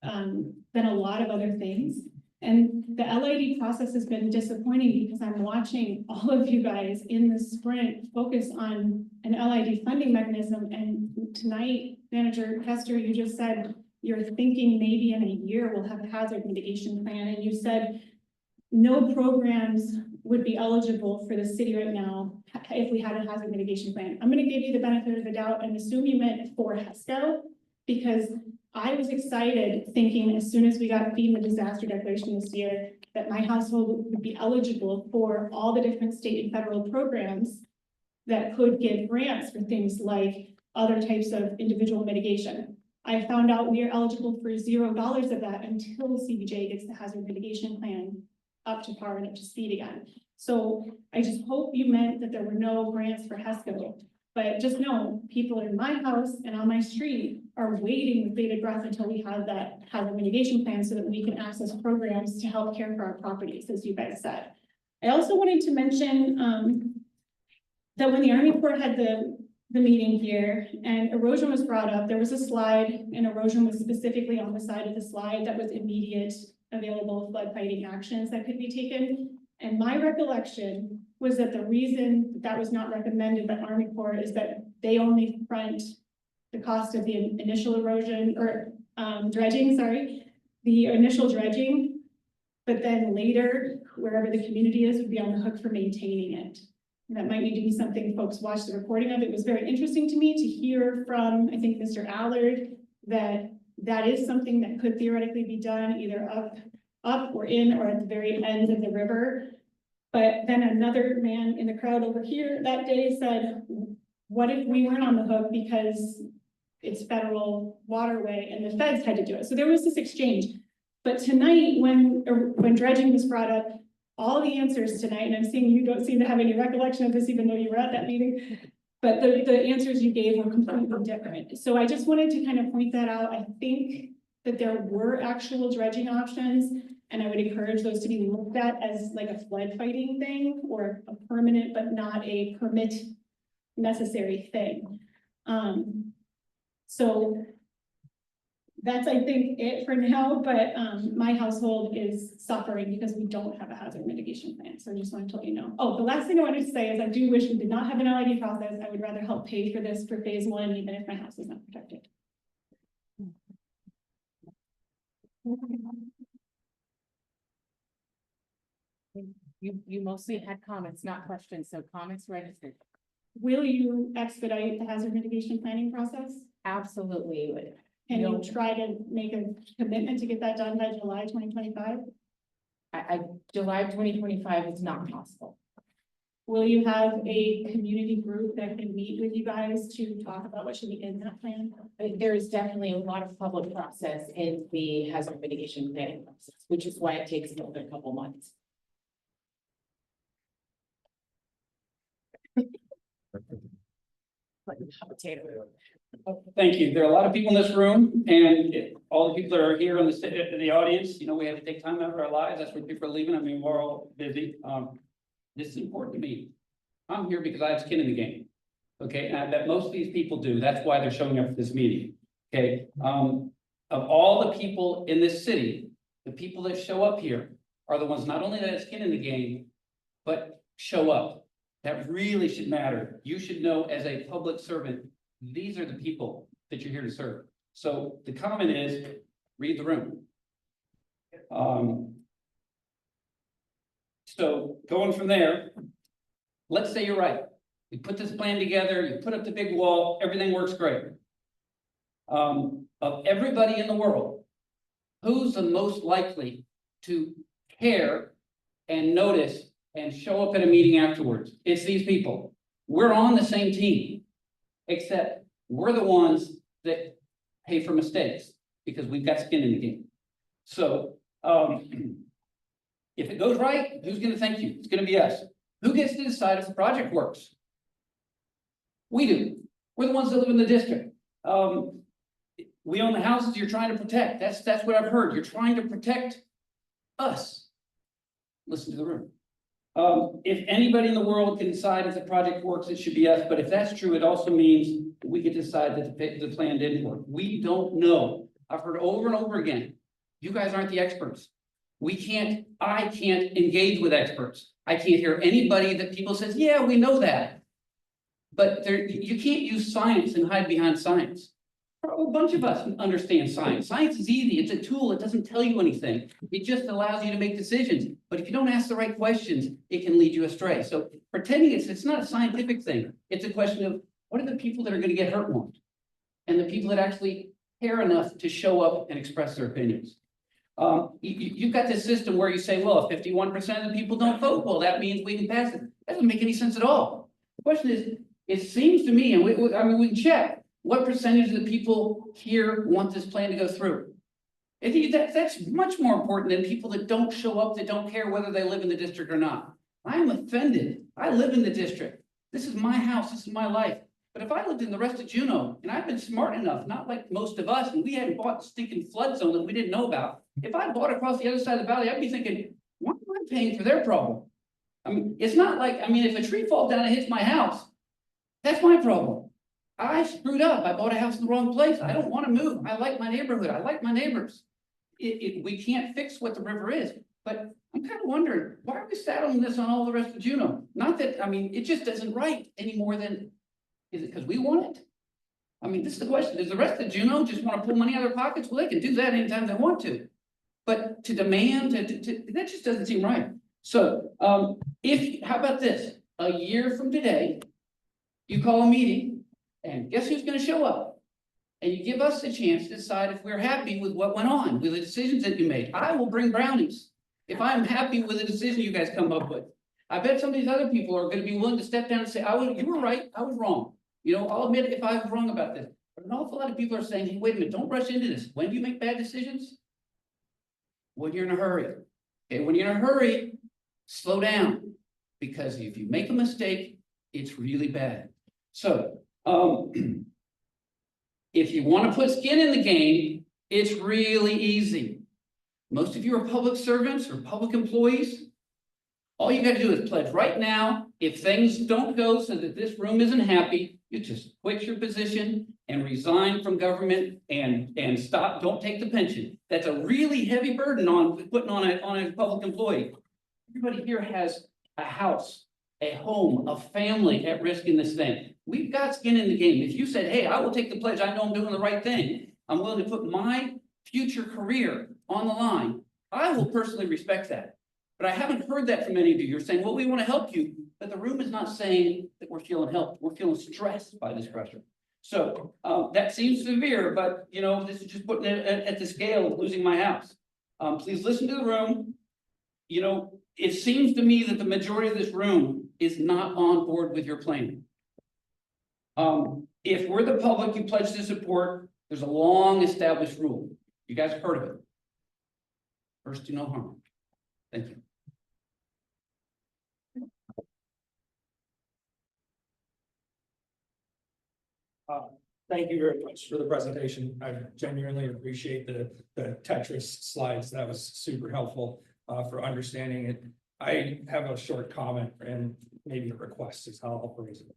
than a lot of other things. And the LID process has been disappointing because I'm watching all of you guys in the sprint focus on an LID funding mechanism. And tonight, Manager Hester, you just said you're thinking maybe in a year we'll have a hazard mitigation plan. And you said no programs would be eligible for the city right now if we had a hazard mitigation plan. I'm going to give you the benefit of the doubt and assume you meant for HESCO, because I was excited thinking as soon as we got FEMA disaster declaration this year, that my household would be eligible for all the different state and federal programs that could give grants for things like other types of individual mitigation. I found out we are eligible for $0 of that until CBJ gets the hazard mitigation plan up to par and up to speed again. So I just hope you meant that there were no grants for HESCO. But just know, people in my house and on my street are waiting with bated breath until we have that hazard mitigation plan so that we can access programs to help care for our properties, as you guys said. I also wanted to mention that when the Army Corps had the meeting here and erosion was brought up, there was a slide, and erosion was specifically on the side of the slide that was immediate available flood fighting actions that could be taken. And my recollection was that the reason that was not recommended by Army Corps is that they only front the cost of the initial erosion or dredging, the initial dredging, but then later, wherever the community is, would be on the hook for maintaining it. And that might need to be something folks watch the recording of. It was very interesting to me to hear from, I think, Mr. Allard, that that is something that could theoretically be done either up or in or at the very end of the river. But then another man in the crowd over here that day said, what if we weren't on the hook because it's federal waterway and the feds had to do it? So there was this exchange. But tonight, when dredging was brought up, all the answers tonight, and I'm seeing you don't seem to have any recollection of this, even though you were at that meeting, but the answers you gave were completely different. So I just wanted to kind of point that out. I think that there were actual dredging options, and I would encourage those to be looked at as like a flood fighting thing or a permanent, but not a permit necessary thing. So that's, I think, it for now, but my household is suffering because we don't have a hazard mitigation plan. So I just wanted to let you know. Oh, the last thing I wanted to say is I do wish we did not have an LID process. I would rather help pay for this for phase 1, even if my house is not protected. You mostly had comments, not questions, so comments registered. Will you expedite the hazard mitigation planning process? Absolutely. Can you try to make a commitment to get that done by July 2025? July 2025 is not possible. Will you have a community group that can meet with you guys to talk about what should be in that plan? There is definitely a lot of public process in the hazard mitigation planning process, which is why it takes another couple months. Thank you. There are a lot of people in this room, and all the people that are here in the audience, you know, we have to take time out of our lives. That's when people are leaving. I mean, we're all busy. This is important to me. I'm here because I have skin in the game. Okay, and I bet most of these people do. That's why they're showing up at this meeting. Okay, of all the people in this city, the people that show up here are the ones not only that have skin in the game, but show up. That really should matter. You should know as a public servant, these are the people that you're here to serve. So the comment is, read the room. So going from there, let's say you're right. You put this plan together, you put up the big wall, everything works great. Of everybody in the world, who's the most likely to care and notice and show up at a meeting afterwards? It's these people. We're on the same team, except we're the ones that pay for mistakes because we've got skin in the game. So, if it goes right, who's gonna thank you? It's gonna be us. Who gets to decide if the project works? We do. We're the ones that live in the district. We own the houses you're trying to protect. That's what I've heard. You're trying to protect us. Listen to the room. If anybody in the world can decide if the project works, it should be us. But if that's true, it also means we can decide that the plan didn't work. We don't know. I've heard over and over again. You guys aren't the experts. I can't engage with experts. I can't hear anybody that people says, yeah, we know that. But you can't use science and hide behind science. A bunch of us understand science. Science is easy. It's a tool. It doesn't tell you anything. It just allows you to make decisions. But if you don't ask the right questions, it can lead you astray. So pretending it's not a scientific thing. It's a question of what are the people that are going to get hurt want? And the people that actually care enough to show up and express their opinions. You've got this system where you say, well, if 51% of the people don't vote, well, that means we can pass it. That doesn't make any sense at all. The question is, it seems to me, and we can check, what percentage of the people here want this plan to go through? I think that's much more important than people that don't show up, that don't care whether they live in the district or not. I am offended. I live in the district. This is my house. This is my life. But if I lived in the rest of Juneau, and I've been smart enough, not like most of us, and we hadn't bought the stinking flood zone that we didn't know about. If I bought across the other side of the valley, I'd be thinking, why am I paying for their problem? I mean, it's not like, if a tree falls down and hits my house, that's my problem. I screwed up. I bought a house in the wrong place. I don't want to move. I like my neighborhood. I like my neighbors. We can't fix what the river is, but I'm kind of wondering, why are we settling this on all the rest of Juneau? Not that, it just isn't right any more than, is it because we want it? This is the question. Does the rest of Juneau just want to pull money out of their pockets? Well, they can do that anytime they want to. But to demand, that just doesn't seem right. So, how about this? A year from today, you call a meeting, and guess who's going to show up? And you give us a chance to decide if we're happy with what went on, with the decisions that you made. I will bring brownies if I'm happy with the decision you guys come up with. I bet some of these other people are going to be willing to step down and say, you were right, I was wrong. I'll admit if I was wrong about this. But an awful lot of people are saying, hey, wait a minute, don't rush into this. When do you make bad decisions? When you're in a hurry. Okay, when you're in a hurry, slow down. Because if you make a mistake, it's really bad. So, if you want to put skin in the game, it's really easy. Most of you are public servants or public employees. All you got to do is pledge right now. If things don't go so that this room isn't happy, you just quit your position and resign from government and stop. Don't take the pension. That's a really heavy burden on putting on a public employee. Everybody here has a house, a home, a family at risk in this thing. We've got skin in the game. If you said, hey, I will take the pledge, I know I'm doing the right thing. I'm willing to put my future career on the line. I will personally respect that. But I haven't heard that from any of you. You're saying, well, we want to help you. But the room is not saying that we're feeling helped. We're feeling stressed by this pressure. So that seems severe, but this is just putting it at the scale of losing my house. Please listen to the room. It seems to me that the majority of this room is not on board with your plan. If we're the public, you pledge to support, there's a long established rule. You guys have heard of it. First, do no harm. Thank you. Thank you very much for the presentation. I genuinely appreciate the Tetris slides. That was super helpful for understanding it. I have a short comment and maybe a request is how I'll phrase it.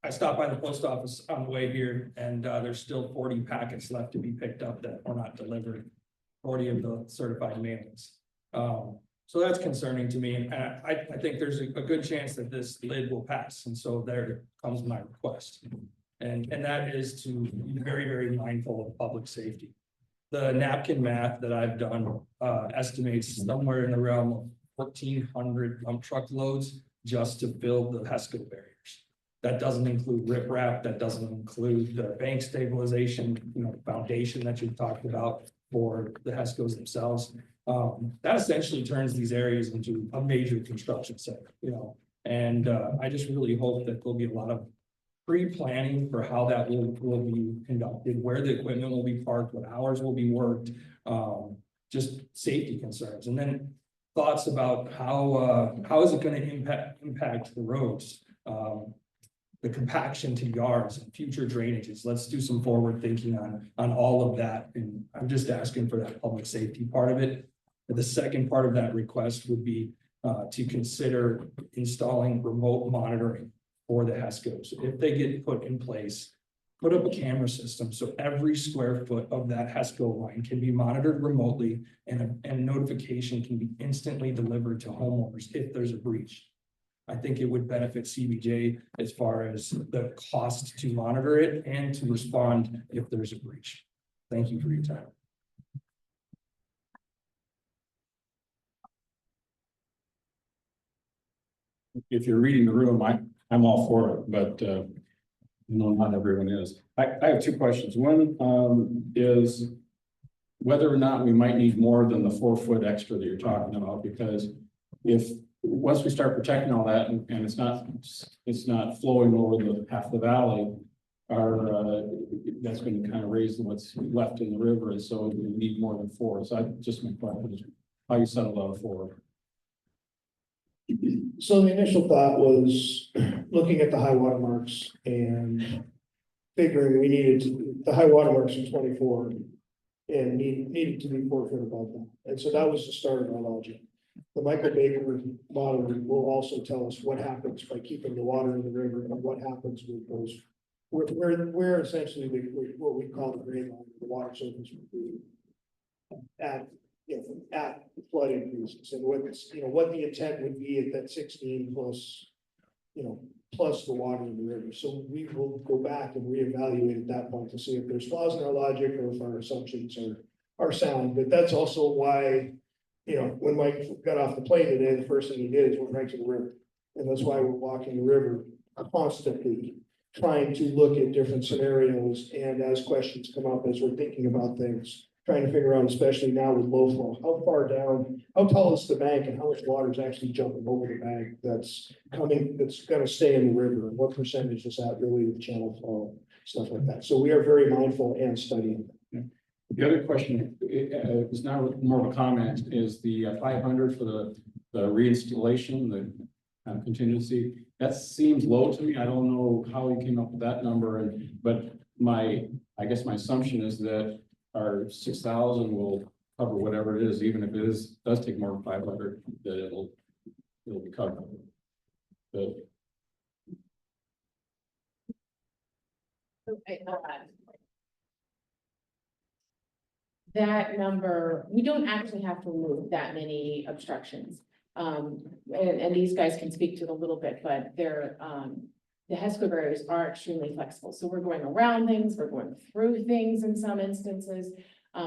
I stopped by the post office on the way here and there's still 40 packets left to be picked up that were not delivered. 40 of the certified mailings. So that's concerning to me, and I think there's a good chance that this lid will pass, and so there comes my request. And that is to be very, very mindful of public safety. The napkin math that I've done estimates somewhere in the realm of 1,400 dump truck loads just to fill the HESCO barriers. That doesn't include riprap, that doesn't include the bank stabilization, foundation that you've talked about for the HESCOs themselves. That essentially turns these areas into a major construction center, and I just really hope that there'll be a lot of pre-planning for how that will be conducted, where the equipment will be parked, what hours will be worked, just safety concerns. And then thoughts about how is it going to impact the roads, the compaction to yards and future drainages. Let's do some forward thinking on all of that. And I'm just asking for that public safety part of it. The second part of that request would be to consider installing remote monitoring for the HESCOs. If they get put in place, put up a camera system so every square foot of that HESCO line can be monitored remotely and notification can be instantly delivered to homeowners if there's a breach. I think it would benefit CBJ as far as the cost to monitor it and to respond if there's a breach. Thank you for your time. If you're reading the room, I'm all for it, but not everyone is. I have two questions. One is whether or not we might need more than the 4 foot extra that you're talking about, because once we start protecting all that and it's not flowing over the half the valley, that's going to kind of raise what's left in the river, and so we need more than 4. So just my question is how you settled on 4. So the initial thought was looking at the high water marks and figuring we needed the high water marks in 24 and needed to be 4 foot above that. And so that was the start of our logic. The Michael Baker model will also tell us what happens by keeping the water in the river and what happens with those, where essentially what we call the grade line, the water surface would be at flood increases, and what the intent would be at that 16 plus, plus the water in the river. So we will go back and reevaluate at that point to see if there's flaws in our logic or if our assumptions are sound. But that's also why, when Mike got off the plane today, the first thing he did is went right to the river. And that's why we're walking the river constantly, trying to look at different scenarios. And as questions come up, as we're thinking about things, trying to figure out, especially now with low flow, how far down, how tall is the bank and how much water is actually jumping over the bank that's going to stay in the river, and what percentage is that really of channel flow, stuff like that. So we are very mindful and studying. The other question is now more of a comment, is the 500 for the reinstallation, the contingency. That seems low to me. I don't know how you came up with that number, but I guess my assumption is that our 6,000 will cover whatever it is, even if it does take more than 500, that it'll be covered. But that number, we don't actually have to remove that many obstructions. And these guys can speak to it a little bit, but the HESCO barriers are extremely flexible. So we're going around things, we're going through things in some instances.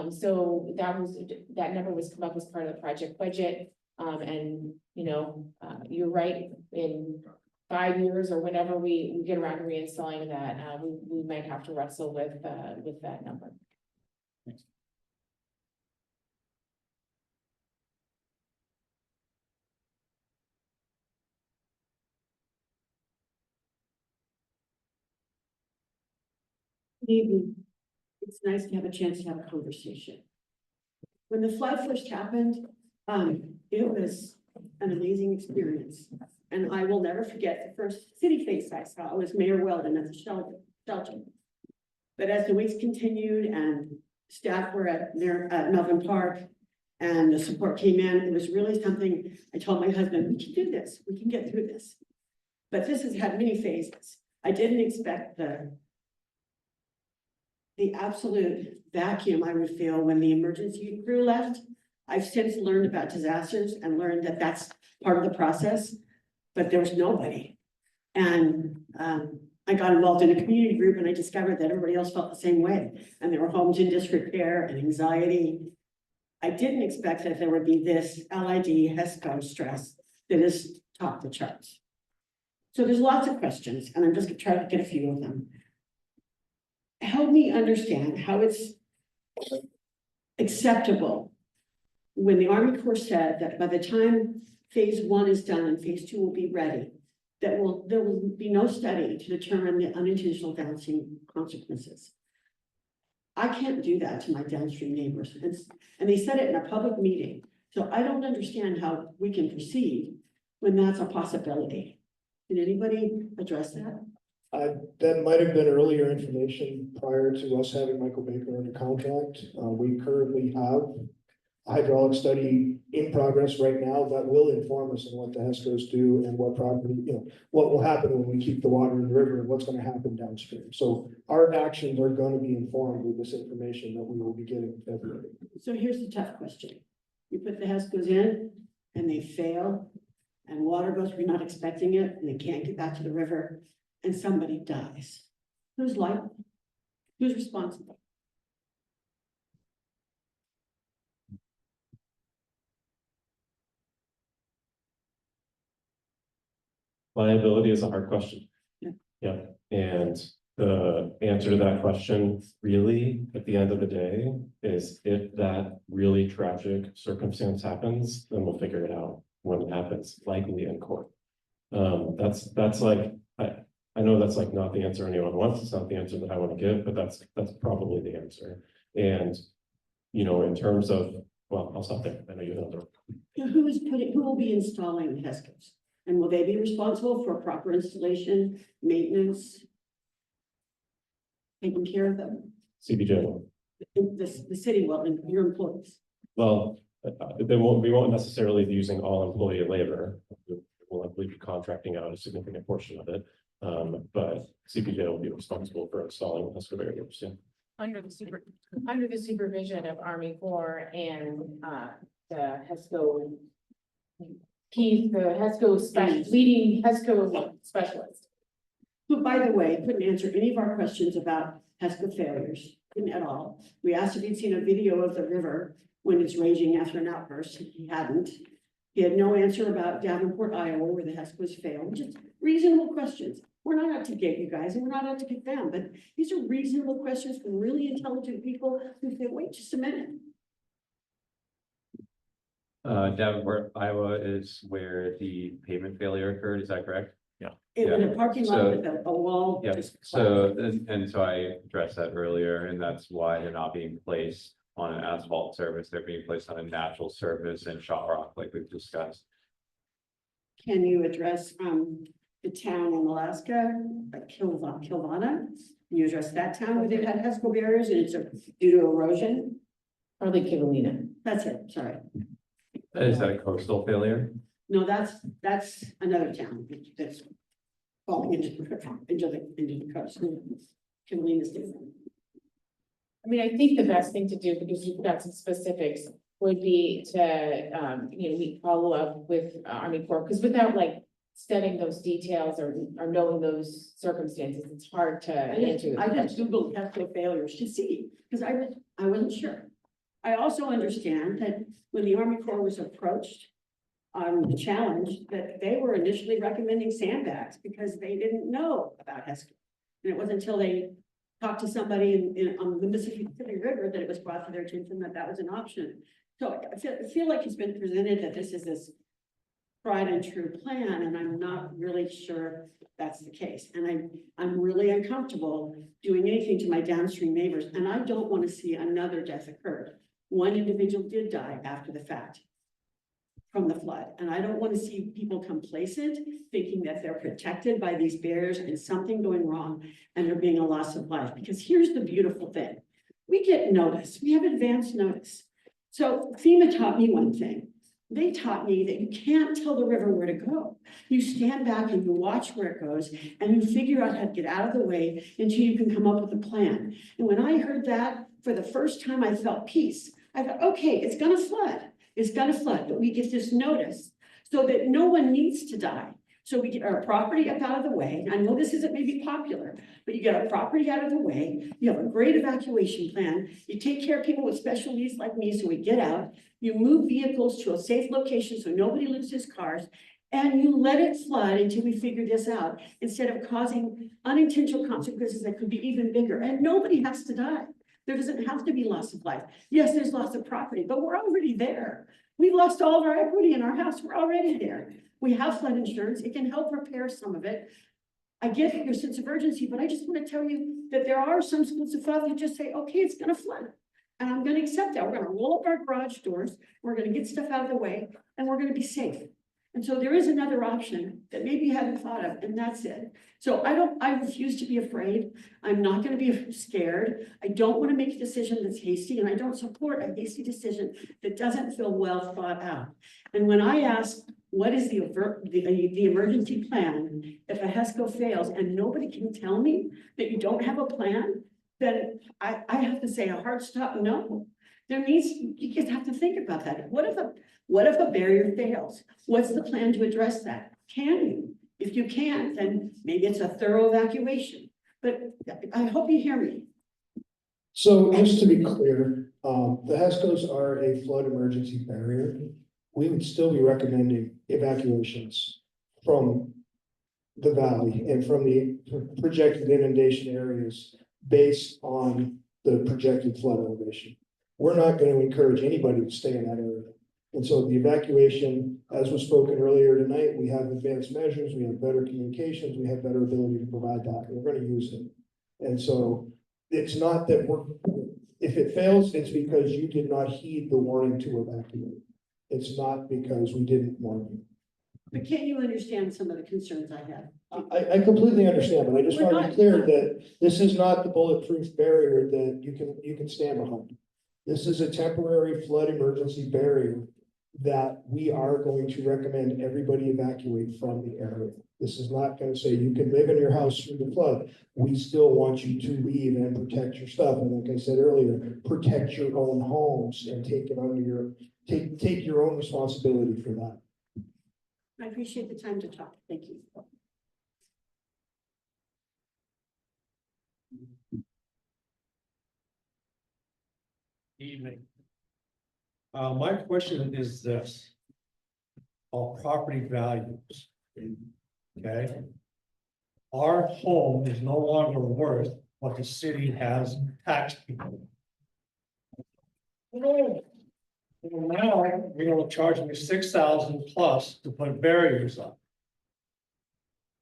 So that number was come up as part of the project budget. And you're right, in 5 years or whenever we get around to reinstalling that, we might have to wrestle with that number. Thanks. Maybe it's nice to have a chance to have a conversation. When the flood first happened, it was an amazing experience. And I will never forget the first city face I saw was Mayor Weldon at the shelter. But as the weeks continued and staff were at Melvin Park and the support came in, it was really something I told my husband, we can do this, we can get through this. But this has had many phases. I didn't expect the absolute vacuum I would feel when the emergency crew left. I've since learned about disasters and learned that that's part of the process, but there was nobody. And I got involved in a community group and I discovered that everybody else felt the same way. And there were homes in disrepair and anxiety. I didn't expect that there would be this LID HESCO stress that is top the charts. So there's lots of questions and I'm just gonna try to get a few of them. Help me understand how it's acceptable when the Army Corps said that by the time phase 1 is done and phase 2 will be ready, there will be no study to determine the unintentional downstream consequences. I can't do that to my downstream neighbors. And they said it in a public meeting. So I don't understand how we can proceed when that's a possibility. Did anybody address that? That might have been earlier information prior to us having Michael Baker under contract. We currently have a hydraulic study in progress right now that will inform us on what the HESCOs do and what property, what will happen when we keep the water in the river and what's going to happen downstream. So our actions are going to be informed with this information that we will be getting in February. So here's the tough question. You put the HESCOs in and they fail and water goes, we're not expecting it, and they can't get back to the river and somebody dies. Who's liable? Who's responsible? Liability is a hard question. Yeah. Yeah, and the answer to that question, really, at the end of the day, is if that really tragic circumstance happens, then we'll figure it out when it happens, likely in court. That's like, I know that's like not the answer anyone wants. It's not the answer that I want to give, but that's probably the answer. And, in terms of, well, I'll stop there. I know you have another. Who will be installing the HESCOs? And will they be responsible for proper installation, maintenance? Taking care of them? CBJ. The city will, and your employees. Well, we won't necessarily be using all employee labor. We'll likely be contracting out a significant portion of it. But CBJ will be responsible for installing HESCO barriers, yeah. Under the supervision of Army Corps and the HESCO. He's the HESCO leading HESCO specialist. Who, by the way, couldn't answer any of our questions about HESCO failures, didn't at all. We asked if he'd seen a video of the river when it's raging after an outburst. He hadn't. He had no answer about Davenport, Iowa, where the HESCOs failed. Just reasonable questions. We're not out to get you guys, and we're not out to get them, but these are reasonable questions from really intelligent people who say, wait just a minute. Davenport, Iowa is where the pavement failure occurred, is that correct? Yeah. In a parking lot with a wall. Yeah, just so, and so I addressed that earlier, and that's why they're not being placed on an asphalt surface, they're being placed on a natural surface and shot rock like we've discussed. Can you address the town in Alaska, like Kilvana? Can you address that town where they've had HESCO barriers and it's due to erosion? Probably Kivalina. That's it, sorry. Is that a coastal failure? No, that's another town that's falling into the coast. Kivalina's different. I mean, I think the best thing to do, because you've got some specifics, would be to, we follow up with Army Corps, because without like studying those details or knowing those circumstances, it's hard to answer. I just Googled HESCO failures to see, because I wasn't sure. I also understand that when the Army Corps was approached on the challenge, that they were initially recommending sandbags because they didn't know about HESCO. And it wasn't until they talked to somebody on the Mississippi River that it was brought to their attention that that was an option. So I feel like it's been presented that this is this tried and true plan, and I'm not really sure that's the case. And I'm really uncomfortable doing anything to my downstream neighbors, and I don't want to see another death occur. One individual did die after the fact from the flood, and I don't want to see people complacent, thinking that they're protected by these barriers and something going wrong and there being a loss of life. Because here's the beautiful thing. We get notice. We have advance notice. So FEMA taught me one thing. They taught me that you can't tell the river where to go. You stand back and you watch where it goes and you figure out how to get out of the way until you can come up with a plan. And when I heard that for the first time, I felt peace. I thought, okay, it's gonna flood. It's gonna flood, but we get this notice so that no one needs to die. So we get our property up out of the way. I know this isn't maybe popular, but you get our property out of the way. You have a great evacuation plan. You take care of people with special needs like me, so we get out. You move vehicles to a safe location so nobody loses cars. And you let it flood until we figure this out, instead of causing unintentional consequences that could be even bigger. And nobody has to die. There doesn't have to be loss of life. Yes, there's loss of property, but we're already there. We've lost all of our equity in our house. We're already there. We have flood insurance. It can help repair some of it. I get your sense of urgency, but I just want to tell you that there are some schools of thought that just say, okay, it's going to flood. And I'm going to accept that. We're going to roll up our garage doors. We're going to get stuff out of the way, and we're going to be safe. And so there is another option that maybe you haven't thought of, and that's it. So I refuse to be afraid. I'm not going to be scared. I don't want to make a decision that's hasty, and I don't support a hasty decision that doesn't feel well thought out. And when I ask, what is the emergency plan if a HESCO fails, and nobody can tell me that you don't have a plan, then I have to say a hard stop, no. You just have to think about that. What if a barrier fails? What's the plan to address that? Can you? If you can't, then maybe it's a thorough evacuation. But I hope you hear me. So just to be clear, the HESCOs are a flood emergency barrier. We would still be recommending evacuations from the valley and from the projected inundation areas based on the projected flood elevation. We're not going to encourage anybody to stay in that area. And so the evacuation, as was spoken earlier tonight, we have advanced measures, we have better communications, we have better ability to provide that, and we're going to use it. And so it's not that if it fails, it's because you did not heed the warning to evacuate. It's not because we didn't warn you. But can you understand some of the concerns I have? I completely understand, but I just want to be clear that this is not the bulletproof barrier that you can stand behind. This is a temporary flood emergency barrier that we are going to recommend everybody evacuate from the area. This is not going to say you can live in your house through the flood. We still want you to leave and protect your stuff. And like I said earlier, protect your own homes and take your own responsibility for that. I appreciate the time to talk. Thank you. Evening. My question is this. All property values. Okay. Our home is no longer worth what the city has taxed people. Well, now you're gonna charge me $6,000 plus to put barriers up.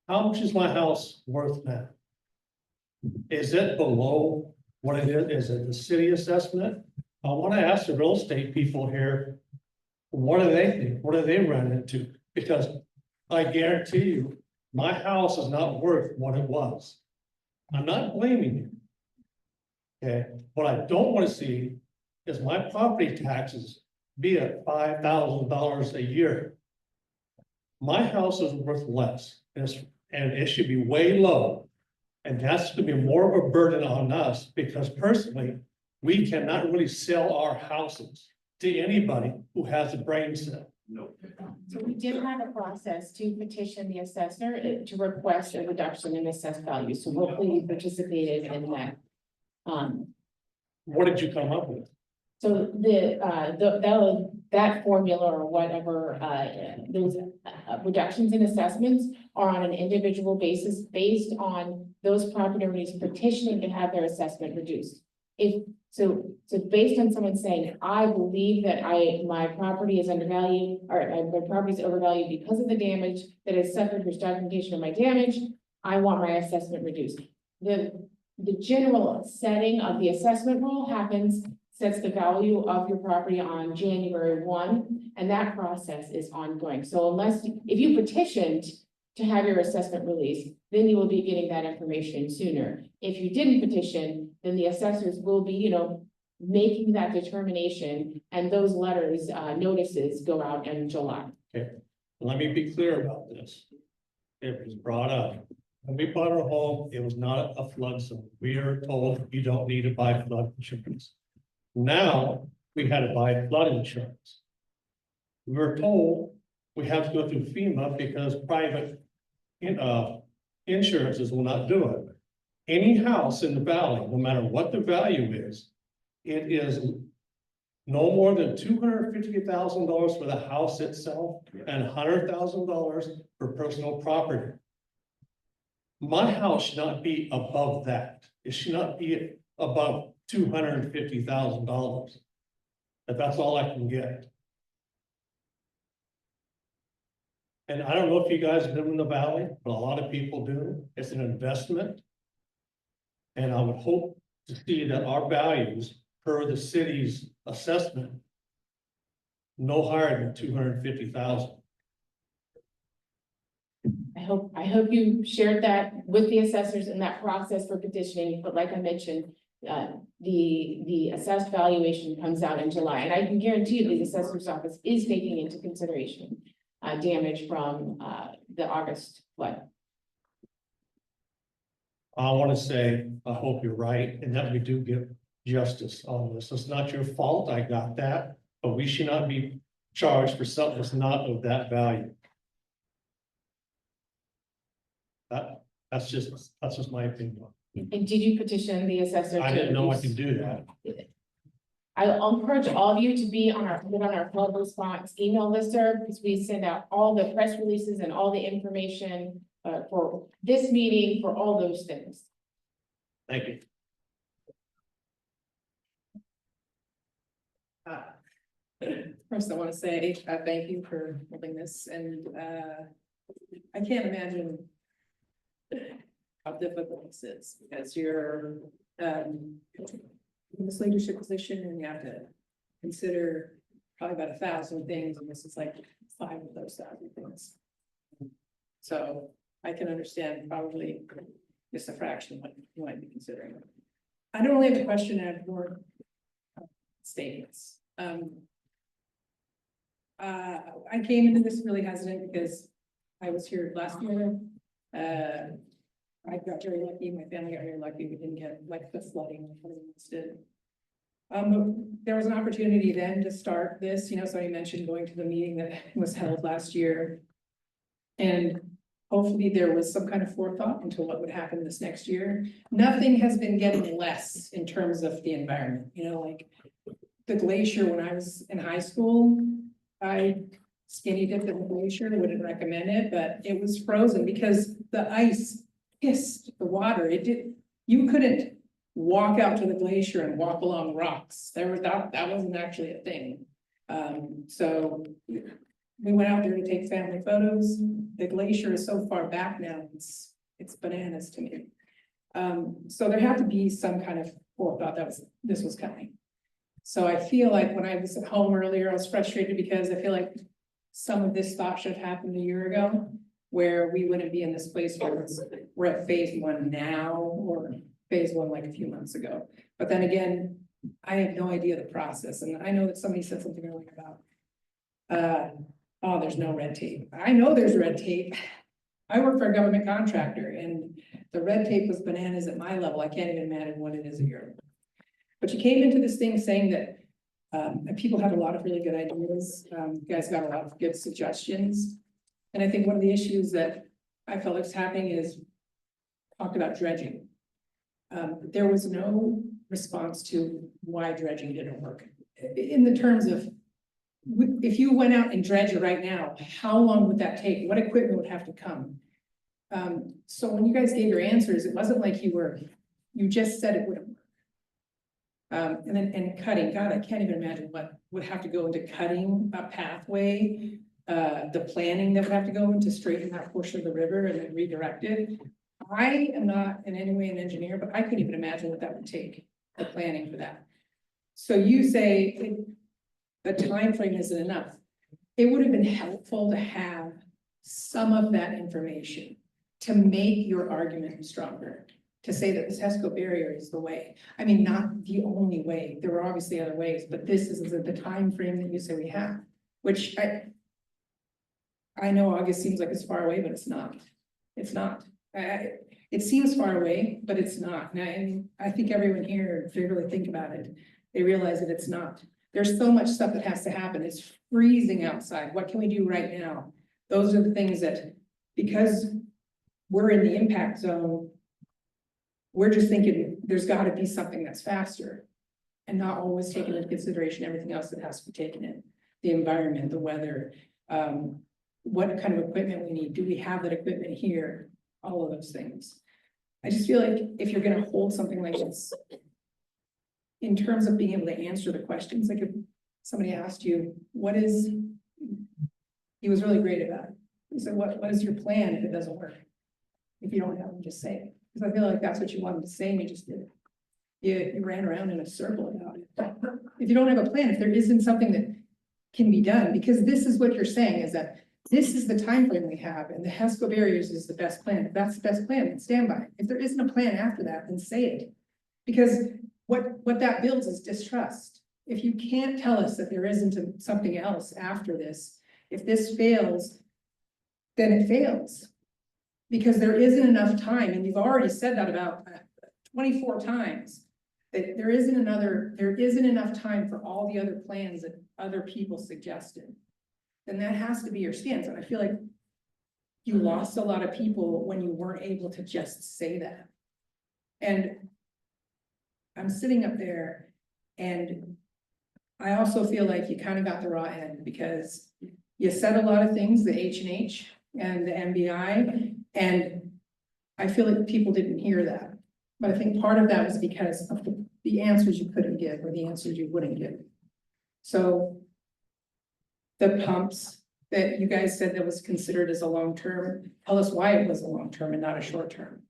How much is my house worth now? Is it below what it is? Is it the city assessment? I want to ask the real estate people here, what do they think? What do they run into? Because I guarantee you, my house is not worth what it was. I'm not blaming you. Okay, what I don't want to see is my property taxes be at $5,000 a year. My house is worth less, and it should be way low. And that's going to be more of a burden on us, because personally, we cannot really sell our houses to anybody who has a brain cell. No. So we did have a process to petition the assessor to request a reduction in assessed value. So hopefully you participated in that. What did you come up with? So that formula or whatever, those reductions in assessments are on an individual basis based on those property owners petitioning to have their assessment reduced. So based on someone saying, I believe that my property is undervalued, or my property is overvalued because of the damage that is suffered, there's documentation of my damage, I want my assessment reduced. The general setting of the assessment rule sets the value of your property on January 1, and that process is ongoing. So if you petitioned to have your assessment released, then you will be getting that information sooner. If you didn't petition, then the assessors will be, making that determination, and those letters, notices go out in July. Okay, let me be clear about this. it was brought up. When we bought our home, it was not a flood zone. We are told you don't need to buy flood insurance. Now, we had to buy flood insurance. We were told we have to go through FEMA because private insurances will not do it. Any house in the valley, no matter what the value is, it is no more than $250,000 for the house itself and $100,000 for personal property. My house should not be above that. It should not be above $250,000. If that's all I can get. And I don't know if you guys live in the valley, but a lot of people do. It's an investment. And I would hope to see that our values per the city's assessment no higher than 250,000. I hope you shared that with the assessors in that process for petitioning, but like I mentioned, the assessed valuation comes out in July, and I can guarantee you the assessor's office is taking into consideration damage from the August flood. I want to say, I hope you're right, and that we do get justice on this. It's not your fault, I got that, but we should not be charged for something that's not of that value. That's just my opinion. And did you petition the assessor? I didn't know I could do that. I'll encourage all of you to be on our flood response email listserv, because we send out all the press releases and all the information for this meeting, for all those things. Thank you. First, I want to say thank you for holding this, and I can't imagine how difficult this is, because you're in this leadership position and you have to consider probably about 1,000 things, and this is like 5 of those 1,000 things. So I can understand probably just a fraction of what you might be considering. I don't really have a question, I have more statements. I came into this really hesitant because I was here last year. I got very lucky, my family got very lucky, we didn't get like the flooding like other ones did. There was an opportunity then to start this, somebody mentioned going to the meeting that was held last year. And hopefully there was some kind of forethought into what would happen this next year. Nothing has been getting less in terms of the environment, like the glacier when I was in high school, I skinny dipped in the glacier, wouldn't recommend it, but it was frozen because the ice kissed the water. You couldn't walk out to the glacier and walk along rocks. That wasn't actually a thing. So we went out there to take family photos. The glacier is so far back now, it's bananas to me. So there had to be some kind of forethought this was coming. So I feel like when I was at home earlier, I was frustrated because I feel like some of this thought should have happened a year ago, where we wouldn't be in this place where we're at phase 1 now, or phase 1 like a few months ago. But then again, I have no idea the process, and I know that somebody said something earlier about oh, there's no red tape. I know there's red tape. I work for a government contractor, and the red tape was bananas at my level. I can't even imagine what it is a year ago. But you came into this thing saying that people had a lot of really good ideas. You guys got a lot of good suggestions. And I think one of the issues that I felt like was happening is talked about dredging. There was no response to why dredging didn't work. In the terms of, if you went out and dredged right now, how long would that take? What equipment would have to come? So when you guys gave your answers, it wasn't like you just said it wouldn't work. And cutting, God, I can't even imagine what would have to go into cutting a pathway, the planning that would have to go into straighten that portion of the river and then redirect it. I am not in any way an engineer, but I couldn't even imagine what that would take, the planning for that. So you say the time frame isn't enough. It would have been helpful to have some of that information to make your argument stronger. To say that the Tesco barrier is the way. I mean, not the only way. There were obviously other ways, but this is the time frame that you say we have, which I know August seems like it's far away, but it's not. It's not. It seems far away, but it's not. And I think everyone here, if they really think about it, they realize that it's not. There's so much stuff that has to happen. It's freezing outside. What can we do right now? Those are the things that, because we're in the impact zone, we're just thinking there's got to be something that's faster and not always taking into consideration everything else that has to be taken in. The environment, the weather, what kind of equipment we need. Do we have that equipment here? All of those things. I just feel like if you're going to hold something like this, in terms of being able to answer the questions, like if somebody asked you, he was really great about it. He said, what is your plan if it doesn't work? If you don't have them, just say it. Because I feel like that's what you wanted to say and you just did it. You ran around in a circle about it. If you don't have a plan, if there isn't something that can be done, because this is what you're saying is that this is the time frame we have, and the HESCO barriers is the best plan. If that's the best plan, then stand by it. If there isn't a plan after that, then say it. Because what that builds is distrust. If you can't tell us that there isn't something else after this, if this fails, then it fails. Because there isn't enough time, and you've already said that about 24 times, that there isn't enough time for all the other plans that other people suggested. Then that has to be your stance. And I feel like you lost a lot of people when you weren't able to just say that. And I'm sitting up there and I also feel like you kind of got the raw end because you said a lot of things, the H&H and the MBI, and I feel like people didn't hear that. But I think part of that was because of the answers you couldn't give or the answers you wouldn't give. So the pumps that you guys said that was considered as a long-term, tell us why it was a long-term and not a short-term.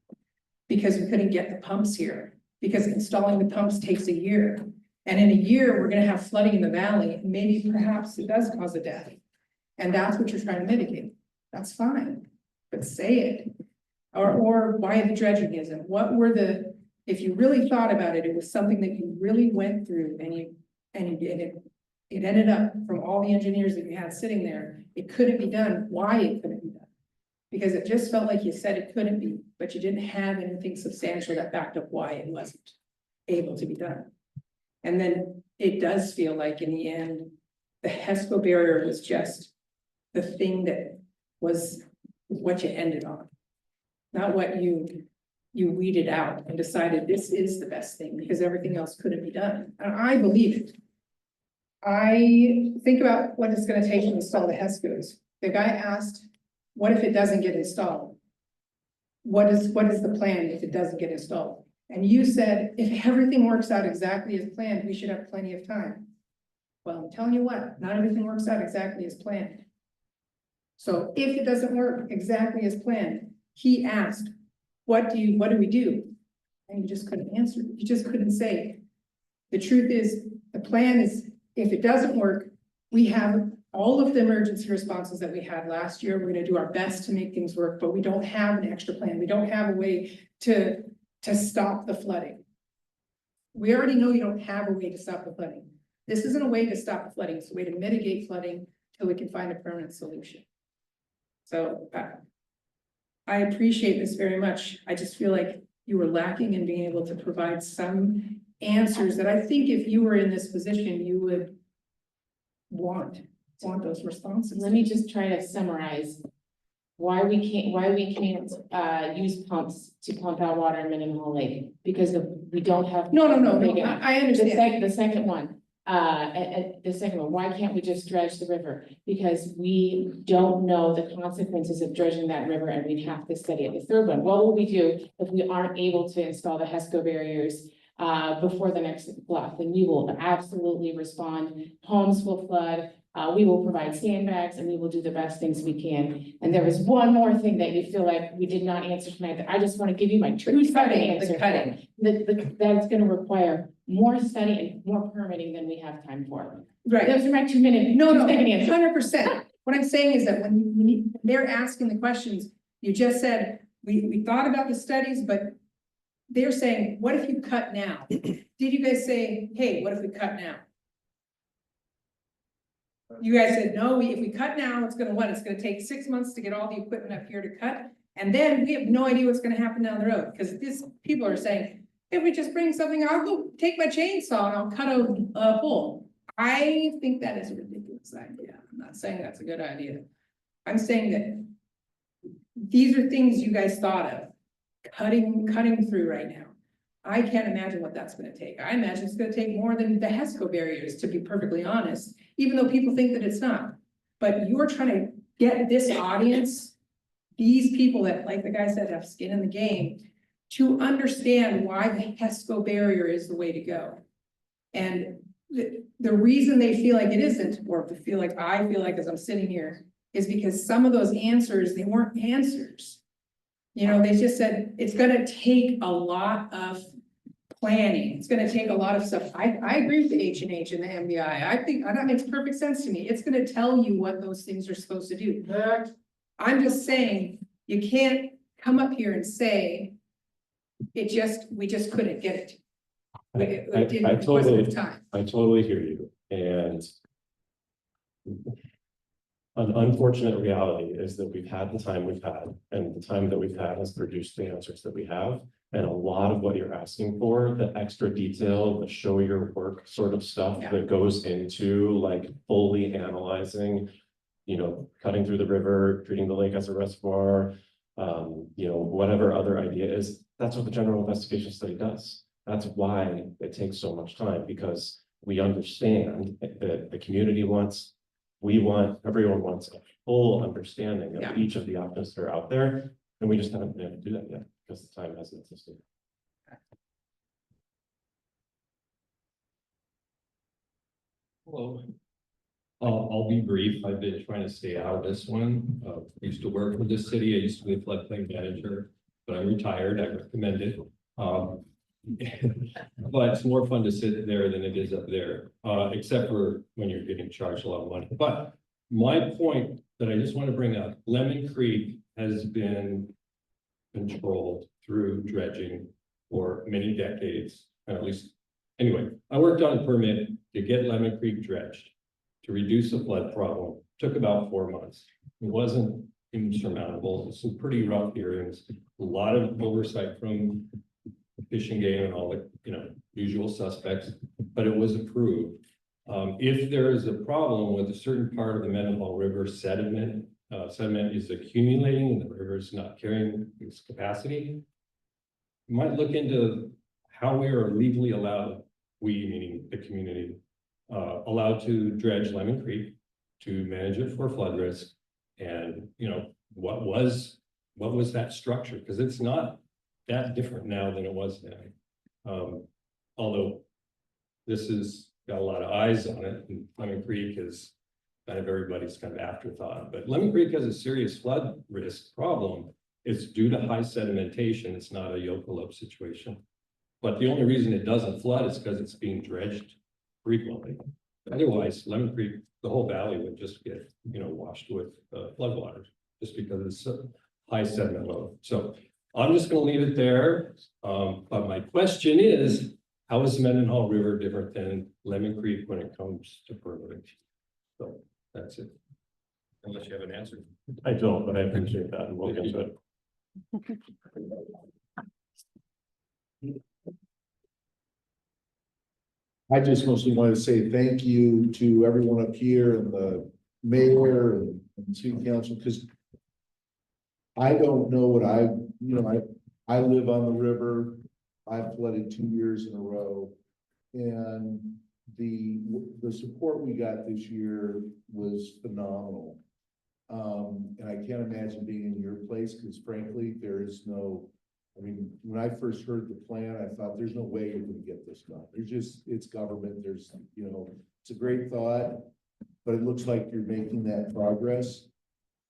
Because we couldn't get the pumps here, because installing the pumps takes a year. And in a year, we're gonna have flooding in the valley, and maybe perhaps it does cause a death. And that's what you're trying to mitigate. That's fine, but say it. Or why the dredging isn't. What were if you really thought about it, it was something that you really went through and you did it. It ended up from all the engineers that you had sitting there, it couldn't be done. Why it couldn't be done? Because it just felt like you said it couldn't be, but you didn't have anything substantial that backed up why it wasn't able to be done. And then it does feel like in the end, the HESCO barrier was just the thing that was what you ended on. Not what you weeded out and decided this is the best thing because everything else couldn't be done. And I believe it. I think about what it's going to take to install the HESCOs. The guy asked, what if it doesn't get installed? What is the plan if it doesn't get installed? And you said, if everything works out exactly as planned, we should have plenty of time. Well, I'm telling you what, not everything works out exactly as planned. So if it doesn't work exactly as planned, he asked, what do we do? And you just couldn't answer. You just couldn't say. The truth is, the plan is, if it doesn't work, we have all of the emergency responses that we had last year. We're going to do our best to make things work, but we don't have an extra plan. We don't have a way to stop the flooding. We already know you don't have a way to stop the flooding. This isn't a way to stop the flooding. It's a way to mitigate flooding till we can find a permanent solution. So I appreciate this very much. I just feel like you were lacking in being able to provide some answers that I think if you were in this position, you would want those responses. Let me just try to summarize why we can't use pumps to pump out water in Minnetonka Lake, because we don't have. No, I understand. The second one, why can't we just dredge the river? Because we don't know the consequences of dredging that river and we'd have to study it. The third one, what will we do if we aren't able to install the HESCO barriers before the next flood? Then we will absolutely respond. Homes will flood. We will provide sandbags and we will do the best things we can. And there was one more thing that you feel like we did not answer tonight that I just want to give you my true answer. The cutting. That's going to require more study and more permitting than we have time for. Right. Those are my 2 minutes. No, 100%. What I'm saying is that when they're asking the questions, you just said, we thought about the studies, but they're saying, what if you cut now? Did you guys say, hey, what if we cut now? You guys said, no, if we cut now, it's gonna what? It's gonna take 6 months to get all the equipment up here to cut. And then we have no idea what's gonna happen down the road, because these people are saying, if we just bring something, I'll go take my chainsaw and I'll cut a hole. I think that is a ridiculous idea. I'm not saying that's a good idea. I'm saying that these are things you guys thought of, cutting through right now. I can't imagine what that's gonna take. I imagine it's gonna take more than the HESCO barriers, to be perfectly honest, even though people think that it's not. But you're trying to get this audience, these people that, like the guy said, have skin in the game, to understand why the HESCO barrier is the way to go. And the reason they feel like it isn't, or I feel like as I'm sitting here, is because some of those answers, they weren't answers. You know, they just said, it's gonna take a lot of planning. It's gonna take a lot of stuff. I agree with the H&H and the MBI. I think that makes perfect sense to me. It's gonna tell you what those things are supposed to do. I'm just saying, you can't come up here and say, we just couldn't get it. It wasn't the time. I totally hear you, and an unfortunate reality is that we've had the time we've had, and the time that we've had has produced the answers that we have. And a lot of what you're asking for, the extra detail, the show your work sort of stuff that goes into like fully analyzing, you know, cutting through the river, treating the lake as a reservoir, you know, whatever other idea is, that's what the general investigation study does. That's why it takes so much time, because we understand that the community wants, everyone wants a full understanding of each of the options that are out there. And we just haven't been able to do that yet because the time hasn't existed. Hello. I'll be brief. I've been trying to stay out of this one. I used to work for this city. I used to be a floodplain manager, but I'm retired. I recommend it. But it's more fun to sit there than it is up there, except for when you're getting charged a lot of money. But my point that I just want to bring up, Lemon Creek has been controlled through dredging for many decades, at least. Anyway, I worked on a permit to get Lemon Creek dredged to reduce the flood problem. Took about 4 months. It wasn't insurmountable. Some pretty rough hearings, a lot of oversight from fishing game and all the, you know, usual suspects, but it was approved. If there is a problem with a certain part of the Mendenhall River sediment is accumulating and the river is not carrying its capacity, you might look into how we are legally allowed, we meaning the community, allowed to dredge Lemon Creek to manage it for flood risk. And, you know, what was that structure? Because it's not that different now than it was then. Although this has got a lot of eyes on it, and Lemon Creek is kind of everybody's kind of afterthought. But Lemon Creek has a serious flood risk problem. It's due to high sedimentation. It's not a Yokalub situation. But the only reason it doesn't flood is because it's being dredged frequently. Otherwise, Lemon Creek, the whole valley would just get, you know, washed with floodwaters just because it's a high sediment load. So I'm just going to leave it there. But my question is, how is the Mendenhall River different than Lemon Creek when it comes to permitting? So that's it. Unless you have an answer. I don't, but I appreciate that, and we'll get to it. I just mostly want to say thank you to everyone up here and the mayor and city council, because I don't know what I live on the river. I've flooded 2 years in a row, and the support we got this year was phenomenal. And I can't imagine being in your place, because frankly, there is no, I mean, when I first heard the plan, I thought there's no way you're gonna get this done. There's just, it's government, there's, you know, it's a great thought, but it looks like you're making that progress.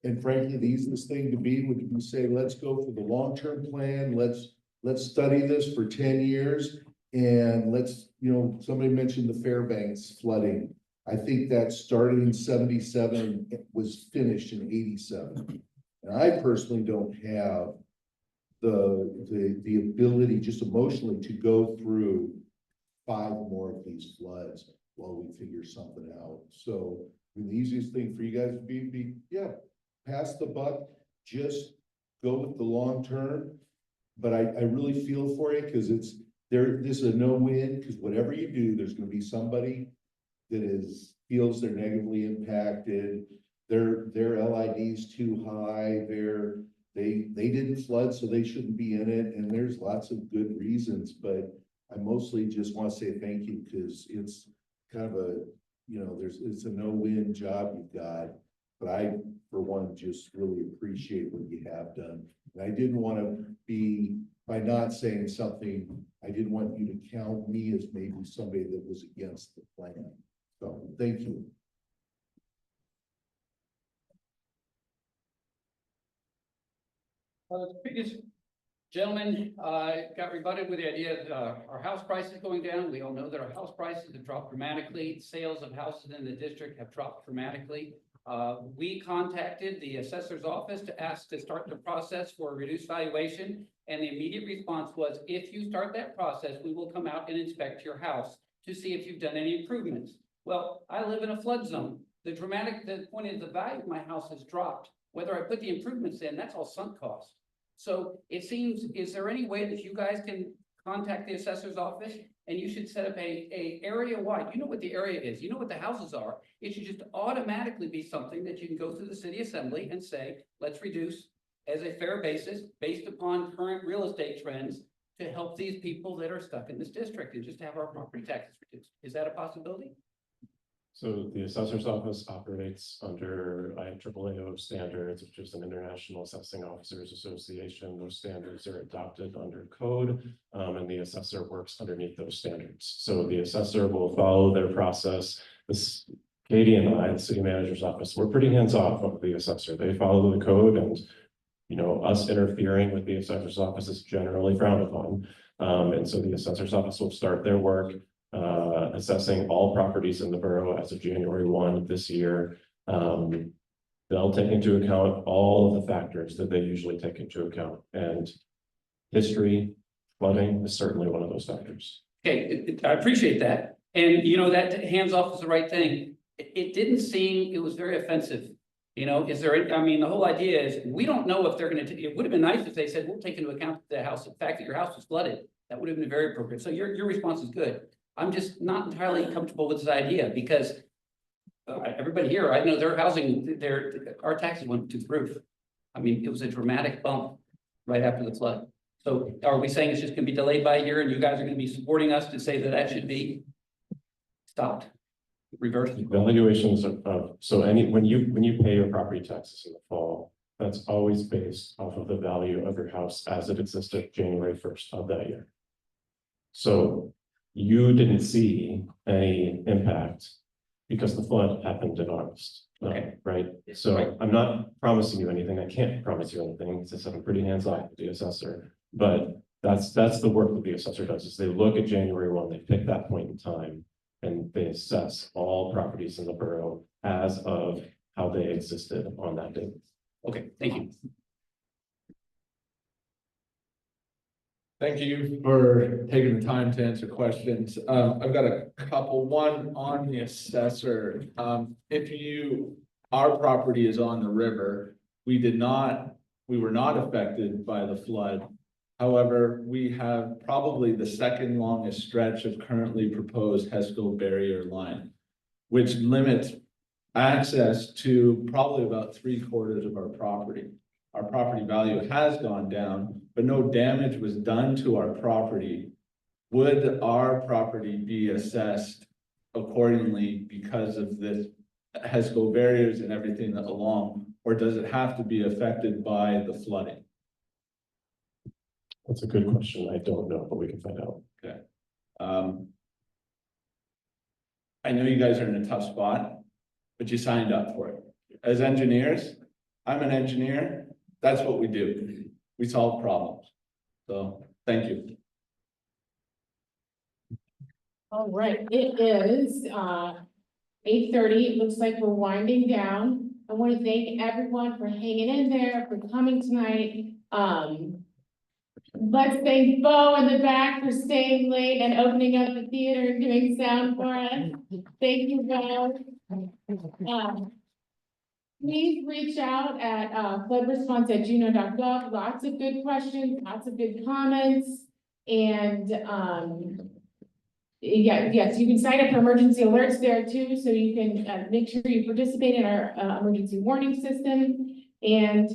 And frankly, the easiest thing to be would you say, let's go for the long-term plan, let's study this for 10 years, and let's, you know, somebody mentioned the Fairbanks flooding. I think that started in 77, it was finished in 87. And I personally don't have the ability just emotionally to go through 5 more of these floods while we figure something out. So I mean, the easiest thing for you guys would be yeah, pass the buck, just go with the long term. But I really feel for you, because this is a no-win, because whatever you do, there's gonna be somebody that feels they're negatively impacted. Their LID's too high, they didn't flood, so they shouldn't be in it, and there's lots of good reasons, but I mostly just want to say thank you, because it's kind of a, it's a no-win job you've got. But I, for one, just really appreciate what you have done. And I didn't want to by not saying something, I didn't want you to count me as maybe somebody that was against the plan. So, thank you. The previous gentleman got rebutted with the idea that our house price is going down. We all know that our house prices have dropped dramatically. Sales of houses in the district have dropped dramatically. We contacted the assessor's office to ask to start the process for a reduced valuation. And the immediate response was, if you start that process, we will come out and inspect your house to see if you've done any improvements. Well, I live in a flood zone. The point is the value of my house has dropped. Whether I put the improvements in, that's all sunk cost. So it seems, is there any way that you guys can contact the assessor's office and you should set up a area wide? You know what the area is, you know what the houses are. It should just automatically be something that you can go through the city assembly and say, let's reduce as a fair basis based upon current real estate trends to help these people that are stuck in this district and just have our property taxes reduced. Is that a possibility? So the assessor's office operates under IAAAO standards, which is an International Assessing Officers Association. Those standards are adopted under code, and the assessor works underneath those standards. So the assessor will follow their process. Katie and I, the city manager's office, we're pretty hands-off of the assessor. They follow the code, and us interfering with the assessor's office is generally frowned upon. And so the assessor's office will start their work assessing all properties in the borough as of January 1 of this year. They'll take into account all of the factors that they usually take into account, and history, flooding is certainly one of those factors. Okay, I appreciate that. And that hands off is the right thing. It didn't seem, it was very offensive. Is there, the whole idea is, we don't know if they're it would have been nice if they said, we'll take into account the fact that your house was flooded. That would have been very appropriate. So your response is good. I'm just not entirely comfortable with this idea, because everybody here, I know their housing, our taxes went to the roof. It was a dramatic bump right after the flood. So are we saying it's just gonna be delayed by a year and you guys are gonna be supporting us to say that that should be stopped, reversed? Valuations of, so when you pay your property taxes in the fall, that's always based off of the value of your house as it existed January 1st of that year. So you didn't see any impact because the flood happened in August. Okay. Right? So I'm not promising you anything. I can't promise you anything. It's I'm pretty hands-off with the assessor. But that's the work that the assessor does, is they look at January 1, they pick that point in time, and they assess all properties in the borough as of how they existed on that date. Okay, thank you. Thank you for taking the time to answer questions. I've got a couple. One on the assessor. Our property is on the river. We were not affected by the flood. However, we have probably the second longest stretch of currently proposed HESCO barrier line, which limits access to probably about 3/4 of our property. Our property value has gone down, but no damage was done to our property. Would our property be assessed accordingly because of this HESCO barriers and everything along, or does it have to be affected by the flooding? That's a good question. I don't know, but we can find out. Okay. I know you guys are in a tough spot, but you signed up for it. As engineers, I'm an engineer. That's what we do. We solve problems. So thank you. All right, it is 8:30. It looks like we're winding down. I want to thank everyone for hanging in there, for coming tonight. Let's thank Bo in the back for staying late and opening up the theater and doing sound for us. Thank you, Bo. please reach out at floodresponse@juneau.gov. Lots of good questions, lots of good comments. And yes, you can sign up for emergency alerts there too, so you can make sure you participate in our emergency warning system. And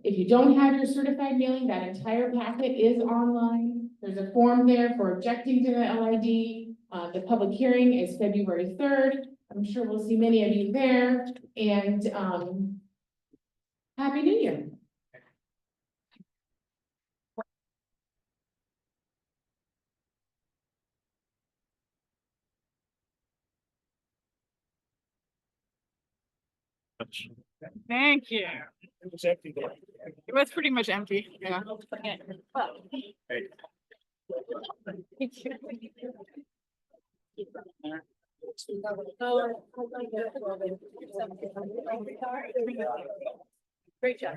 if you don't have your certified mailing, that entire packet is online. There's a form there for objecting to the LID. The public hearing is February 3rd. I'm sure we'll see many of you there, and Happy New Year. Thank you. It was empty there. It was pretty much empty, yeah. Great job.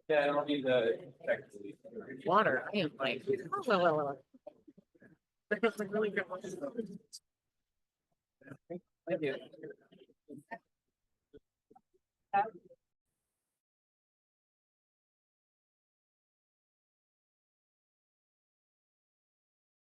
Yeah, I don't need the. Water, I am like, well. Really good one. Thank you.